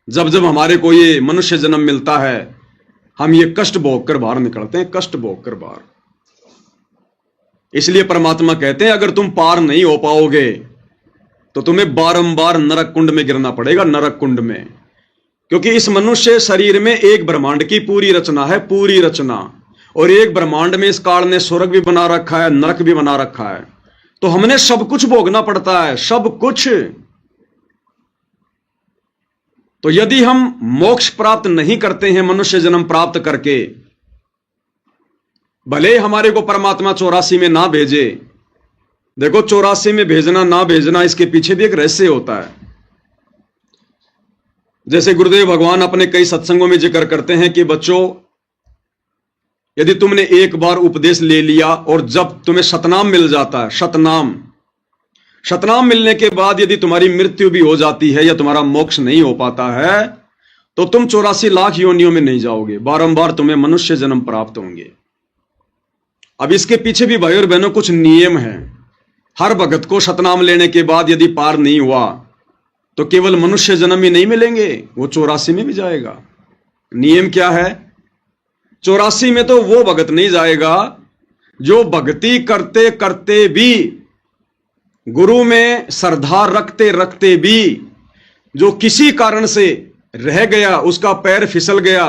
Speaker 1: जब जब हमारे को ये मनुष्य जन्म मिलता है, हम ये कष्ट भोग कर बाहर निकलते हैं, कष्ट भोग कर बाहर। इसलिए परमात्मा कहते हैं अगर तुम पार नहीं हो पाओगे तो तुम्हें बारंबार नरक कुंड में गिरना पड़ेगा, नरक कुंड में। क्योंकि इस मनुष्य शरीर में एक ब्रह्मांड की पूरी रचना है, पूरी रचना, और एक ब्रह्मांड में इस काल ने स्वर्ग भी बना रखा है, नरक भी बना रखा है। तो हमने सब कुछ भोगना पड़ता है, सब कुछ। तो यदि हम मोक्ष प्राप्त नहीं करते हैं मनुष्य जन्म प्राप्त करके, भले हमारे को परमात्मा 84 में ना भेजे, देखो 84 में भेजना ना भेजना इसके पीछे भी एक रहस्य होता है। जैसे गुरुदेव भगवान अपने कई सत्संगों में जिक्र करते हैं कि बच्चों, यदि तुमने एक बार उपदेश ले लिया और जब तुम्हें सतनाम मिल जाता है, सतनाम मिलने के बाद यदि तुम्हारी मृत्यु भी हो जाती है या तुम्हारा मोक्ष नहीं हो पाता है, तो तुम 84 लाख योनियों में नहीं जाओगे, बारंबार तुम्हें मनुष्य जन्म प्राप्त होंगे। अब इसके पीछे भी भाई और बहनों कुछ नियम है। हर भगत को सतनाम लेने के बाद यदि पार नहीं हुआ तो केवल मनुष्य जन्म ही नहीं मिलेंगे, वो 84 में भी जाएगा। नियम क्या है? 84 में तो वो भगत नहीं जाएगा जो भक्ति करते करते भी, गुरु में श्रद्धा रखते रखते भी, जो किसी कारण से रह गया, उसका पैर फिसल गया,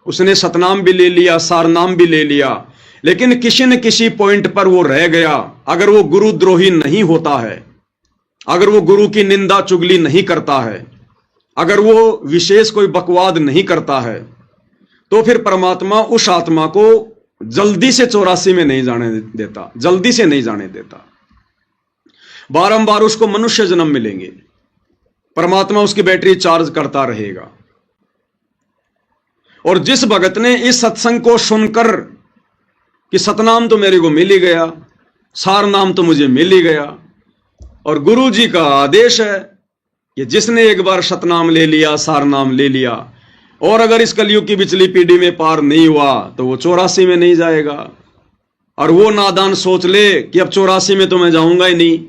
Speaker 1: उसने सतनाम भी ले लिया, सारनाम भी ले लिया, लेकिन किसी न किसी पॉइंट पर वो रह गया। अगर वो गुरुद्रोही नहीं होता है, अगर वो गुरु की निंदा चुगली नहीं करता है, अगर वो विशेष कोई बकवाद नहीं करता है, तो फिर परमात्मा उस आत्मा को जल्दी से 84 में नहीं जाने देता, जल्दी से नहीं जाने देता। बारंबार उसको मनुष्य जन्म मिलेंगे, परमात्मा उसकी बैटरी चार्ज करता रहेगा। और जिस भगत ने इस सत्संग को सुनकर कि सतनाम तो मेरे को मिल ही गया, सार नाम तो मुझे मिल ही गया, और गुरु जी का आदेश है कि जिसने एक बार सतनाम ले लिया, सार नाम ले लिया, और अगर इस कलयुग की पिछली पीढ़ी में पार नहीं हुआ तो वो 84 में नहीं जाएगा। और वो नादान सोच ले कि अब 84 में तो मैं जाऊंगा ही नहीं,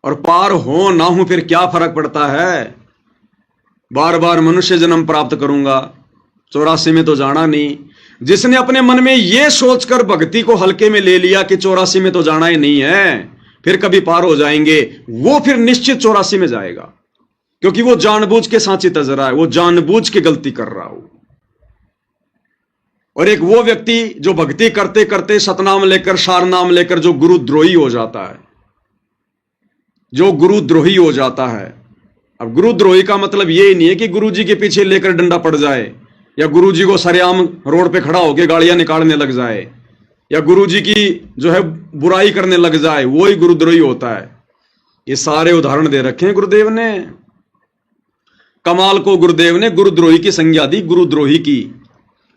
Speaker 1: और पार हो ना हूं फिर क्या फर्क पड़ता है, बार बार मनुष्य जन्म प्राप्त करूंगा, 84 में तो जाना नहीं। जिसने अपने मन में यह सोचकर भक्ति को हल्के में ले लिया कि 84 में तो जाना ही नहीं है, फिर कभी पार हो जाएंगे, वो फिर निश्चित 84 में जाएगा। क्योंकि वो जानबूझ के सांची तज रहा है, वो जानबूझ के गलती कर रहा हो। और एक वो व्यक्ति जो भक्ति करते करते सतनाम लेकर, सारनाम लेकर जो गुरुद्रोही हो जाता है, जो गुरुद्रोही हो जाता है। अब गुरुद्रोही का मतलब यही नहीं है कि गुरु जी के पीछे लेकर डंडा पड़ जाए, या गुरु जी को सरेआम रोड पे खड़ा होकर गालियां निकालने लग जाए, या गुरु जी की जो है बुराई करने लग जाए, वो ही गुरुद्रोही होता है। ये सारे उदाहरण दे रखे हैं गुरुदेव ने। कमाल को गुरुदेव ने गुरुद्रोही की संज्ञा दी, गुरुद्रोही की।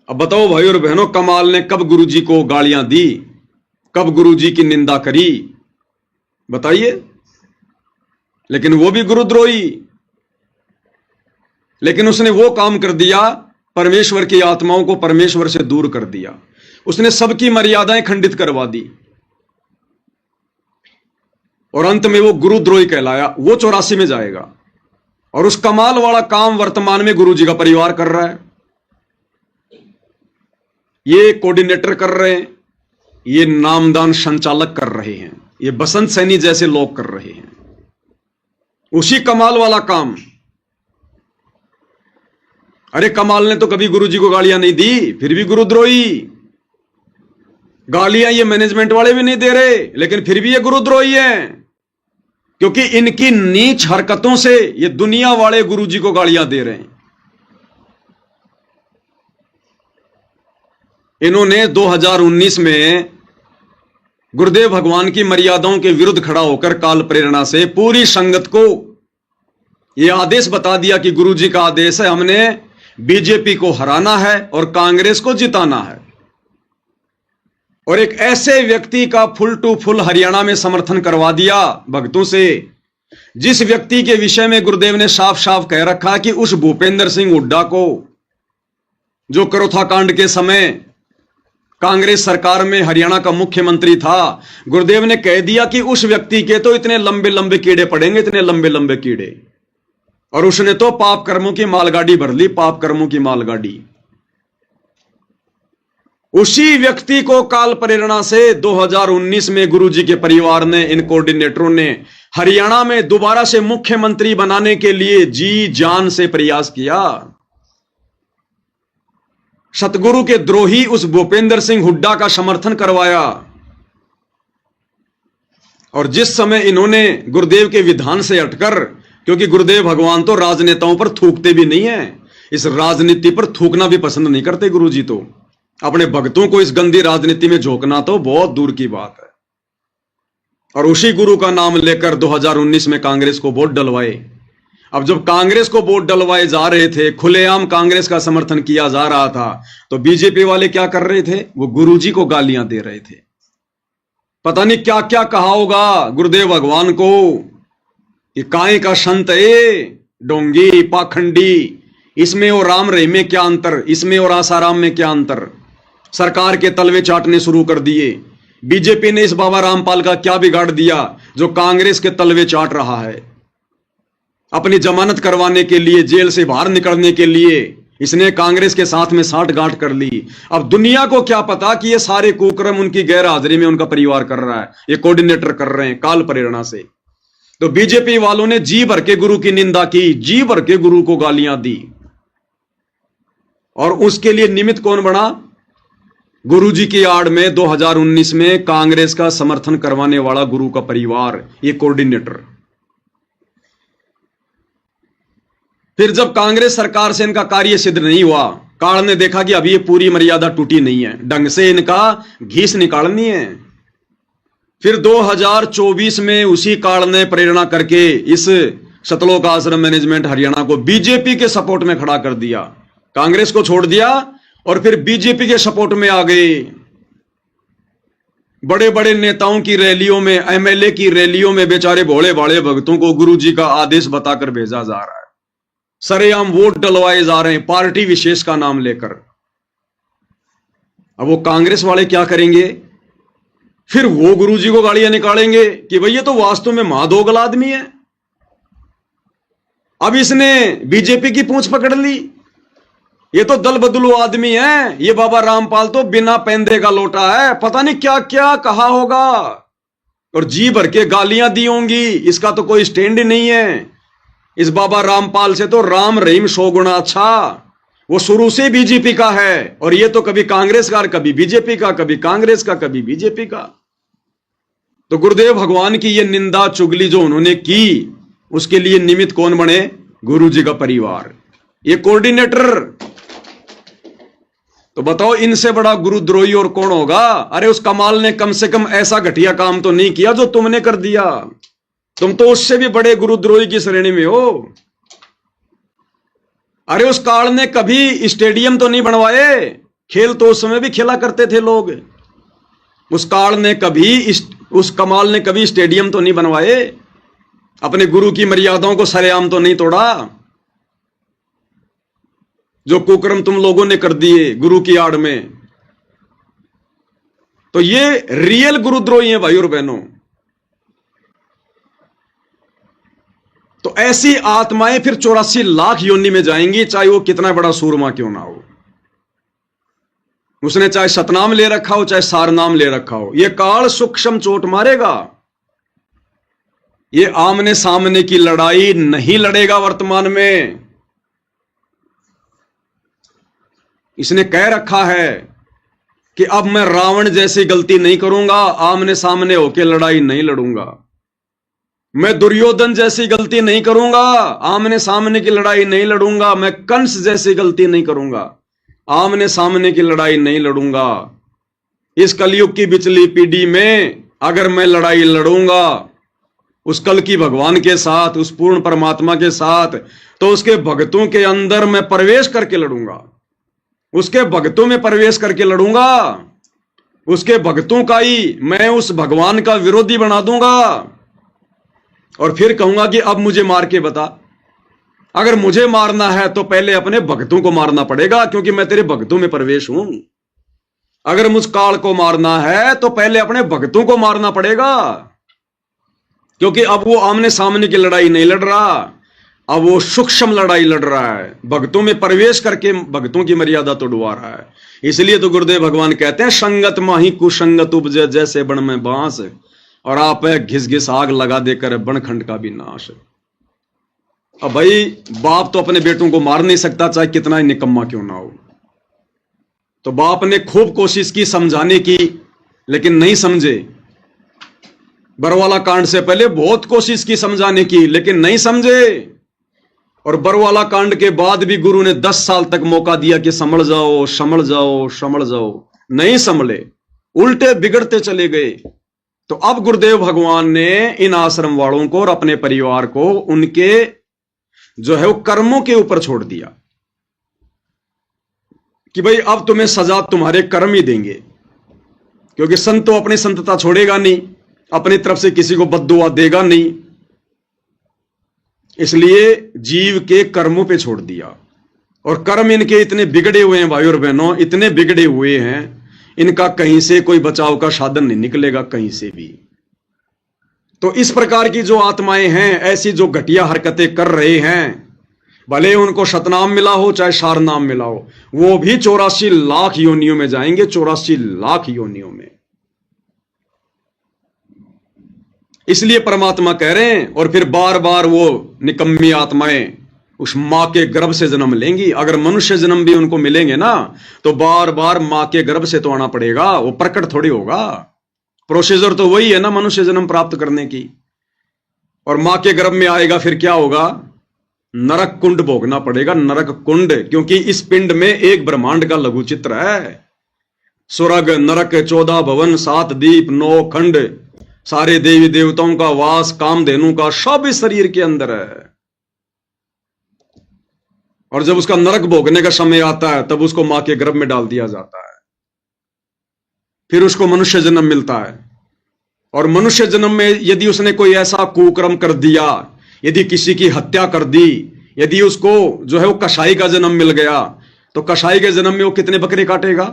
Speaker 1: अब बताओ भाई और बहनों, कमाल ने कब गुरु जी को गालियां दी, कब गुरु जी की निंदा करी, बताइए? लेकिन वो भी गुरुद्रोही, लेकिन उसने वो काम कर दिया, परमेश्वर की आत्माओं को परमेश्वर से दूर कर दिया, उसने सबकी मर्यादाएं खंडित करवा दी, और अंत में वो गुरुद्रोही कहलाया। वो 84 में जाएगा। और उस कमाल वाला काम वर्तमान में गुरु जी का परिवार कर रहा है, ये कोऑर्डिनेटर कर रहे हैं, ये नामदान संचालक कर रहे हैं, ये बसंत सैनी जैसे लोग कर रहे हैं उसी कमाल वाला काम। अरे कमाल ने तो कभी गुरु जी को गालियां नहीं दी, फिर भी गुरुद्रोही। गालियां ये मैनेजमेंट वाले भी नहीं दे रहे, लेकिन फिर भी ये गुरुद्रोही हैं, क्योंकि इनकी नीच हरकतों से ये दुनिया वाले गुरु जी को गालियां दे रहे हैं। इन्होंने 2019 में गुरुदेव भगवान की मर्यादाओं के विरुद्ध खड़ा होकर काल प्रेरणा से पूरी संगत को यह आदेश बता दिया कि गुरु जी का आदेश है, हमने बीजेपी को हराना है और कांग्रेस को जिताना है। और एक ऐसे व्यक्ति का फुल टू फुल हरियाणा में समर्थन करवा दिया भक्तों से, जिस व्यक्ति के विषय में गुरुदेव ने साफ साफ कह रखा कि उस भूपेंद्र सिंह हुड्डा को, जो करोथा कांड के समय कांग्रेस सरकार में हरियाणा का मुख्यमंत्री था। गुरुदेव ने कह दिया कि उस व्यक्ति के तो इतने लंबे लंबे कीड़े पड़ेंगे, इतने लंबे लंबे कीड़े, और उसने तो पाप कर्मों की मालगाड़ी भर ली, पाप कर्मों की मालगाड़ी। उसी व्यक्ति को काल प्रेरणा से 2019 में गुरुजी के परिवार ने, इन कोऑर्डिनेटरों ने हरियाणा में दोबारा से मुख्यमंत्री बनाने के लिए जी जान से प्रयास किया। सतगुरु के द्रोही उस भूपेंद्र सिंह हुड्डा का समर्थन करवाया, और जिस समय इन्होंने गुरुदेव के विधान से हटकर, क्योंकि गुरुदेव भगवान तो राजनेताओं पर थूकते भी नहीं है, इस राजनीति पर थूकना भी पसंद नहीं करते गुरुजी, तो अपने भक्तों को इस गंदी राजनीति में झोंकना तो बहुत दूर की बात है। और उसी गुरु का नाम लेकर 2019 में कांग्रेस को वोट डलवाए। अब जब कांग्रेस को वोट डलवाए जा रहे थे, खुलेआम कांग्रेस का समर्थन किया जा रहा था, तो बीजेपी वाले क्या कर रहे थे? वो गुरुजी को गालियां दे रहे थे। पता नहीं क्या क्या कहा होगा गुरुदेव भगवान को कि काय का संत ए, डोंगी, पाखंडी, इसमें और राम रहीम में क्या अंतर, इसमें और आसाराम में क्या अंतर। सरकार के तलवे चाटने शुरू कर दिए। बीजेपी ने इस बाबा रामपाल का क्या बिगाड़ दिया जो कांग्रेस के तलवे चाट रहा है? अपनी जमानत करवाने के लिए, जेल से बाहर निकलने के लिए इसने कांग्रेस के साथ में साठगांठ कर ली। अब दुनिया को क्या पता कि ये सारे कुकर्म उनकी गैर हाजिरी में उनका परिवार कर रहा है, ये कोऑर्डिनेटर कर रहे हैं काल प्रेरणा से। तो बीजेपी वालों ने जी भर के गुरु की निंदा की, जी भर के गुरु को गालियां दी, और उसके लिए निमित्त कौन बना? गुरुजी की आड़ में 2019 में कांग्रेस का समर्थन करवाने वाला गुरु का परिवार, ये कोऑर्डिनेटर। फिर जब कांग्रेस सरकार से इनका कार्य सिद्ध नहीं हुआ, काल ने देखा कि अभी ये पूरी मर्यादा टूटी नहीं है, ढंग से इनका घीस निकालनी है। फिर 2024 में उसी काल ने प्रेरणा करके इस सतलोक आश्रम मैनेजमेंट हरियाणा को बीजेपी के सपोर्ट में खड़ा कर दिया। कांग्रेस को छोड़ दिया और फिर बीजेपी के सपोर्ट में आ गए। बड़े बड़े नेताओं की रैलियों में, एमएलए की रैलियों में बेचारे भोले भाले भक्तों को गुरुजी का आदेश बताकर भेजा जा रहा है। सरेआम वोट डलवाए जा रहे हैं पार्टी विशेष का नाम लेकर। अब वो कांग्रेस वाले क्या करेंगे? फिर वो गुरुजी को गालियां निकालेंगे कि भैया तो वास्तव में महादोगल आदमी है। अब इसने बीजेपी की पूंछ पकड़ ली, ये तो दल बदलू आदमी है, ये बाबा रामपाल तो बिना पैंदे का लोटा है, पता नहीं क्या क्या कहा होगा और जी भर के गालियां दी होंगी। इसका तो कोई स्टैंड ही नहीं है। इस बाबा रामपाल से तो राम रहीम 100 गुना अच्छा। वो शुरू से बीजेपी का है, और ये तो कभी कांग्रेस का, कभी बीजेपी का, कभी कांग्रेस का, कभी बीजेपी का। तो गुरुदेव भगवान की ये निंदा चुगली जो उन्होंने की, उसके लिए निमित्त कौन बने? गुरुजी का परिवार, ये कोऑर्डिनेटर। तो बताओ इनसे बड़ा गुरुद्रोही और कौन होगा? अरे उस कमाल ने कम से कम ऐसा घटिया काम तो नहीं किया जो तुमने कर दिया। तुम तो उससे भी बड़े गुरुद्रोही की श्रेणी में हो। अरे उस काल ने कभी स्टेडियम तो नहीं बनवाए, खेल तो उस समय भी खेला करते थे लोग। उस काल ने कभी, उस कमाल ने कभी स्टेडियम तो नहीं बनवाए, अपने गुरु की मर्यादाओं को सरेआम तो नहीं तोड़ा। जो कुकर्म तुम लोगों ने कर दिए गुरु की आड़ में, तो ये रियल गुरुद्रोही हैं भाई और बहनों। तो ऐसी आत्माएं फिर 84 लाख योनि में जाएंगी, चाहे वो कितना बड़ा सूरमा क्यों ना हो। उसने चाहे सतनाम ले रखा हो, चाहे सारनाम ले रखा हो, ये काल सूक्ष्म चोट मारेगा। ये आमने सामने की लड़ाई नहीं लड़ेगा वर्तमान में। इसने कह रखा है कि अब मैं रावण जैसी गलती नहीं करूंगा, आमने सामने होकर लड़ाई नहीं लड़ूंगा। मैं दुर्योधन जैसी गलती नहीं करूंगा, आमने सामने की लड़ाई नहीं लड़ूंगा। मैं कंस जैसी गलती नहीं करूंगा, आमने सामने की लड़ाई नहीं लड़ूंगा। इस कलयुग की बिचली पीढ़ी में अगर मैं लड़ाई लड़ूंगा उस कल की भगवान के साथ, उस पूर्ण परमात्मा के साथ, तो उसके भक्तों के अंदर मैं प्रवेश करके लड़ूंगा, उसके भक्तों में प्रवेश करके लड़ूंगा। उसके भक्तों का ही मैं उस भगवान का विरोधी बना दूंगा और फिर कहूंगा कि अब मुझे मार के बता। अगर मुझे मारना है तो पहले अपने भक्तों को मारना पड़ेगा, क्योंकि मैं तेरे भक्तों में प्रवेश हूं। अगर मुझ काल को मारना है तो पहले अपने भक्तों को मारना पड़ेगा, क्योंकि अब वो आमने सामने की लड़ाई नहीं लड़ रहा, अब वो सूक्ष्म लड़ाई लड़ रहा है, भक्तों में प्रवेश करके भक्तों की मर्यादा तोड़वा रहा है। इसलिए तो गुरुदेव भगवान कहते हैं, संगत माही कुसंगत उपजे जैसे बन में बांस, और आप घिस घिस आग लगा देकर बनखंड का भी नाश। अब भाई बाप तो अपने बेटों को मार नहीं सकता, चाहे कितना ही निकम्मा क्यों ना हो। तो बाप ने खूब कोशिश की समझाने की, लेकिन नहीं समझे। बरवाला कांड से पहले बहुत कोशिश की समझाने की, लेकिन नहीं समझे। और बरवाला कांड के बाद भी गुरु ने 10 साल तक मौका दिया कि संभल जाओ संभल जाओ संभल जाओ, नहीं संभले, उल्टे बिगड़ते चले गए। तो अब गुरुदेव भगवान ने इन आश्रम वालों को और अपने परिवार को उनके जो है वो कर्मों के ऊपर छोड़ दिया कि भाई अब तुम्हें सजा तुम्हारे कर्म ही देंगे, क्योंकि संत तो अपनी संतता छोड़ेगा नहीं, अपनी तरफ से किसी को बद्दुआ देगा नहीं, इसलिए जीव के कर्मों पे छोड़ दिया। और कर्म इनके इतने बिगड़े हुए हैं भाई और बहनों, इतने बिगड़े हुए हैं, इनका कहीं से कोई बचाव का साधन नहीं निकलेगा कहीं से भी। तो इस प्रकार की जो आत्माएं हैं, ऐसी जो घटिया हरकतें कर रहे हैं, भले उनको शतनाम मिला हो चाहे सारनाम मिला हो, वो भी 84 लाख योनियों में जाएंगे, 84 लाख योनियों में। इसलिए परमात्मा कह रहे हैं, और फिर बार बार वो निकम्मी आत्माएं उस मां के गर्भ से जन्म लेंगी। अगर मनुष्य जन्म भी उनको मिलेंगे ना, तो बार बार मां के गर्भ से तो आना पड़ेगा, वो प्रकट थोड़ी होगा। प्रोसीजर तो वही है ना मनुष्य जन्म प्राप्त करने की। और मां के गर्भ में आएगा, फिर क्या होगा? नरक कुंड भोगना पड़ेगा, नरक कुंड, क्योंकि इस पिंड में एक ब्रह्मांड का लघु चित्र है। स्वर्ग नरक 14 भवन 7 दीप 9 खंड, सारे देवी देवताओं का वास, कामधेनु का, सब इस शरीर के अंदर है। और जब उसका नरक भोगने का समय आता है, तब उसको मां के गर्भ में डाल दिया जाता है। फिर उसको मनुष्य जन्म मिलता है। और मनुष्य जन्म में यदि उसने कोई ऐसा कुकर्म कर दिया, यदि किसी की हत्या कर दी, यदि उसको जो है वो कसाई का जन्म मिल गया, तो कसाई के जन्म में वो कितने बकरे काटेगा,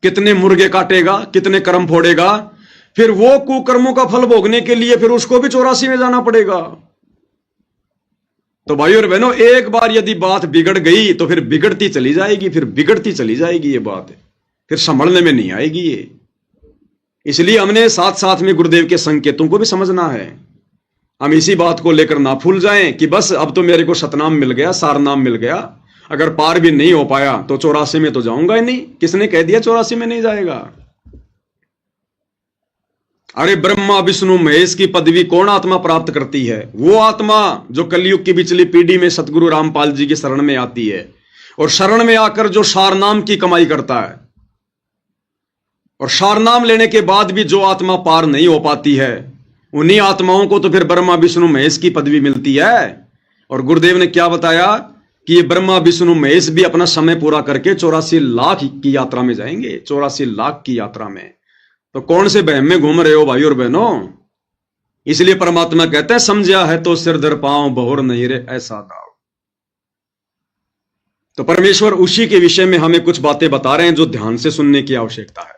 Speaker 1: कितने मुर्गे काटेगा, कितने कर्म फोड़ेगा। फिर वो कुकर्मों का फल भोगने के लिए फिर उसको भी 84 में जाना पड़ेगा। तो भाई और बहनों, एक बार यदि बात बिगड़ गई तो फिर बिगड़ती चली जाएगी, फिर बिगड़ती चली जाएगी ये बात, फिर संभलने में नहीं आएगी ये। इसलिए हमने साथ साथ में गुरुदेव के संकेतों को भी समझना है। हम इसी बात को लेकर ना भूल जाएं कि बस अब तो मेरे को सतनाम मिल गया, सारनाम मिल गया, अगर पार भी नहीं हो पाया तो 84 में तो जाऊंगा ही नहीं। किसने कह दिया 84 में नहीं जाएगा? अरे ब्रह्मा विष्णु महेश की पदवी कौन आत्मा प्राप्त करती है? वो आत्मा जो कलयुग की पिछली पीढ़ी में सतगुरु रामपाल जी की शरण में आती है, और शरण में आकर जो सारनाम की कमाई करता है। और सारनाम लेने के बाद भी जो आत्मा पार नहीं हो पाती है, उन्हीं आत्माओं को तो फिर ब्रह्मा विष्णु महेश की पदवी मिलती है। और गुरुदेव ने क्या बताया कि ये ब्रह्मा विष्णु महेश भी अपना समय पूरा करके 84 लाख की यात्रा में जाएंगे, 84 लाख की यात्रा में। तो कौन से बहम में घूम रहे हो भाई और बहनों? इसलिए परमात्मा कहते हैं, समझा है तो सिर धर पांव, बहुर नहीं रे ऐसा दाव। तो परमेश्वर उसी के विषय में हमें कुछ बातें बता रहे हैं जो ध्यान से सुनने की आवश्यकता है।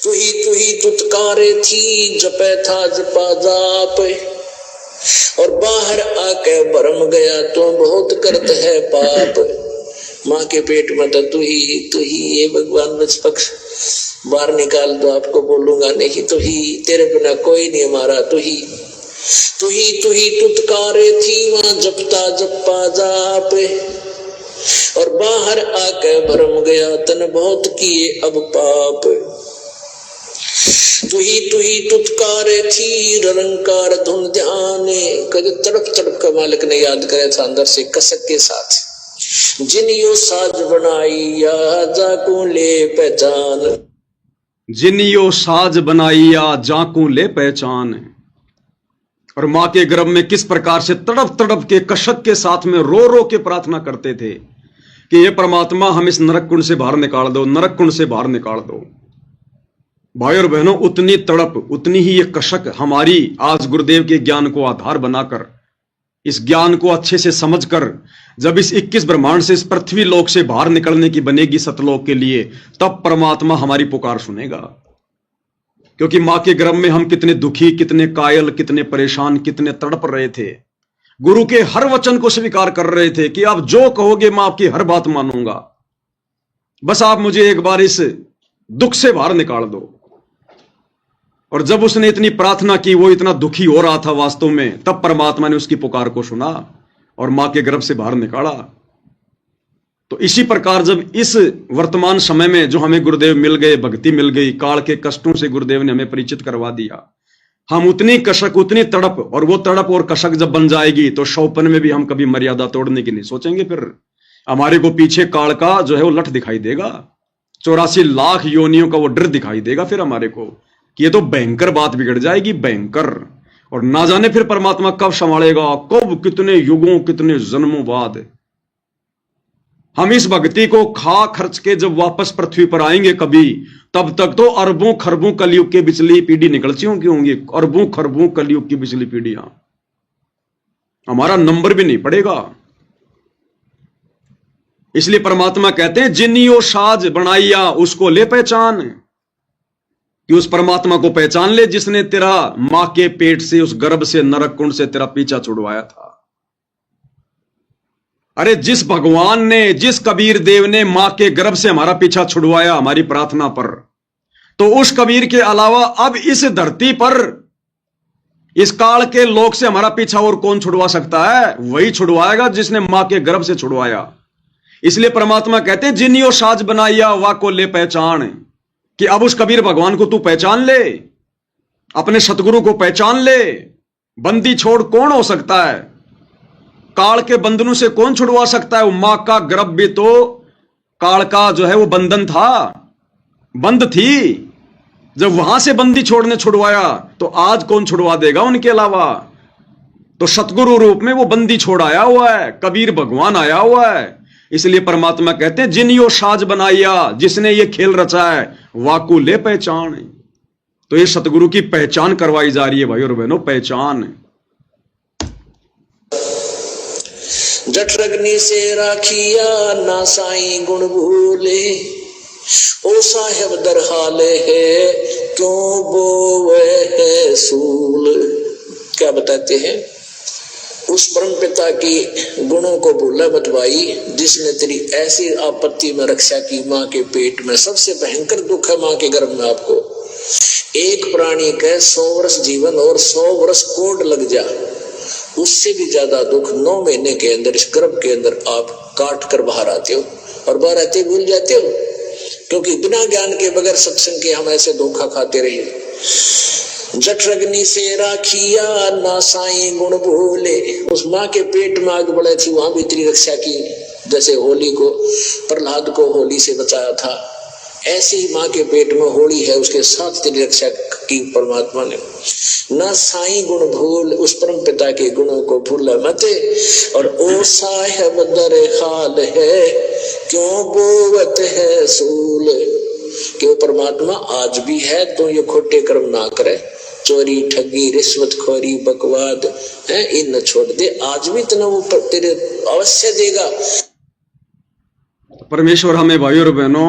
Speaker 2: तू ही तुतकारे थी, जपे था जपा जाप, और बाहर आके भरम गया तो बहुत करत है पाप। माँ के पेट में तो तू ही ये भगवान निष्पक्ष, बाहर निकाल दो आपको बोलूंगा नहीं, तू ही, तेरे बिना कोई नहीं हमारा, तू ही तुतकारे थी, वहां जपता जपा जाप, और बाहर आके भरम गया तन बहुत किए अब पाप। तू ही तुतकारे थी, रंकार धुन ध्यान, कद तड़प तड़प का मालिक ने याद करे था अंदर से कसक के साथ। जिन यो साज बनाई या जाकू ले पहचान,
Speaker 1: जिन यो साज बनाइया जाकू ले पहचान। और मां के गर्भ में किस प्रकार से तड़प तड़प के कशक के साथ में रो रो के प्रार्थना करते थे कि ये परमात्मा हम इस नरक कुंड से बाहर निकाल दो, नरक कुंड से बाहर निकाल दो। भाई और बहनों, उतनी तड़प, उतनी ही ये कशक हमारी आज गुरुदेव के ज्ञान को आधार बनाकर इस ज्ञान को अच्छे से समझकर जब इस 21 ब्रह्मांड से, इस पृथ्वी लोक से बाहर निकलने की बनेगी सतलोक के लिए, तब परमात्मा हमारी पुकार सुनेगा। क्योंकि मां के गर्भ में हम कितने दुखी, कितने कायल, कितने परेशान, कितने तड़प रहे थे। गुरु के हर वचन को स्वीकार कर रहे थे कि आप जो कहोगे मैं आपकी हर बात मानूंगा, बस आप मुझे एक बार इस दुख से बाहर निकाल दो। और जब उसने इतनी प्रार्थना की, वो इतना दुखी हो रहा था वास्तव में, तब परमात्मा ने उसकी पुकार को सुना और मां के गर्भ से बाहर निकाला। तो इसी प्रकार जब इस वर्तमान समय में जो हमें गुरुदेव मिल गए, भक्ति मिल गई, काल के कष्टों से गुरुदेव ने हमें परिचित करवा दिया, हम उतनी कशक, उतनी तड़प, और वो तड़प और कशक जब बन जाएगी तो शौपन में भी हम कभी मर्यादा तोड़ने की नहीं सोचेंगे। फिर हमारे को पीछे काल का जो है वो लठ दिखाई देगा, 84 लाख योनियों का वो डर दिखाई देगा फिर हमारे को कि ये तो भयंकर बात बिगड़ जाएगी, भयंकर। और ना जाने फिर परमात्मा कब संभालेगा, कब, कितने युगों, कितने जन्मों बाद हम इस भक्ति को खा खर्च के जब वापस पृथ्वी पर आएंगे कभी, तब तक तो अरबों खरबों कलयुग के बिचली पीढ़ी निकल चुकी होंगी, अरबों खरबों कलयुग की बिचली पीढ़ियां, हमारा नंबर भी नहीं पड़ेगा। इसलिए परमात्मा कहते हैं जिनियो साज बनाइया उसको ले पहचान, कि उस परमात्मा को पहचान ले जिसने तेरा मां के पेट से, उस गर्भ से, नरक कुंड से तेरा पीछा छुड़वाया था। अरे जिस भगवान ने, जिस कबीर देव ने मां के गर्भ से हमारा पीछा छुड़वाया हमारी प्रार्थना पर, तो उस कबीर के अलावा अब इस धरती पर, इस काल के लोक से हमारा पीछा और कौन छुड़वा सकता है? वही छुड़वाएगा जिसने मां के गर्भ से छुड़वाया। इसलिए परमात्मा कहते हैं जिनियो साज बनाइया वा को ले पहचान, कि अब उस कबीर भगवान को तू पहचान ले, अपने सतगुरु को पहचान ले। बंदी छोड़ कौन हो सकता है? काल के बंधनों से कौन छुड़वा सकता है? वो मां का गर्भ भी तो काल का जो है वो बंधन था, बंद थी। जब वहां से बंदी छोड़ने छुड़वाया तो आज कौन छुड़वा देगा उनके अलावा? तो सतगुरु रूप में वो बंदी छोड़ आया हुआ है, कबीर भगवान आया हुआ है। इसलिए परमात्मा कहते हैं जिनियो साज बनाइया, जिसने ये खेल रचा है वाकू ले पहचान। तो ये सतगुरु की पहचान करवाई जा रही है भाई और बहनों, पहचान।
Speaker 2: जठरग्नि से राखिया ना साई गुण भूले, ओ साहेब दर हाले है क्यों बोवे है सूल। क्या बताते हैं? उस परम पिता की गुणों को भूला मत भाई, जिसने तेरी ऐसी आपत्ति में रक्षा की। मां के पेट में सबसे भयंकर दुख है मां के गर्भ में। आपको एक प्राणी के 100 वर्ष जीवन और 100 वर्ष कोड लग जा, उससे भी ज्यादा दुख 9 महीने के अंदर इस गर्भ के अंदर आप काट कर बाहर आते हो, और बाहर आते भूल जाते हो, क्योंकि बिना ज्ञान के, बगैर सत्संग के हम ऐसे धोखा खाते रहे। जठरग्नि से राखिया ना साई गुण भूले, उस माँ के पेट में आग बढ़े थी, वहां भी तेरी रक्षा की। जैसे होली को, प्रहलाद को होली से बचाया था, ऐसे ही माँ के पेट में होली है, उसके साथ तेरी रक्षा की परमात्मा ने। ना साई गुण भूल, उस परम पिता के गुणों को भूला मत। और ओ साहेब दर हाल है क्यों बोवत है सूल, कि वो परमात्मा आज भी है, तो ये खोटे कर्म ना करे, चोरी ठगी रिश्वतखोरी बकवाद है, इन न छोड़ दे, आज भी इतना वो तेरे अवश्य देगा।
Speaker 1: परमेश्वर हमें भाई और बहनों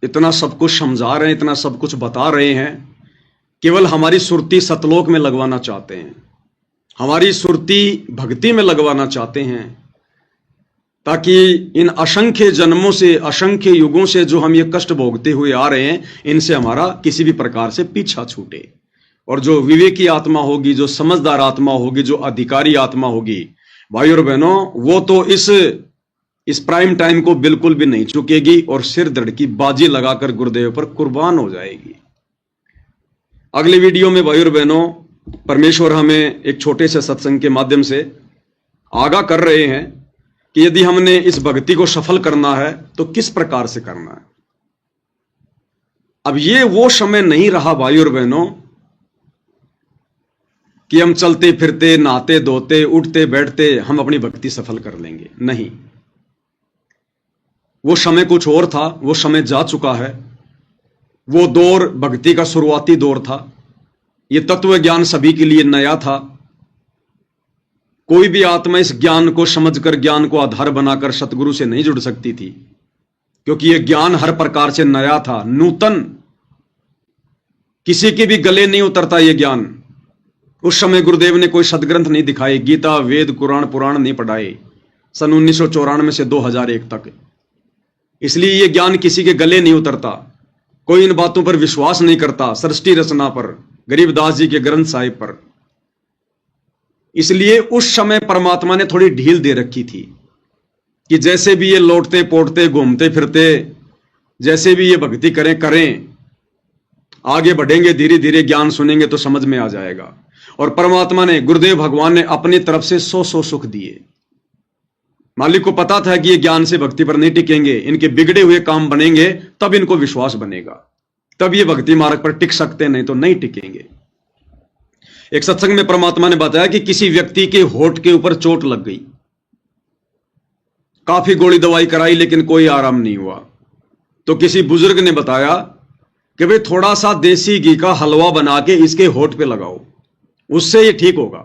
Speaker 1: इतना सब कुछ समझा रहे हैं, इतना सब कुछ बता रहे हैं, केवल हमारी सुरती सतलोक में लगवाना चाहते हैं, हमारी सुरती भक्ति में लगवाना चाहते हैं, ताकि इन असंख्य जन्मों से, असंख्य युगों से जो हम ये कष्ट भोगते हुए आ रहे हैं, इनसे हमारा किसी भी प्रकार से पीछा छूटे। और जो विवेकी आत्मा होगी, जो समझदार आत्मा होगी, जो अधिकारी आत्मा होगी, भाई और बहनों, वो तो इस प्राइम टाइम को बिल्कुल भी नहीं चुकेगी और सिर धड़ की बाजी लगाकर गुरुदेव पर कुर्बान हो जाएगी। अगले वीडियो में भाई और बहनों परमेश्वर हमें एक छोटे से सत्संग के माध्यम से आगाह कर रहे हैं कि यदि हमने इस भक्ति को सफल करना है तो किस प्रकार से करना है। अब ये वो समय नहीं रहा भाई और बहनों कि हम चलते फिरते, नहाते धोते, उठते बैठते हम अपनी भक्ति सफल कर लेंगे। नहीं, वो समय कुछ और था, वो समय जा चुका है। वो दौर भक्ति का शुरुआती दौर था, ये तत्व ज्ञान सभी के लिए नया था। कोई भी आत्मा इस ज्ञान को समझकर, ज्ञान को आधार बनाकर सतगुरु से नहीं जुड़ सकती थी, क्योंकि यह ज्ञान हर प्रकार से नया था, नूतन, किसी के भी गले नहीं उतरता यह ज्ञान। उस समय गुरुदेव ने कोई सदग्रंथ नहीं दिखाए, गीता, वेद, कुरान, पुराण नहीं पढ़ाए, सन 1994 से 2001 तक। इसलिए यह ज्ञान किसी के गले नहीं उतरता, कोई इन बातों पर विश्वास नहीं करता, सृष्टि रचना पर, गरीबदास जी के ग्रंथ साहिब पर। इसलिए उस समय परमात्मा ने थोड़ी ढील दे रखी थी कि जैसे भी ये लौटते पोटते घूमते फिरते, जैसे भी ये भक्ति करें, आगे बढ़ेंगे, धीरे धीरे ज्ञान सुनेंगे तो समझ में आ जाएगा। और परमात्मा ने, गुरुदेव भगवान ने अपनी तरफ से 100 सुख दिए। मालिक को पता था कि ये ज्ञान से भक्ति पर नहीं टिकेंगे, इनके बिगड़े हुए काम बनेंगे, तब इनको विश्वास बनेगा, तब ये भक्ति मार्ग पर टिक सकते, नहीं तो नहीं टिकेंगे। एक सत्संग में परमात्मा ने बताया कि किसी व्यक्ति के होठ के ऊपर चोट लग गई, काफी गोली दवाई कराई लेकिन कोई आराम नहीं हुआ। तो किसी बुजुर्ग ने बताया कि भाई थोड़ा सा देसी घी का हलवा बना के इसके होठ पे लगाओ, उससे ये ठीक होगा।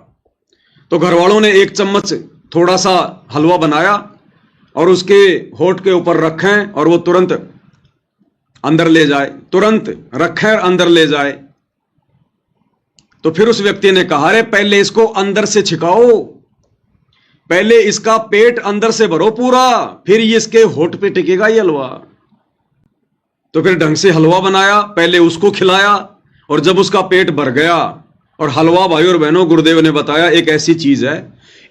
Speaker 1: तो घर वालों ने 1 चम्मच थोड़ा सा हलवा बनाया और उसके होठ के ऊपर रखें और वो तुरंत अंदर ले जाए, तुरंत रखें अंदर ले जाए। तो फिर उस व्यक्ति ने कहा, अरे पहले इसको अंदर से छिकाओ, पहले इसका पेट अंदर से भरो पूरा, फिर ये इसके होठ पे टिकेगा ये हलवा। तो फिर ढंग से हलवा बनाया, पहले उसको खिलाया, और जब उसका पेट भर गया, और हलवा भाई और बहनों गुरुदेव ने बताया एक ऐसी चीज है,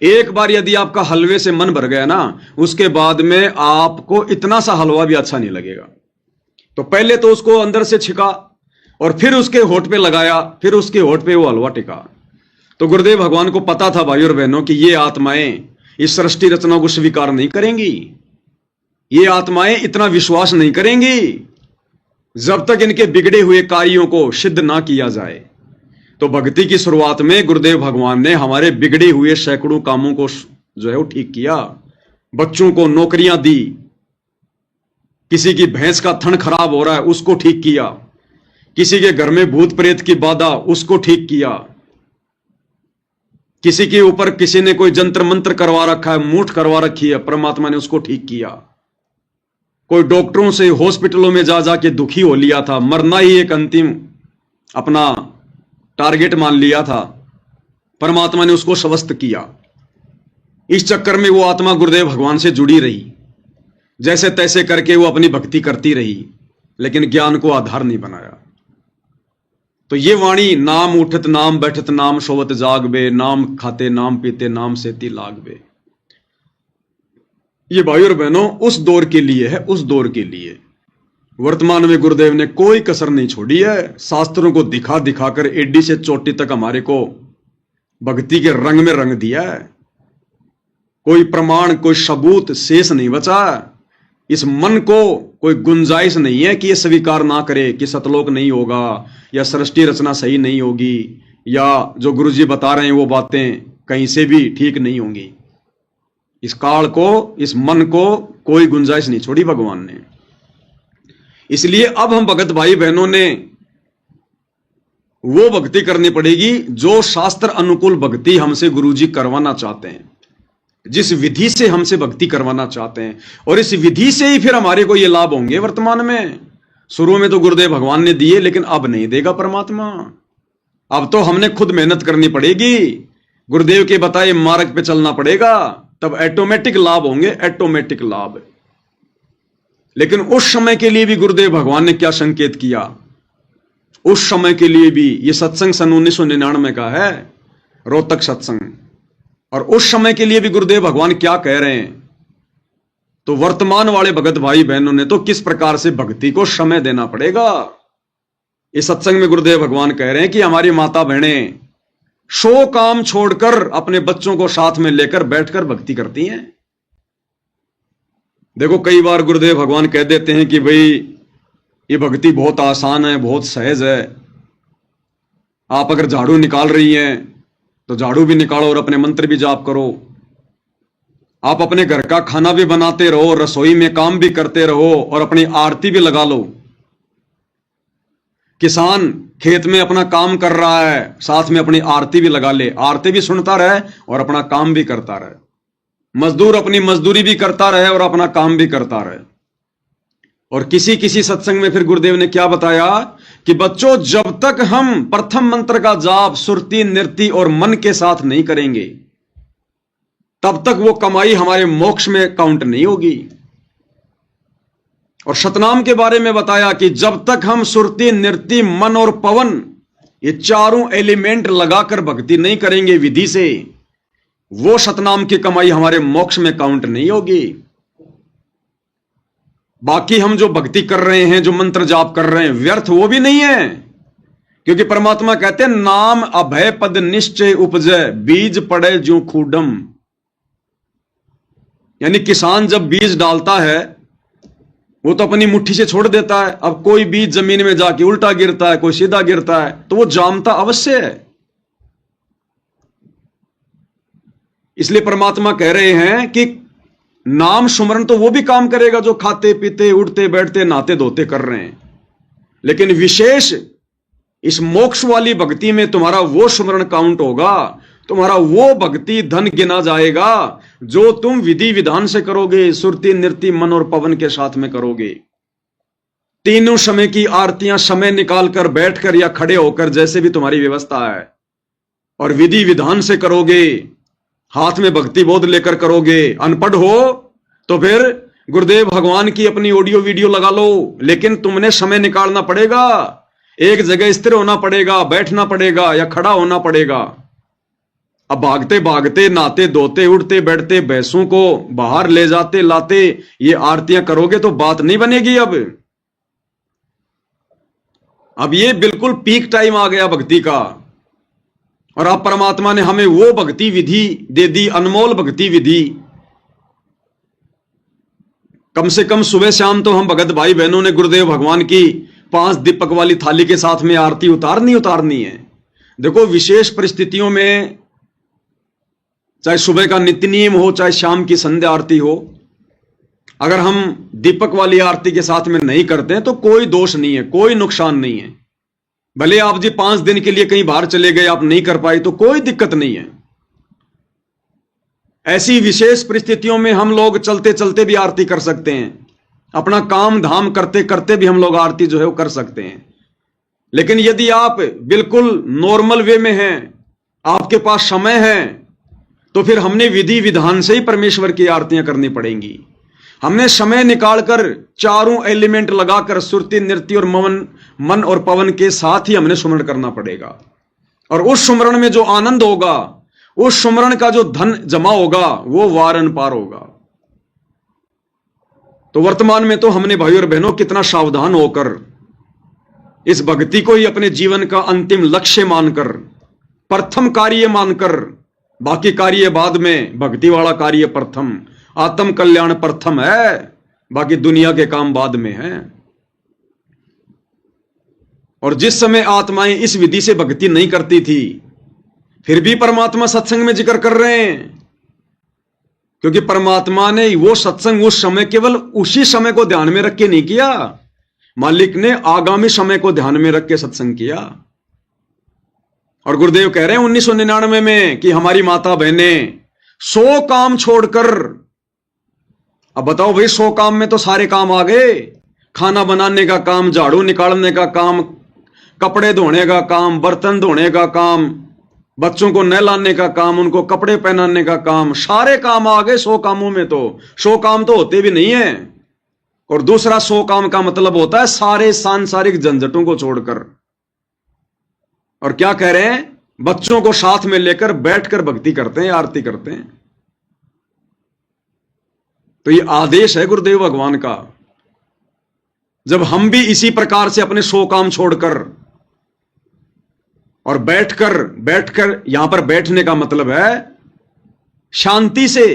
Speaker 1: एक बार यदि आपका हलवे से मन भर गया ना, उसके बाद में आपको इतना सा हलवा भी अच्छा नहीं लगेगा। तो पहले तो उसको अंदर से छिका और फिर उसके होठ पे लगाया, फिर उसके होठ पे वो हलवा टिका। तो गुरुदेव भगवान को पता था भाई और बहनों कि ये आत्माएं इस सृष्टि रचना को स्वीकार नहीं करेंगी, ये आत्माएं इतना विश्वास नहीं करेंगी जब तक इनके बिगड़े हुए कार्यों को सिद्ध ना किया जाए। तो भक्ति की शुरुआत में गुरुदेव भगवान ने हमारे बिगड़े हुए सैकड़ों कामों को जो है वो ठीक किया। बच्चों को नौकरियां दी, किसी की भैंस का थन खराब हो रहा है उसको ठीक किया, किसी के घर में भूत प्रेत की बाधा उसको ठीक किया, किसी के ऊपर किसी ने कोई जंत्र मंत्र करवा रखा है, मूठ करवा रखी है, परमात्मा ने उसको ठीक किया। कोई डॉक्टरों से हॉस्पिटलों में जा जाके दुखी हो लिया था, मरना ही एक अंतिम अपना टारगेट मान लिया था, परमात्मा ने उसको स्वस्थ किया। इस चक्कर में वो आत्मा गुरुदेव भगवान से जुड़ी रही, जैसे तैसे करके वो अपनी भक्ति करती रही, लेकिन ज्ञान को आधार नहीं बनाया। तो ये वाणी, नाम उठत नाम बैठत नाम सोवत जागबे, नाम खाते नाम पीते नाम सेती लागबे, ये भाई और बहनों उस दौर के लिए है, उस दौर के लिए। वर्तमान में गुरुदेव ने कोई कसर नहीं छोड़ी है, शास्त्रों को दिखा दिखाकर एडी से चोटी तक हमारे को भक्ति के रंग में रंग दिया है। कोई प्रमाण, कोई सबूत शेष नहीं बचा। इस मन को कोई गुंजाइश नहीं है कि ये स्वीकार ना करे कि सतलोक नहीं होगा, या सृष्टि रचना सही नहीं होगी, या जो गुरुजी बता रहे हैं वो बातें कहीं से भी ठीक नहीं होंगी। इस काल को, इस मन को कोई गुंजाइश नहीं छोड़ी भगवान ने। इसलिए अब हम भगत भाई बहनों ने वो भक्ति करनी पड़ेगी जो शास्त्र अनुकूल भक्ति हमसे गुरुजी करवाना चाहते हैं, जिस विधि से हमसे भक्ति करवाना चाहते हैं, और इस विधि से ही फिर हमारे को ये लाभ होंगे। वर्तमान में शुरू में तो गुरुदेव भगवान ने दिए, लेकिन अब नहीं देगा परमात्मा। अब तो हमने खुद मेहनत करनी पड़ेगी, गुरुदेव के बताए मार्ग पे चलना पड़ेगा, तब ऑटोमेटिक लाभ होंगे, ऑटोमेटिक लाभ। लेकिन उस समय के लिए भी गुरुदेव भगवान ने क्या संकेत किया, उस समय के लिए भी, ये सत्संग सन 1999 का है, रोहतक सत्संग, और उस समय के लिए भी गुरुदेव भगवान क्या कह रहे हैं। तो वर्तमान वाले भगत भाई बहनों ने तो किस प्रकार से भक्ति को समय देना पड़ेगा। इस सत्संग में गुरुदेव भगवान कह रहे हैं कि हमारी माता बहनें 100 काम छोड़कर अपने बच्चों को साथ में लेकर बैठकर भक्ति करती हैं। देखो कई बार गुरुदेव भगवान कह देते हैं कि भाई ये भक्ति बहुत आसान है, बहुत सहज है, आप अगर झाड़ू निकाल रही हैं तो झाड़ू भी निकालो और अपने मंत्र भी जाप करो, आप अपने घर का खाना भी बनाते रहो, रसोई में काम भी करते रहो और अपनी आरती भी लगा लो। किसान खेत में अपना काम कर रहा है, साथ में अपनी आरती भी लगा ले, आरती भी सुनता रहे और अपना काम भी करता रहे। मजदूर अपनी मजदूरी भी करता रहे और अपना काम भी करता रहे। और किसी किसी सत्संग में फिर गुरुदेव ने क्या बताया कि बच्चों, जब तक हम प्रथम मंत्र का जाप सुरती, नृत्य और मन के साथ नहीं करेंगे, तब तक वो कमाई हमारे मोक्ष में काउंट नहीं होगी। और शतनाम के बारे में बताया कि जब तक हम सुरती, नृत्य, मन और पवन, ये चारों एलिमेंट लगाकर भक्ति नहीं करेंगे विधि से, वो शतनाम की कमाई हमारे मोक्ष में काउंट नहीं होगी। बाकी हम जो भक्ति कर रहे हैं, जो मंत्र जाप कर रहे हैं, व्यर्थ वो भी नहीं है। क्योंकि परमात्मा कहते हैं नाम अभय पद निश्चय उपजय, बीज पड़े ज्यों खूडम। यानी किसान जब बीज डालता है वो तो अपनी मुट्ठी से छोड़ देता है। अब कोई बीज जमीन में जाके उल्टा गिरता है, कोई सीधा गिरता है, तो वो जामता अवश्य है। इसलिए परमात्मा कह रहे हैं कि नाम सुमरण तो वो भी काम करेगा जो खाते पीते उठते बैठते नहाते धोते कर रहे हैं, लेकिन विशेष इस मोक्ष वाली भक्ति में तुम्हारा वो सुमरण काउंट होगा, तुम्हारा वो भक्ति धन गिना जाएगा जो तुम विधि विधान से करोगे, सुरती, नृत्य, मन और पवन के साथ में करोगे। तीनों समय की आरतियां समय निकालकर बैठकर या खड़े होकर, जैसे भी तुम्हारी व्यवस्था है, और विधि विधान से करोगे, हाथ में भक्ति बोध लेकर करोगे। अनपढ़ हो तो फिर गुरुदेव भगवान की अपनी ऑडियो वीडियो लगा लो, लेकिन तुमने समय निकालना पड़ेगा, एक जगह स्थिर होना पड़ेगा, बैठना पड़ेगा या खड़ा होना पड़ेगा। अब भागते भागते नहाते धोते उठते बैठते भैंसों को बाहर ले जाते लाते ये आरतियां करोगे तो बात नहीं बनेगी। अब ये बिल्कुल पीक टाइम आ गया भक्ति का, और अब परमात्मा ने हमें वो भक्ति विधि दे दी, अनमोल भक्ति विधि। कम से कम सुबह शाम तो हम भगत भाई बहनों ने गुरुदेव भगवान की 5 दीपक वाली थाली के साथ में आरती उतारनी है। देखो, विशेष परिस्थितियों में चाहे सुबह का नित्य नियम हो, चाहे शाम की संध्या आरती हो, अगर हम दीपक वाली आरती के साथ में नहीं करते हैं तो कोई दोष नहीं है, कोई नुकसान नहीं है। भले आप जी 5 दिन के लिए कहीं बाहर चले गए, आप नहीं कर पाए तो कोई दिक्कत नहीं है। ऐसी विशेष परिस्थितियों में हम लोग चलते चलते भी आरती कर सकते हैं, अपना काम धाम करते करते भी हम लोग आरती जो है वो कर सकते हैं। लेकिन यदि आप बिल्कुल नॉर्मल वे में हैं, आपके पास समय है, तो फिर हमने विधि विधान से ही परमेश्वर की आरतियां करनी पड़ेंगी। हमने समय निकालकर चारों एलिमेंट लगाकर सुरती, नृत्य और मन और पवन के साथ ही हमने सुमरण करना पड़ेगा। और उस सुमरण में जो आनंद होगा, उस सुमरण का जो धन जमा होगा, वो वारन पार होगा। तो वर्तमान में तो हमने भाई और बहनों कितना सावधान होकर इस भक्ति को ही अपने जीवन का अंतिम लक्ष्य मानकर, प्रथम कार्य मानकर, बाकी कार्य बाद में, भक्ति वाला कार्य प्रथम, आत्म कल्याण प्रथम है, बाकी दुनिया के काम बाद में है। और जिस समय आत्माएं इस विधि से भक्ति नहीं करती थी, फिर भी परमात्मा सत्संग में जिक्र कर रहे हैं, क्योंकि परमात्मा ने वो सत्संग उस समय केवल उसी समय को ध्यान में रख के नहीं किया, मालिक ने आगामी समय को ध्यान में रख के सत्संग किया। और गुरुदेव कह रहे हैं 1999 में कि हमारी माता बहनें 100 काम छोड़कर, अब बताओ भाई 100 काम में तो सारे काम आ गए, खाना बनाने का काम, झाड़ू निकालने का काम, कपड़े धोने का काम, बर्तन धोने का काम, बच्चों को नहलाने का काम, उनको कपड़े पहनाने का काम, सारे काम आ गए 100 कामों में। तो 100 काम तो होते भी नहीं है। और दूसरा 100 काम का मतलब होता है सारे सांसारिक झंझटों को छोड़कर। और क्या कह रहे हैं, बच्चों को साथ में लेकर बैठकर भक्ति करते हैं, आरती करते हैं। तो ये आदेश है गुरुदेव भगवान का। जब हम भी इसी प्रकार से अपने 100 काम छोड़कर और बैठकर यहां पर बैठने का मतलब है शांति से,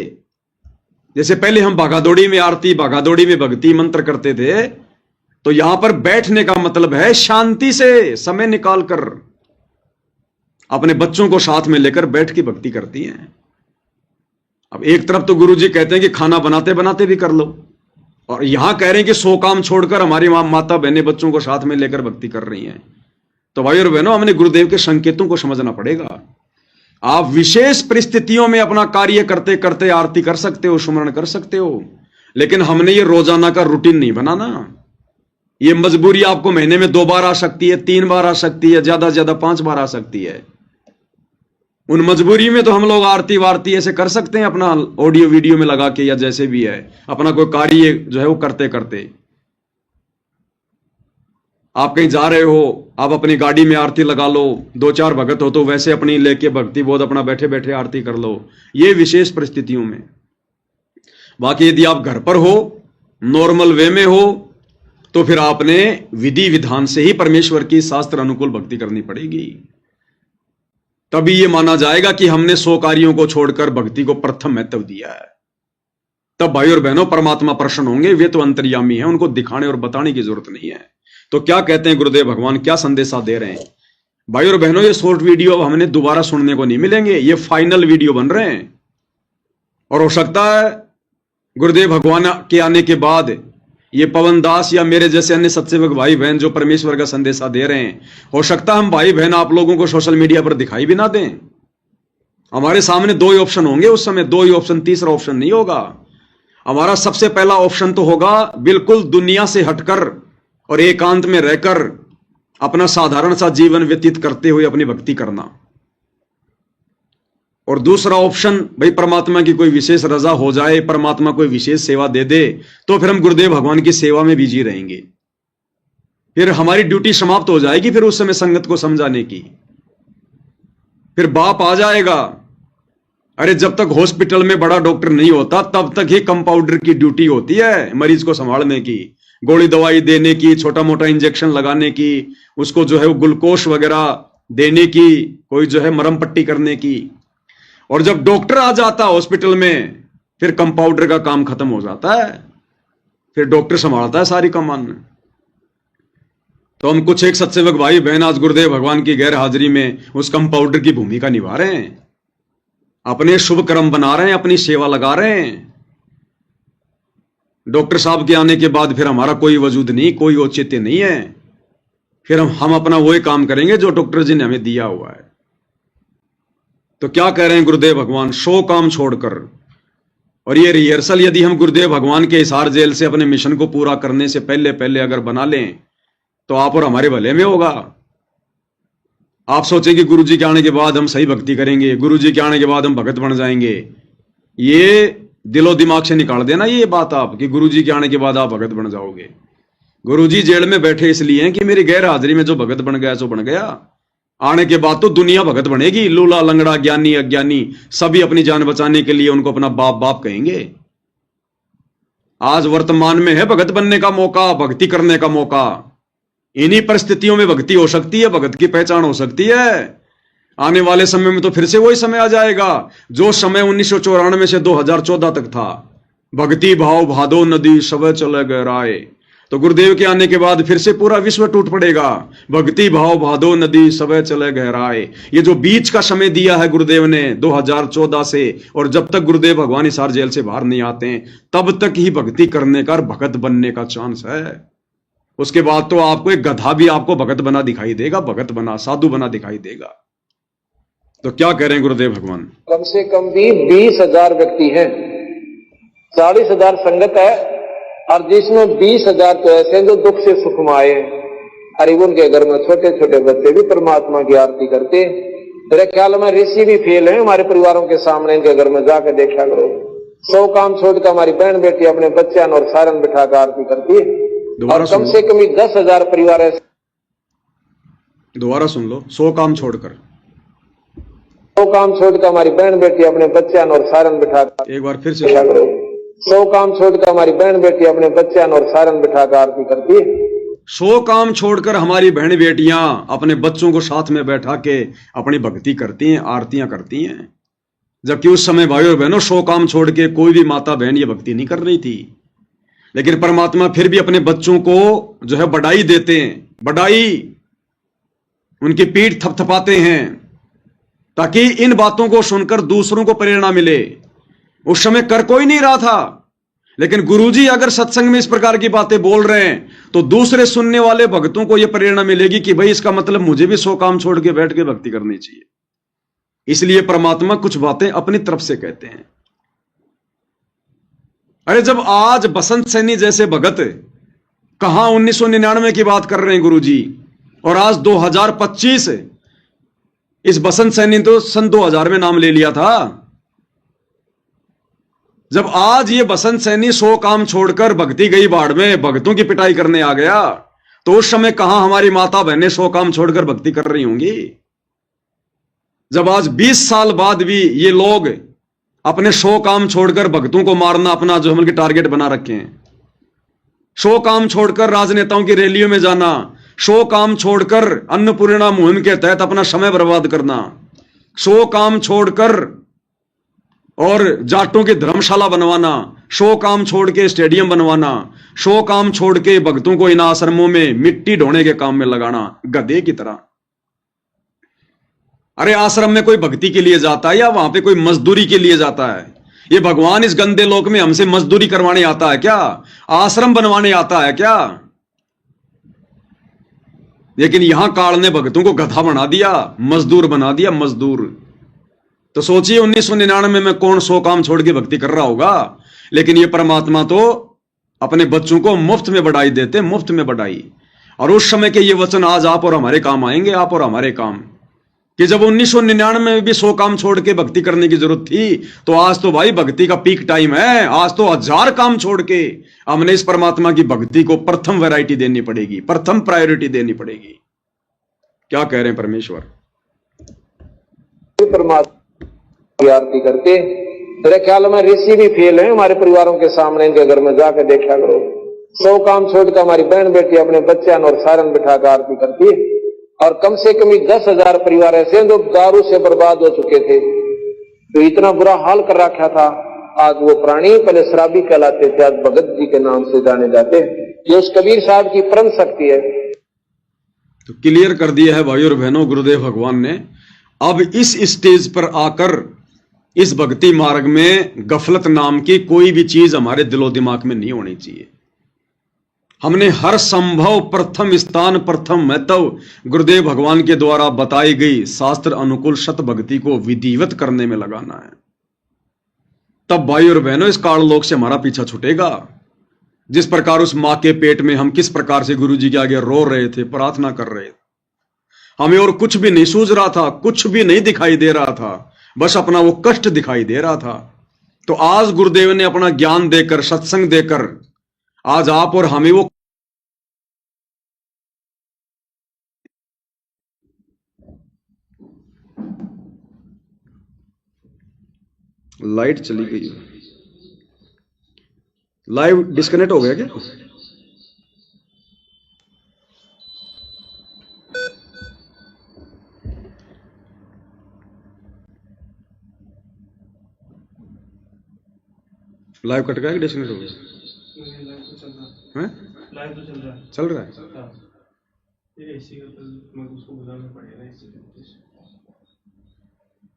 Speaker 1: जैसे पहले हम भागादौड़ी में आरती, भागादौड़ी में भक्ति मंत्र करते थे, तो यहां पर बैठने का मतलब है शांति से समय निकालकर अपने बच्चों को साथ में लेकर बैठ के भक्ति करती हैं। अब एक तरफ तो गुरुजी कहते हैं कि खाना बनाते बनाते भी कर लो, और यहां कह रहे हैं कि 100 काम छोड़कर हमारी माता बहनें बच्चों को साथ में लेकर भक्ति कर रही हैं। तो भाई और बहनों, हमने गुरुदेव के संकेतों को समझना पड़ेगा। आप विशेष परिस्थितियों में अपना कार्य करते करते आरती कर सकते हो, सुमरण कर सकते हो, लेकिन हमने ये रोजाना का रूटीन नहीं बनाना। ये मजबूरी आपको महीने में 2 बार आ सकती है, 3 बार आ सकती है, ज्यादा से ज्यादा 5 बार आ सकती है। उन मजबूरी में तो हम लोग आरती वारती ऐसे कर सकते हैं, अपना ऑडियो वीडियो में लगा के या जैसे भी है, अपना कोई कार्य जो है वो करते करते। आप कहीं जा रहे हो, आप अपनी गाड़ी में आरती लगा लो, 2-4 भगत हो तो वैसे अपनी लेके भक्ति बोध अपना बैठे बैठे आरती कर लो, ये विशेष परिस्थितियों में। बाकी यदि आप घर पर हो, नॉर्मल वे में हो, तो फिर आपने विधि विधान से ही परमेश्वर की शास्त्र अनुकूल भक्ति करनी पड़ेगी। तभी ये माना जाएगा कि हमने 100 कार्यों को छोड़कर भक्ति को प्रथम महत्व दिया है। तब भाई और बहनों परमात्मा प्रसन्न होंगे। वे तो अंतर्यामी हैं, उनको दिखाने और बताने की जरूरत नहीं है। तो क्या कहते हैं गुरुदेव भगवान, क्या संदेशा दे रहे हैं? भाई और बहनों, ये शॉर्ट वीडियो अब हमने दोबारा सुनने को नहीं मिलेंगे, ये फाइनल वीडियो बन रहे हैं। और हो सकता है गुरुदेव भगवान के आने के बाद ये पवन दास या मेरे जैसे अन्य सत्सेवक भाई बहन जो परमेश्वर का संदेशा दे रहे हैं, हो सकता है हम भाई बहन आप लोगों को सोशल मीडिया पर दिखाई भी ना दें। हमारे सामने 2 ही ऑप्शन होंगे उस समय, 2 ही ऑप्शन, तीसरा ऑप्शन नहीं होगा। हमारा सबसे पहला ऑप्शन तो होगा बिल्कुल दुनिया से हटकर और एकांत में रहकर अपना साधारण सा जीवन व्यतीत करते हुए अपनी भक्ति करना। और दूसरा ऑप्शन, भाई परमात्मा की कोई विशेष रजा हो जाए, परमात्मा कोई विशेष सेवा दे दे, तो फिर हम गुरुदेव भगवान की सेवा में बिजी रहेंगे। फिर हमारी ड्यूटी समाप्त हो जाएगी, फिर उस समय संगत को समझाने की। फिर बाप आ जाएगा, अरे जब तक हॉस्पिटल में बड़ा डॉक्टर नहीं होता तब तक ही कंपाउंडर की ड्यूटी होती है मरीज को संभालने की, गोली दवाई देने की, छोटा मोटा इंजेक्शन लगाने की, उसको जो है वो ग्लूकोज वगैरह देने की, कोई जो है मरहम पट्टी करने की। और जब डॉक्टर आ जाता हॉस्पिटल में, फिर कंपाउंडर का काम खत्म हो जाता है, फिर डॉक्टर संभालता है सारी कमान। तो हम कुछ एक सत्सेवक भाई बहन आज गुरुदेव भगवान की गैर हाजिरी में उस कंपाउंडर की भूमिका निभा रहे हैं, अपने शुभ कर्म बना रहे हैं, अपनी सेवा लगा रहे हैं। डॉक्टर साहब के आने के बाद फिर हमारा कोई वजूद नहीं, कोई औचित्य नहीं है। फिर हम अपना वही काम करेंगे जो डॉक्टर जी ने हमें दिया हुआ है। तो क्या कह रहे हैं गुरुदेव भगवान, 100 काम छोड़कर। और ये रिहर्सल यदि हम गुरुदेव भगवान के हिसार जेल से अपने मिशन को पूरा करने से पहले पहले अगर बना लें तो आप और हमारे भले में होगा। आप सोचेंगे गुरु जी के आने के बाद हम सही भक्ति करेंगे, गुरु जी के आने के बाद हम भगत बन जाएंगे। ये दिलो दिमाग से निकाल देना ये बात आप, कि गुरु जी के आने के बाद आप भगत बन जाओगे। गुरु जी जेल में बैठे इसलिए हैं कि मेरी गैर हाजिरी में जो भगत बन गया सो बन गया, आने के बाद तो दुनिया भगत बनेगी। लूला लंगड़ा ज्ञानी अज्ञानी सभी अपनी जान बचाने के लिए उनको अपना बाप बाप कहेंगे। आज वर्तमान में है भगत बनने का मौका, भक्ति करने का मौका। इन्हीं परिस्थितियों में भक्ति हो सकती है, भगत की पहचान हो सकती है। आने वाले समय में तो फिर से वही समय आ जाएगा जो समय 1994 से 2014 तक था। भक्ति भाव भादो नदी सब चले गहराए। तो गुरुदेव के आने के बाद फिर से पूरा विश्व टूट पड़ेगा। भक्ति भाव भादो नदी सब चले गहराए। ये जो बीच का समय दिया है गुरुदेव ने 2014 से, और जब तक गुरुदेव भगवान हिसार जेल से बाहर नहीं आते हैं तब तक ही भक्ति करने का, भगत बनने का चांस है। उसके बाद तो आपको एक गधा भी आपको भगत बना दिखाई देगा, भगत बना, साधु बना दिखाई देगा। तो क्या कह रहे हैं गुरुदेव भगवान?
Speaker 2: कम से कम भी 20,000 व्यक्ति हैं, 40,000 संगत है, और जिसमें 20,000 तो ऐसे हैं जो दुख से सुख में आए। अरे उनके घर में छोटे छोटे बच्चे भी परमात्मा की आरती करते। मेरे ख्याल में ऋषि भी फेल है हमारे परिवारों के सामने, इनके घर में जाकर देखा करो। 100 काम छोड़कर हमारी बहन बेटी अपने बच्चों और सारन बिठाकर आरती करती है। और कम से कम 10,000 परिवार ऐसे।
Speaker 1: दोबारा सुन लो, 100 काम छोड़कर,
Speaker 2: 100 काम छोड़कर हमारी बहन बेटी अपने बच्चों और सारन बिठाकर,
Speaker 1: एक बार फिर से,
Speaker 2: 100 काम छोड़कर हमारी बहन बेटी अपने बच्चों और सारन बिठाकर आरती करती है।
Speaker 1: 100 काम छोड़कर हमारी बहन बेटियां अपने बच्चों को साथ में बैठा के अपनी भक्ति करती हैं, आरतियां करती हैं। जबकि उस समय भाइयों और बहनों 100 काम छोड़ के कोई भी माता बहन ये भक्ति नहीं कर रही थी। लेकिन परमात्मा फिर भी अपने बच्चों को जो है बढ़ाई देते हैं, बढ़ाई, उनकी पीठ थपथपाते हैं ताकि इन बातों को सुनकर दूसरों को प्रेरणा मिले। उस समय कर कोई नहीं रहा था, लेकिन गुरुजी अगर सत्संग में इस प्रकार की बातें बोल रहे हैं तो दूसरे सुनने वाले भक्तों को यह प्रेरणा मिलेगी कि भाई इसका मतलब मुझे भी 100 काम छोड़ के बैठ के भक्ति करनी चाहिए। इसलिए परमात्मा कुछ बातें अपनी तरफ से कहते हैं। अरे जब आज बसंत सैनी जैसे भगत कहां 1999 की बात कर रहे हैं गुरुजी, और आज 2025, इस बसंत सैनी तो सन 2000 में नाम ले लिया था। जब आज ये बसंत सैनी 100 काम छोड़कर भक्ति गई बाढ़ में भक्तों की पिटाई करने आ गया, तो उस समय कहां हमारी माता बहनें 100 काम छोड़कर भक्ति कर रही होंगी। जब आज 20 साल बाद भी ये लोग अपने 100 काम छोड़कर भक्तों को मारना अपना जो हम टारगेट बना रखे हैं, 100 काम छोड़कर राजनेताओं की रैलियों में जाना, 100 काम छोड़कर अन्नपूर्णा मुहिम के तहत अपना समय बर्बाद करना, 100 काम छोड़कर और जाटों की धर्मशाला बनवाना, 100 काम छोड़ के स्टेडियम बनवाना, 100 काम छोड़ के भक्तों को इन आश्रमों में मिट्टी ढोने के काम में लगाना गधे की तरह। अरे आश्रम में कोई भक्ति के लिए जाता है या वहां पे कोई मजदूरी के लिए जाता है? ये भगवान इस गंदे लोक में हमसे मजदूरी करवाने आता है क्या? आश्रम बनवाने आता है क्या? लेकिन यहां काल ने भक्तों को गधा बना दिया, मजदूर बना दिया, मजदूर। तो सोचिए 1999 में कौन 100 काम छोड़ के भक्ति कर रहा होगा। लेकिन ये परमात्मा तो अपने बच्चों को मुफ्त में बढ़ाई देते, मुफ्त में बढ़ाई। और उस समय के ये वचन आज आप और हमारे काम आएंगे, आप और हमारे काम, कि जब 1999 में भी 100 काम छोड़ के भक्ति करने की जरूरत थी, तो आज तो भाई भक्ति का पीक टाइम है। आज तो 1000 काम छोड़ के हमने इस परमात्मा की भक्ति को प्रथम वैरायटी देनी पड़ेगी, प्रथम प्रायोरिटी देनी पड़ेगी। क्या कह रहे हैं परमेश्वर?
Speaker 3: परमात्मा की आरती करके मेरे ख्याल में ऋषि भी फेल है हमारे परिवारों के सामने। इनके घर में जाकर देखा करो, 100 काम छोड़कर हमारी बहन बेटी अपने बच्चे और सारन बिठाकर आरती करती, और कम से कम 10,000 परिवार ऐसे हैं जो दारू से बर्बाद हो चुके थे, तो इतना बुरा हाल कर रखा था। आज वो प्राणी पहले शराबी कहलाते थे, आज भगत जी के नाम से जाने जाते। ये उस कबीर साहब की परम शक्ति है।
Speaker 1: तो क्लियर कर दिया है भाई और बहनों गुरुदेव भगवान ने। अब इस स्टेज पर आकर इस भक्ति मार्ग में गफलत नाम की कोई भी चीज हमारे दिलो दिमाग में नहीं होनी चाहिए। हमने हर संभव प्रथम स्थान, प्रथम महत्व गुरुदेव भगवान के द्वारा बताई गई शास्त्र अनुकूल सत भक्ति को विधिवत करने में लगाना है। तब भाई और बहनों इस काल लोक से हमारा पीछा छूटेगा। जिस प्रकार उस मां के पेट में हम किस प्रकार से गुरु जी के आगे रो रहे थे, प्रार्थना कर रहे थे, हमें और कुछ भी नहीं सूझ रहा था, कुछ भी नहीं दिखाई दे रहा था, बस अपना वो कष्ट दिखाई दे रहा था। तो आज गुरुदेव ने अपना ज्ञान देकर, सत्संग देकर आज आप और हमें वो लाइट चली गई, लाइव डिस्कनेक्ट हो गया क्या? लाइव कट गया कि डिस्कनेक्ट हो गया?
Speaker 4: लाइव तो चल रहा है।
Speaker 1: चल रहा है।
Speaker 4: हाँ। ये एसी का मैं उसको बुलाना पड़ेगा।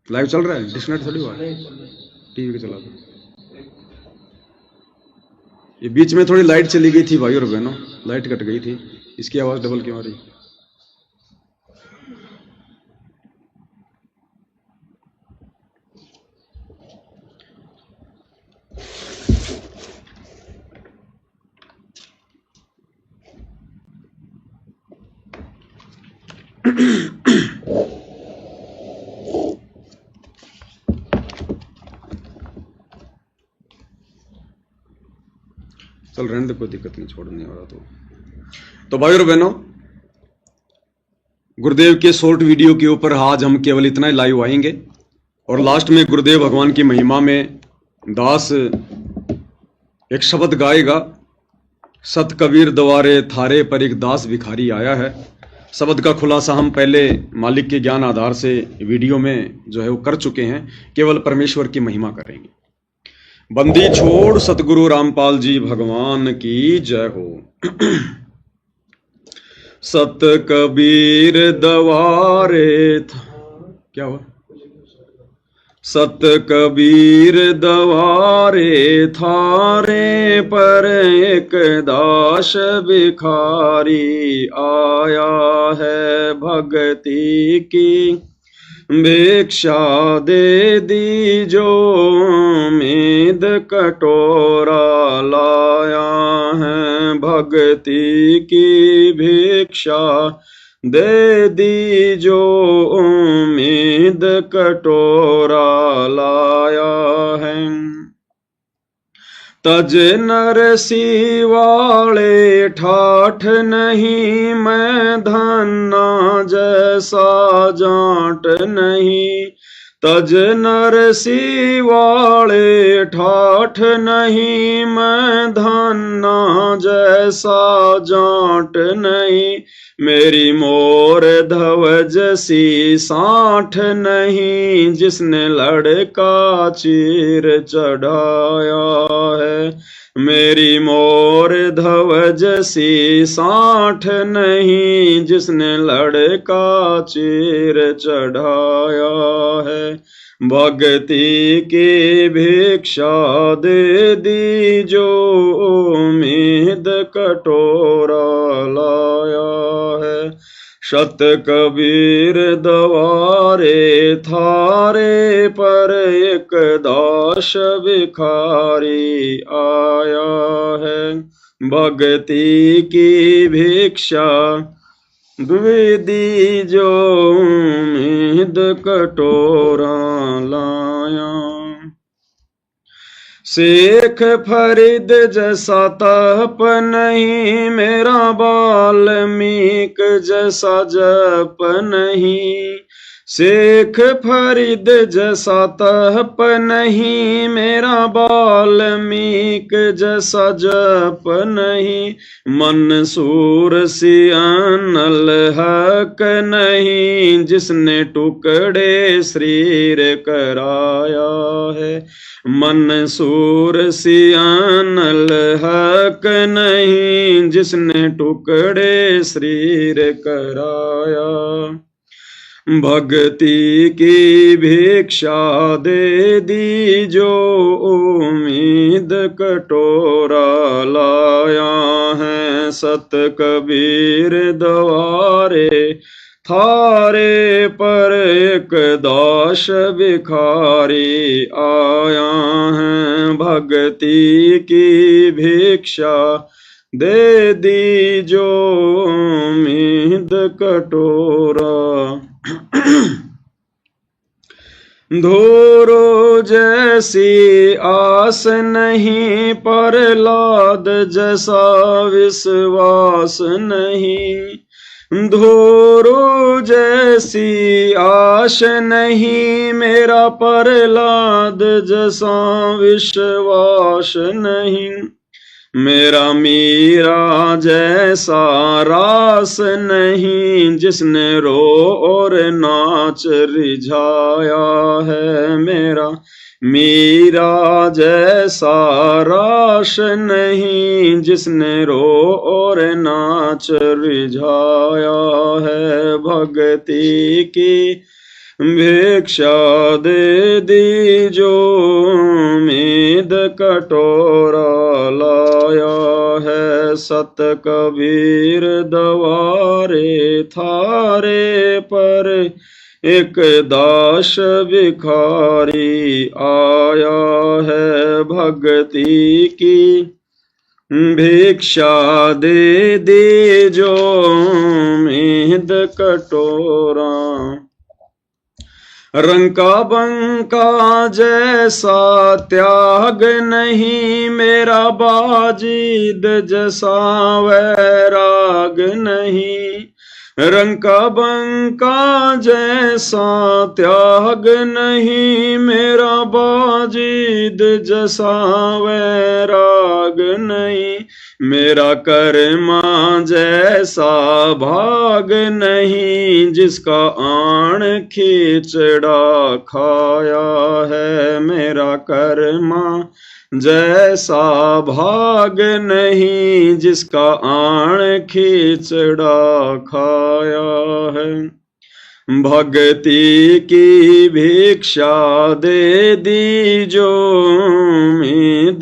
Speaker 1: लाइव चल रहा है, डिस्कनेक्ट थोड़ी हुआ है।
Speaker 4: नहीं चल रहा है।
Speaker 1: टीवी के चला दो। ये बीच में थोड़ी लाइट चली गई थी भाई और बहनों, लाइट कट गई थी, इसकी आवाज डबल क्यों आ रही? चल रहने दे, कोई दिक्कत नहीं, छोड़ नहीं हो रहा तो भाई और बहनों गुरुदेव के शॉर्ट वीडियो के ऊपर आज हम केवल इतना ही लाइव आएंगे, और लास्ट में गुरुदेव भगवान की महिमा में दास एक शब्द गाएगा, सत कबीर द्वारे थारे पर एक दास भिखारी आया है। शब्द का खुलासा हम पहले मालिक के ज्ञान आधार से वीडियो में जो है वो कर चुके हैं, केवल परमेश्वर की महिमा करेंगे। बंदी छोड़ सतगुरु रामपाल जी भगवान की जय हो। सत कबीर द्वारे क्या हुआ? सत कबीर दवारे थारे पर एक दास भिखारी आया है भगति की भिक्षा दे दीजो मेद कटोरा लाया है भगति की भिक्षा दे दीजो उम्मीद कटोरा लाया है। तज नरसी वाले ठाठ नहीं मैं धन्ना जैसा जाट नहीं। तज नरसी वाले ठाठ नहीं मैं धन्ना जैसा जाट नहीं। मेरी मोर धवज सी साठ नहीं जिसने लड़का चीर चढ़ाया है। मेरी मोर धवज सी साठ नहीं जिसने लड़का चीर चढ़ाया है। भक्ति की भिक्षा दे दीजो उम्मीद कटोरा लाया है। शत कबीर दवारे थारे पर एक दास भिखारी आया है। भक्ति की भिक्षा दे दीजो उम्मीद कटोरा लाया। शेख फरीद जैसा तप नहीं मेरा वाल्मीक जैसा जप नहीं। शेख फरीद जैसा तप नहीं मेरा वाल्मीक जैसा जप नहीं। मंसूर सियानल हक नहीं जिसने टुकड़े शरीर कराया है। मंसूर सियानल हक नहीं जिसने टुकड़े शरीर कराया। भक्ति की भिक्षा दे दीजो उम्मीद कटोरा लाया है। सत कबीर दवारे थारे पर एक दास भिखारी आया है। भक्ति की भिक्षा दे दीजो उम्मीद कटोरा। धोरो जैसी आस नहीं प्रहलाद जैसा विश्वास नहीं। धोरो जैसी आश नहीं मेरा प्रहलाद जैसा विश्वास नहीं। मेरा मीरा जैसा रास नहीं जिसने रो और नाच रिझाया है। मेरा मीरा जैसा रास नहीं जिसने रो और नाच रिझाया है। भक्ति की भिक्षा दे दीजो उम्मीद कटोरा लाया है। सत कबीर दवारे थारे पर एक दास भिखारी आया है। भक्ति की भिक्षा दे दीजो उम्मीद कटोरा। रंका बंका जैसा त्याग नहीं मेरा बाजीद जैसा वैराग नहीं। रंका बंका जैसा त्याग नहीं मेरा बाजीद जैसा वैराग नहीं। मेरा कर्मा जैसा भाग नहीं जिसका आण खिचड़ा खाया है। मेरा कर्मा जैसा भाग नहीं जिसका आण खिचड़ा खाया है। भक्ति की भिक्षा दे दीजो, उम्मीद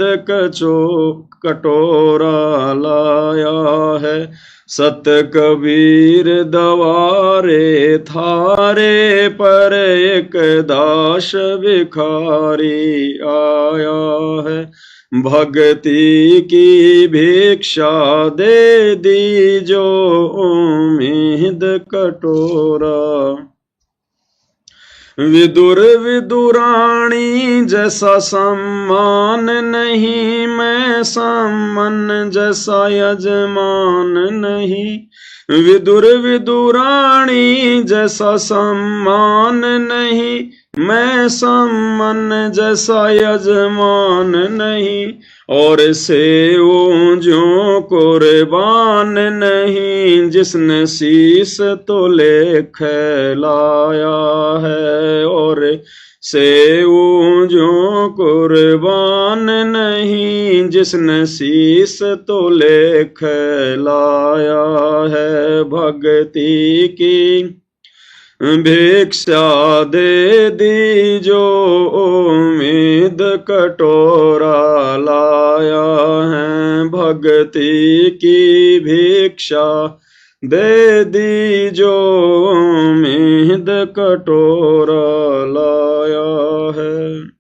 Speaker 1: कटोरा लाया है। सत कबीर दवारे थारे पर, एक दास भिखारी आया है। भक्ति की भिक्षा दे दीजो, उम्मीद कटोरा। विदुर विदुराणी जैसा सम्मान नहीं, मैं सामन जैसा यजमान नहीं। विदुर विदुराणी जैसा सम्मान नहीं, मैं सामन जैसा यजमान नहीं। और से वो जो कुर्बान नहीं, जिसने शीस तो ले खैलाया है। और से वो जो कुर्बान नहीं, जिसने शीस तो ले खैलाया है। भक्ति की भिक्षा दे दीजो, उम्मीद कटोरा लाया है। भक्ति की भिक्षा दे दीजो, उम्मीद कटोरा लाया है।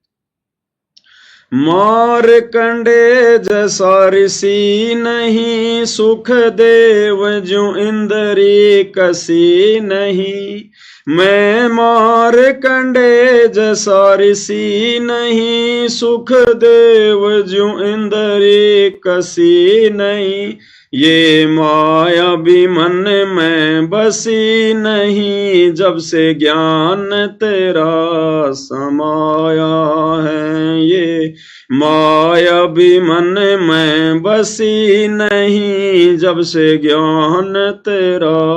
Speaker 1: मारकंडे जैसा ऋषि नहीं, सुख देव जो इंद्री कसी नहीं। मैं मारकंडे जैसा ऋषि नहीं, सुख देव जो इंद्री कसी नहीं। ये माया भी मन में बसी नहीं, जब से ज्ञान तेरा समाया है। ये माया भी मन में बसी नहीं, जब से ज्ञान तेरा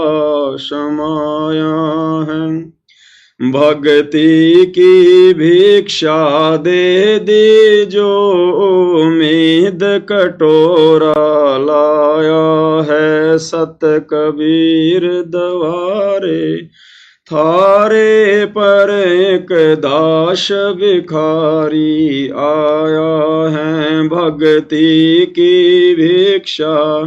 Speaker 1: समाया है। भक्ति की भिक्षा दे दीजो, उम्मीद कटोरा लाया है। सत कबीर दवारे थारे पर, एक दास भिखारी आया है। भक्ति की भिक्षा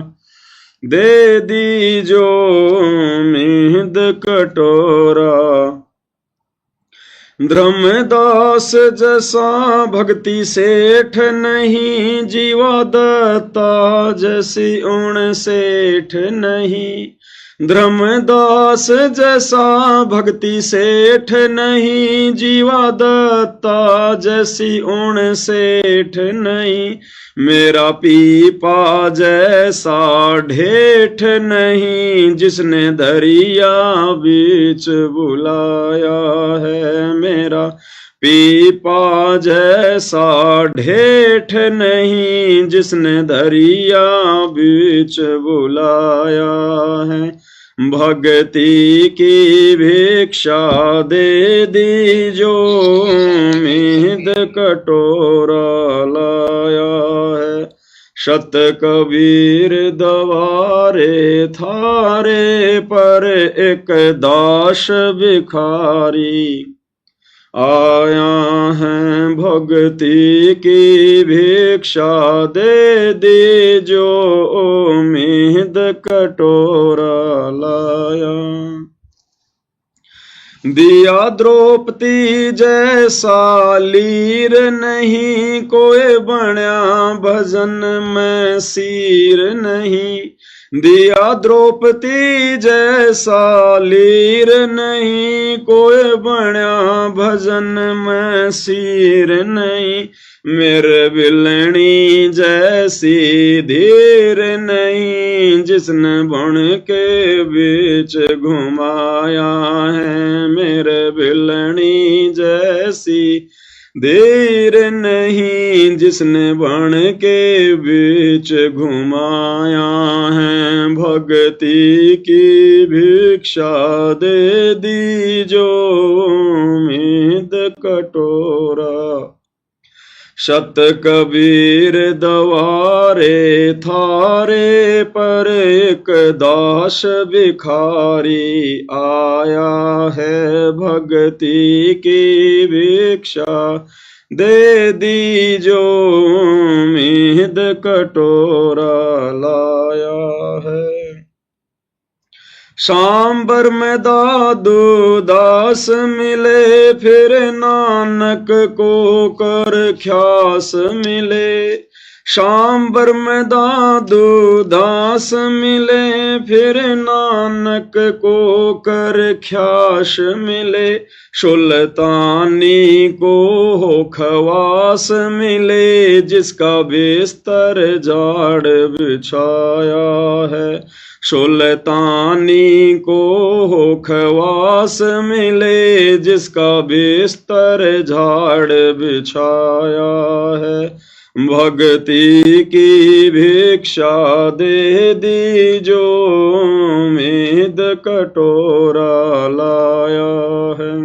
Speaker 1: दे दीजो, उम्मीद कटोरा। धर्मदास जैसा भक्ति सेठ नहीं, जीवा दत्ता जैसी उण सेठ नहीं। धर्मदास जैसा भक्ति सेठ नहीं, जीवा दत्ता जैसी उण सेठ नहीं। मेरा पीपा जैसा ढेठ नहीं, जिसने दरिया बीच बुलाया है। मेरा पीपा जैसा ढेठ नहीं, जिसने दरिया बीच बुलाया है। भक्ति की भिक्षा दे दीजो, उम्मीद कटोरा लाया है। शत कबीर दवारे थारे पर, एक दास भिखारी आया है। भक्ति की भिक्षा दे दीजो, उम्मीद कटोरा लाया। दिया द्रौपदी जैसा लीर नहीं, कोई बण्या भजन में सीर नहीं। दिया द्रौपदी जैसा लीर नहीं, कोई बण्या भजन में सीर नहीं। मेरे बिलनी जैसी धीर नहीं, जिसने बन के बीच घुमाया है। मेरे बिलनी जैसी धीर नहीं, जिसने बन के बीच घुमाया है। भक्ति की भिक्षा दे दीजो, उम्मीद कटोरा। शत कबीर दवारे थारे पर एक दास भिखारी आया है भक्ति की भिक्षा दे दीजो उम्मीद कटोरा लाया है। सांबर में दादू दास मिले फिर नानक को कर ख्यास मिले। सांबर में दादू दास मिले फिर नानक को कर ख्यास मिले। सुल्तानी को हो खवास मिले जिसका बिस्तर झाड़ बिछाया है। सुल्तानी को हो खवास मिले जिसका बिस्तर झाड़ बिछाया है। भक्ति की भिक्षा दे दीजो उम्मीद कटोरा लाया है।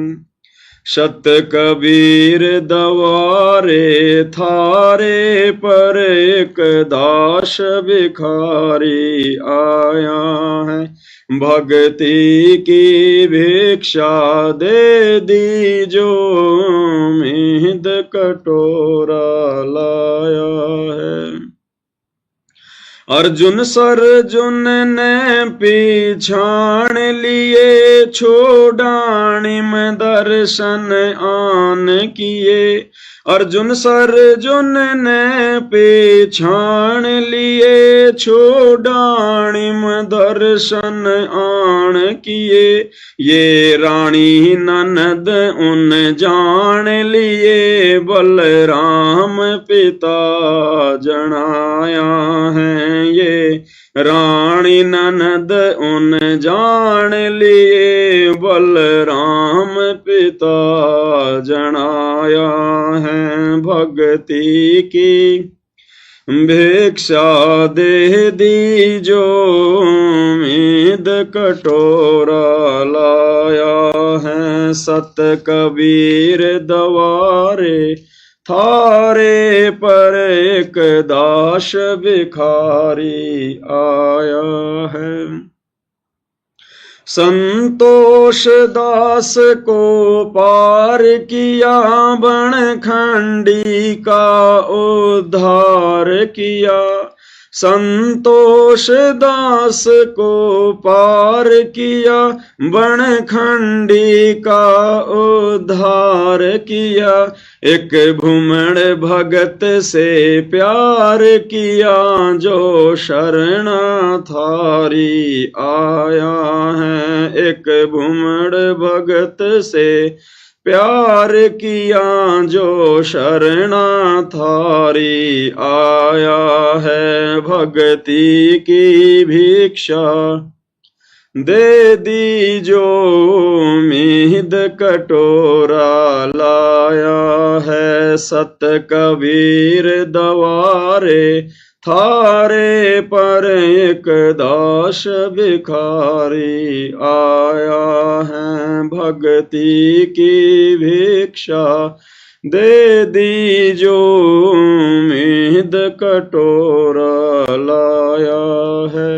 Speaker 1: शत कबीर दवारे थारे पर एक दास भिखारी आया है। भक्ति की भिक्षा दे दीजो उम्मीद कटोरा लाया है। अर्जुन सर्जुन ने पीछाण लिए छोड़ाणी में दर्शन आन किए। अर्जुन सर्जुन ने पीछाण लिए छोड़ाणी में दर्शन आन किए। ये रानी ननद उन जान लिए बलराम पिता जनाया है। ये रानी ननद उन जान लिए बलराम पिता जनाया है। भक्ति की भिक्षा दे दीजो उम्मीद कटोरा लाया है। सत कबीर दवारे थारे पर एक दास भिखारी आया है। संतोष दास को पार किया बनखंडी का उद्धार किया। संतोष दास को पार किया बनखंडी का उद्धार किया। एक भूमण भगत से प्यार किया जो शरणा थारी आया है। एक भूमण भगत से प्यार किया जो शरणा थारी आया है। भक्ति की भिक्षा दे दीजो उम्मीद कटोरा लाया है। सत कबीर दवारे थारे पर एक दास भिखारी आया है। भक्ति की भिक्षा दे दीजो उम्मीद कटोरा लाया है।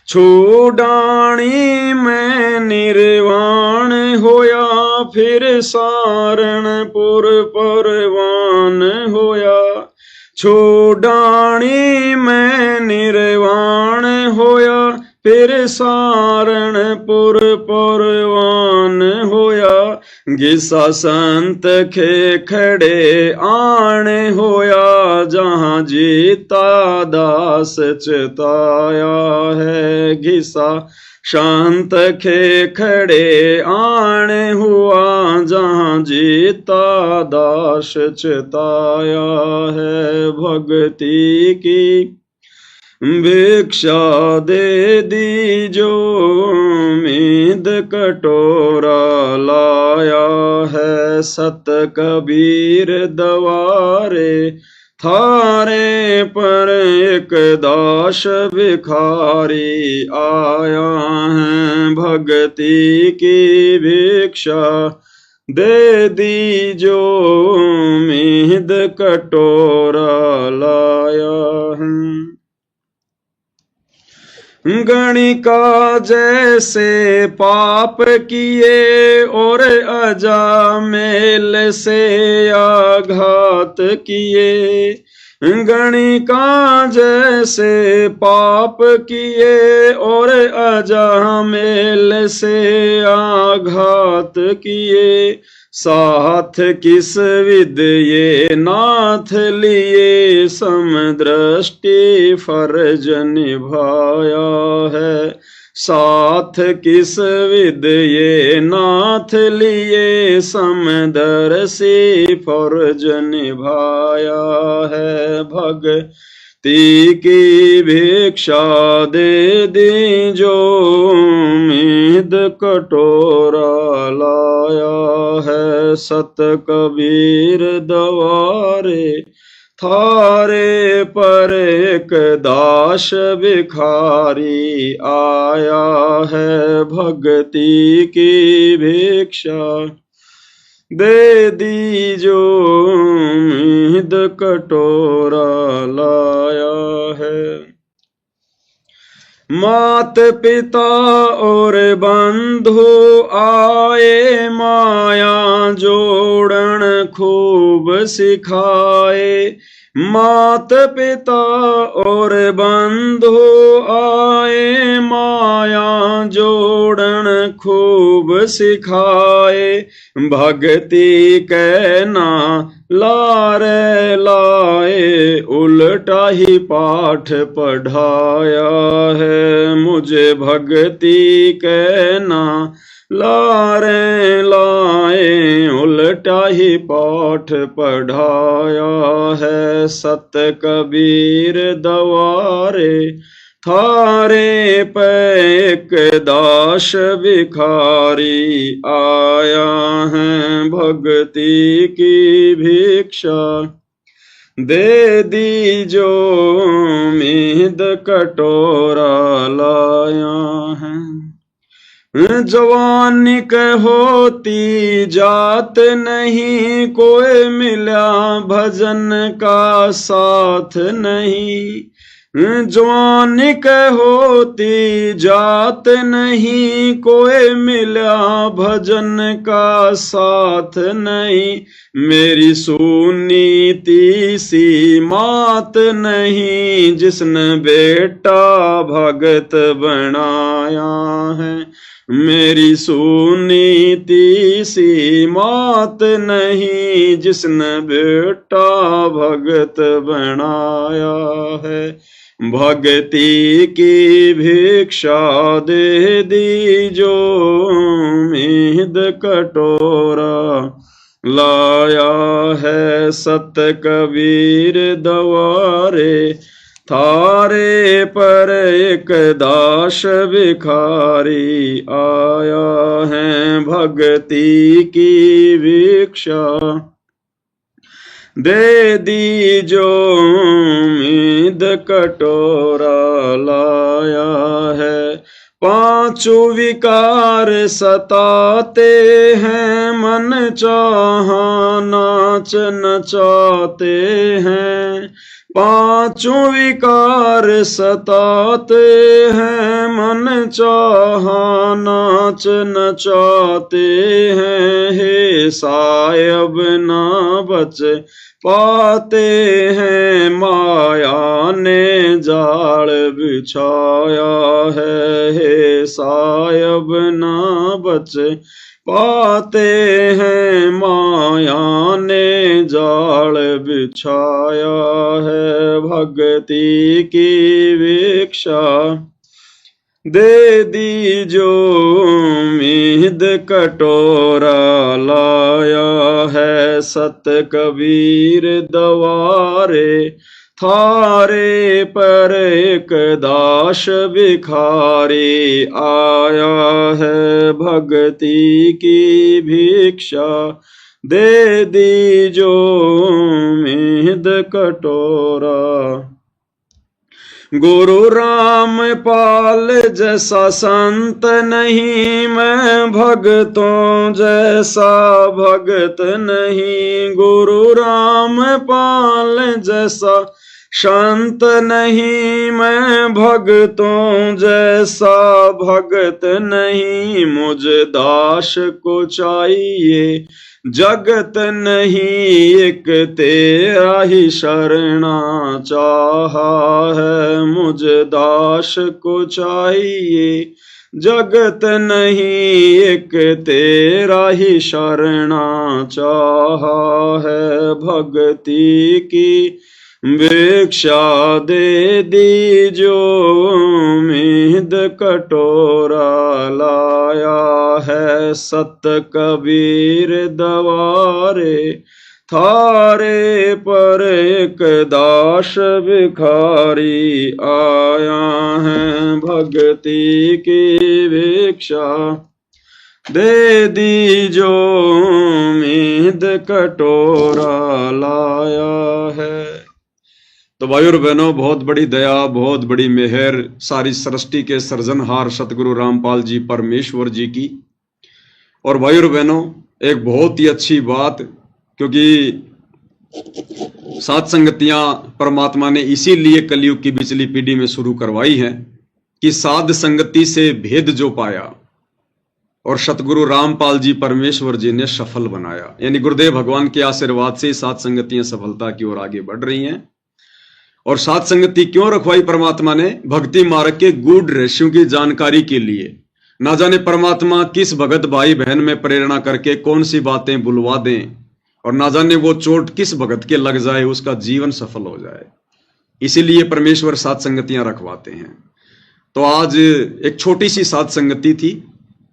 Speaker 1: छोड़ाणी में निर्वाण होया फिर सारणपुर परवान होया। छोड़ाणी में निर्वाण होया फिर सारणपुर परवान होया। घिसा संत के खड़े आण होया जहाँ जीता दास चिताया है। घिसा शांत के खड़े आण हुआ जहाँ जीता दास चिताया है। भक्ति की भिक्षा दे दीजो उम्मीद कटोरा लाया है। सत कबीर दवारे थारे पर एक दास भिखारी आया है। भक्ति की भिक्षा दे दीजो मीद कटोरा लाया हूँ। गणिका जैसे पाप किए और अजामेल से आघात किए। गणिका जैसे पाप किए और अजामेल से आघात किए। साथ किस विद ये नाथ लिए समदृष्टि फर्ज निभाया है। साथ किस विद ये नाथ लिए समदर्शी फर्ज निभाया है। भक्ति की भिक्षा दे दीजो मीद कटोरा लाया है। सत कबीर दवारे थारे पर एक दास भिखारी आया है। भक्ति की भिक्षा दे दीजो मीद कटोरा लाया है। मात पिता और बंधु आए माया जोड़न खूब सिखाए। मात पिता और बंधु आए माया जोड़न खूब सिखाए। भक्ति कहना लारे लाए उल्टा ही पाठ पढ़ाया है। मुझे भक्ति कहना लारे लाए उल्टा ही पाठ पढ़ाया है। सत कबीर दवारे थारे पे एक दास भिखारी आया है। भक्ति की भिक्षा दे दीजो मीद कटोरा लाया है। जवानिक होती जात नहीं कोई मिला भजन का साथ नहीं। जवानिक होती जात नहीं कोई मिला भजन का साथ नहीं। मेरी सुनीति सी मात नहीं जिसने बेटा भगत बनाया है। मेरी सुनीति सी मात नहीं जिसने बेटा भगत बनाया है। भक्ति की भिक्षा दे दीजो मीद कटोरा लाया है। सत कबीर दवारे थारे पर एक दास भिखारी आया है। भक्ति की भिक्षा दे दीजो मीद कटोरा लाया है। पांचों विकार सताते हैं मन चाहा नाच नचाते हैं। पांचों विकार सताते हैं मन चाहा नाच नचाते हैं। हे सायब ना बच पाते हैं माया ने जाल बिछाया है। हे सायब ना बच पाते हैं माया ने जाल बिछाया है। भक्ति की भिक्षा दे दीजो मीद कटोरा लाया है। सत कबीर दवारे थारे पर एक दास भिखारी आया है। भक्ति की भिक्षा दे दीजो मीद कटोरा गुरु रामपाल जैसा संत नहीं, मैं भगतों जैसा भगत नहीं। गुरु रामपाल जैसा संत नहीं, मैं भगतों जैसा भगत नहीं। मुझे दास को चाहिए जगत नहीं, एक तेरा ही शरणा चाहा है। मुझे दास को चाहिए जगत नहीं, एक तेरा ही शरणा चाहा है। भक्ति की भिक्षा दे दी जो उम्मीद कटोरा लाया है। सत कबीर दवारे थारे पर एक दास भिखारी आया है। भक्ति की भिक्षा दे दी जो उम्मीद कटोरा लाया है। तो भाइयों और बहनों, बहुत बड़ी दया, बहुत बड़ी मेहर सारी सृष्टि के सृजनहार सतगुरु रामपाल जी परमेश्वर जी की। और भाइयों और बहनों, एक बहुत ही अच्छी बात, क्योंकि सात संगतियां परमात्मा ने इसीलिए कलयुग की बिचली पीढ़ी में शुरू करवाई हैं कि साध संगति से भेद जो पाया और सतगुरु रामपाल जी परमेश्वर जी ने सफल बनाया। यानी गुरुदेव भगवान के आशीर्वाद से सात संगतियां सफलता की ओर आगे बढ़ रही हैं। और सात संगति क्यों रखवाई परमात्मा ने? भक्ति मार्ग के गूढ़ रहस्यों की जानकारी के लिए। ना जाने परमात्मा किस भगत भाई बहन में प्रेरणा करके कौन सी बातें बुलवा दें, और ना जाने वो चोट किस भगत के लग जाए, उसका जीवन सफल हो जाए। इसीलिए परमेश्वर सात संगतियां रखवाते हैं। तो आज एक छोटी सी सात संगति थी।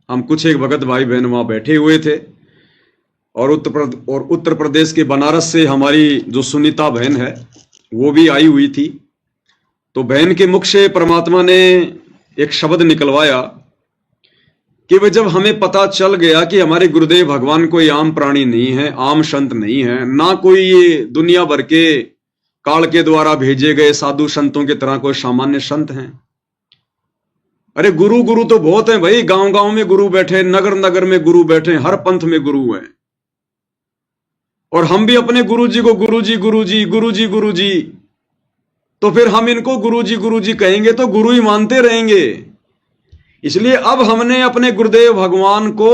Speaker 1: हम कुछ एक भगत भाई बहन वहां बैठे हुए थे, और उत्तर प्रदेश के बनारस से हमारी जो सुनीता बहन है वो भी आई हुई थी। तो बहन के मुख से परमात्मा ने एक शब्द निकलवाया कि वह जब हमें पता चल गया कि हमारे गुरुदेव भगवान कोई आम प्राणी नहीं है, आम संत नहीं है, ना कोई ये दुनिया भर के काल के द्वारा भेजे गए साधु संतों की तरह कोई सामान्य संत हैं। अरे गुरु गुरु तो बहुत हैं भाई, गांव गांव में गुरु बैठे, नगर नगर में गुरु बैठे, हर पंथ में गुरु हैं। और हम भी अपने गुरुजी को गुरुजी गुरुजी गुरुजी गुरुजी, तो फिर हम इनको गुरुजी गुरुजी कहेंगे तो गुरु ही मानते रहेंगे। इसलिए अब हमने अपने गुरुदेव भगवान को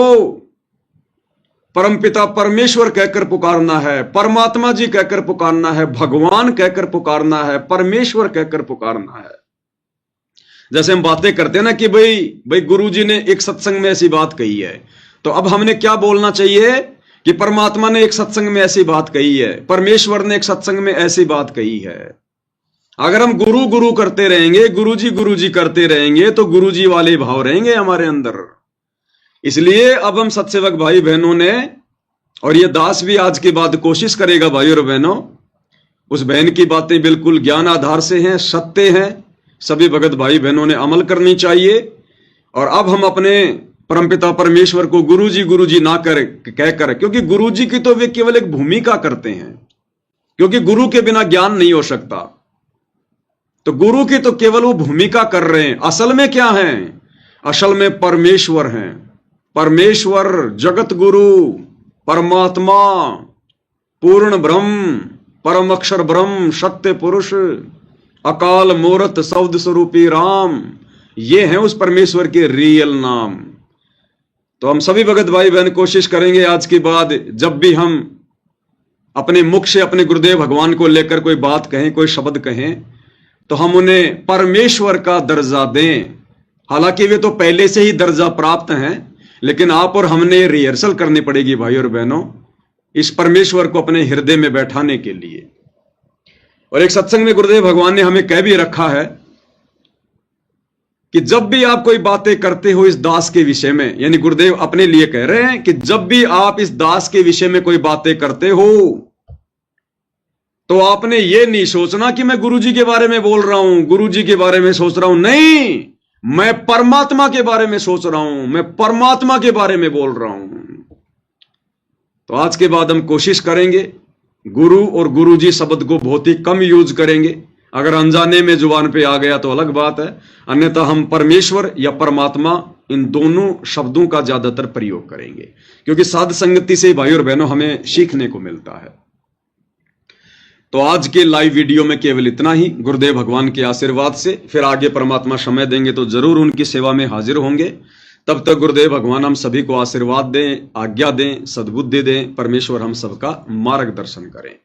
Speaker 1: परमपिता परमेश्वर कहकर पुकारना है, परमात्मा जी कहकर पुकारना है, भगवान कहकर पुकारना है, परमेश्वर कहकर पुकारना है। जैसे हम बातें करते हैं ना कि भाई गुरुजी ने एक सत्संग में ऐसी बात कही है, तो अब हमने क्या बोलना चाहिए कि परमात्मा ने एक सत्संग में ऐसी बात कही है, परमेश्वर ने एक सत्संग में ऐसी बात कही है। अगर हम गुरु गुरु करते रहेंगे, गुरुजी करते रहेंगे, तो गुरुजी वाले भाव रहेंगे हमारे अंदर। इसलिए अब हम सत्सेवक भाई बहनों ने, और ये दास भी आज के बाद कोशिश करेगा भाई और बहनों, उस बहन की बातें बिल्कुल ज्ञान आधार से हैं, सत्य हैं, सभी भगत भाई बहनों ने अमल करनी चाहिए। और अब हम अपने परमपिता परमेश्वर को गुरुजी ना कहकर, क्योंकि गुरुजी की तो वे केवल एक भूमिका करते हैं, क्योंकि गुरु के बिना ज्ञान नहीं हो सकता। तो गुरु की तो केवल वो भूमिका कर रहे हैं। असल में क्या है? असल में परमेश्वर हैं। परमेश्वर, जगत गुरु, परमात्मा, पूर्ण ब्रह्म, परम अक्षर ब्रह्म, सत्य पुरुष, अकाल मूर्त शब्द स्वरूपी राम, ये हैं उस परमेश्वर के रियल नाम। तो हम सभी भगत भाई बहन कोशिश करेंगे आज के बाद, जब भी हम अपने मुख से अपने गुरुदेव भगवान को लेकर कोई बात कहें, कोई शब्द कहें, तो हम उन्हें परमेश्वर का दर्जा दें। हालांकि वे तो पहले से ही दर्जा प्राप्त हैं, लेकिन आप और हमने रिहर्सल करनी पड़ेगी भाई और बहनों, इस परमेश्वर को अपने हृदय में बैठाने के लिए। और एक सत्संग में गुरुदेव भगवान ने हमें कह भी रखा है कि जब भी आप कोई बातें करते हो इस दास के विषय में, यानी गुरुदेव अपने लिए कह रहे हैं कि जब भी आप इस दास के विषय में कोई बातें करते हो, तो आपने ये नहीं सोचना कि मैं गुरुजी के बारे में बोल रहा हूं, गुरुजी के बारे में सोच रहा हूं। नहीं, मैं परमात्मा के बारे में सोच रहा हूं, मैं परमात्मा के बारे में बोल रहा हूं। तो आज के बाद हम कोशिश करेंगे गुरु और गुरुजी शब्द को बहुत ही कम यूज करेंगे। अगर अनजाने में जुबान पे आ गया तो अलग बात है, अन्यथा हम परमेश्वर या परमात्मा इन दोनों शब्दों का ज्यादातर प्रयोग करेंगे, क्योंकि साध संगति से भाई और बहनों हमें सीखने को मिलता है। तो आज के लाइव वीडियो में केवल इतना ही। गुरुदेव भगवान के आशीर्वाद से फिर आगे परमात्मा समय देंगे तो जरूर उनकी सेवा में हाजिर होंगे। तब तक गुरुदेव भगवान हम सभी को आशीर्वाद दें, आज्ञा दें, सद्बुद्धि दें। परमेश्वर हम सबका मार्गदर्शन करें।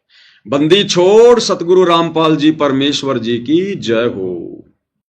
Speaker 1: बंदी छोड़ सतगुरु रामपाल जी परमेश्वर जी की जय हो।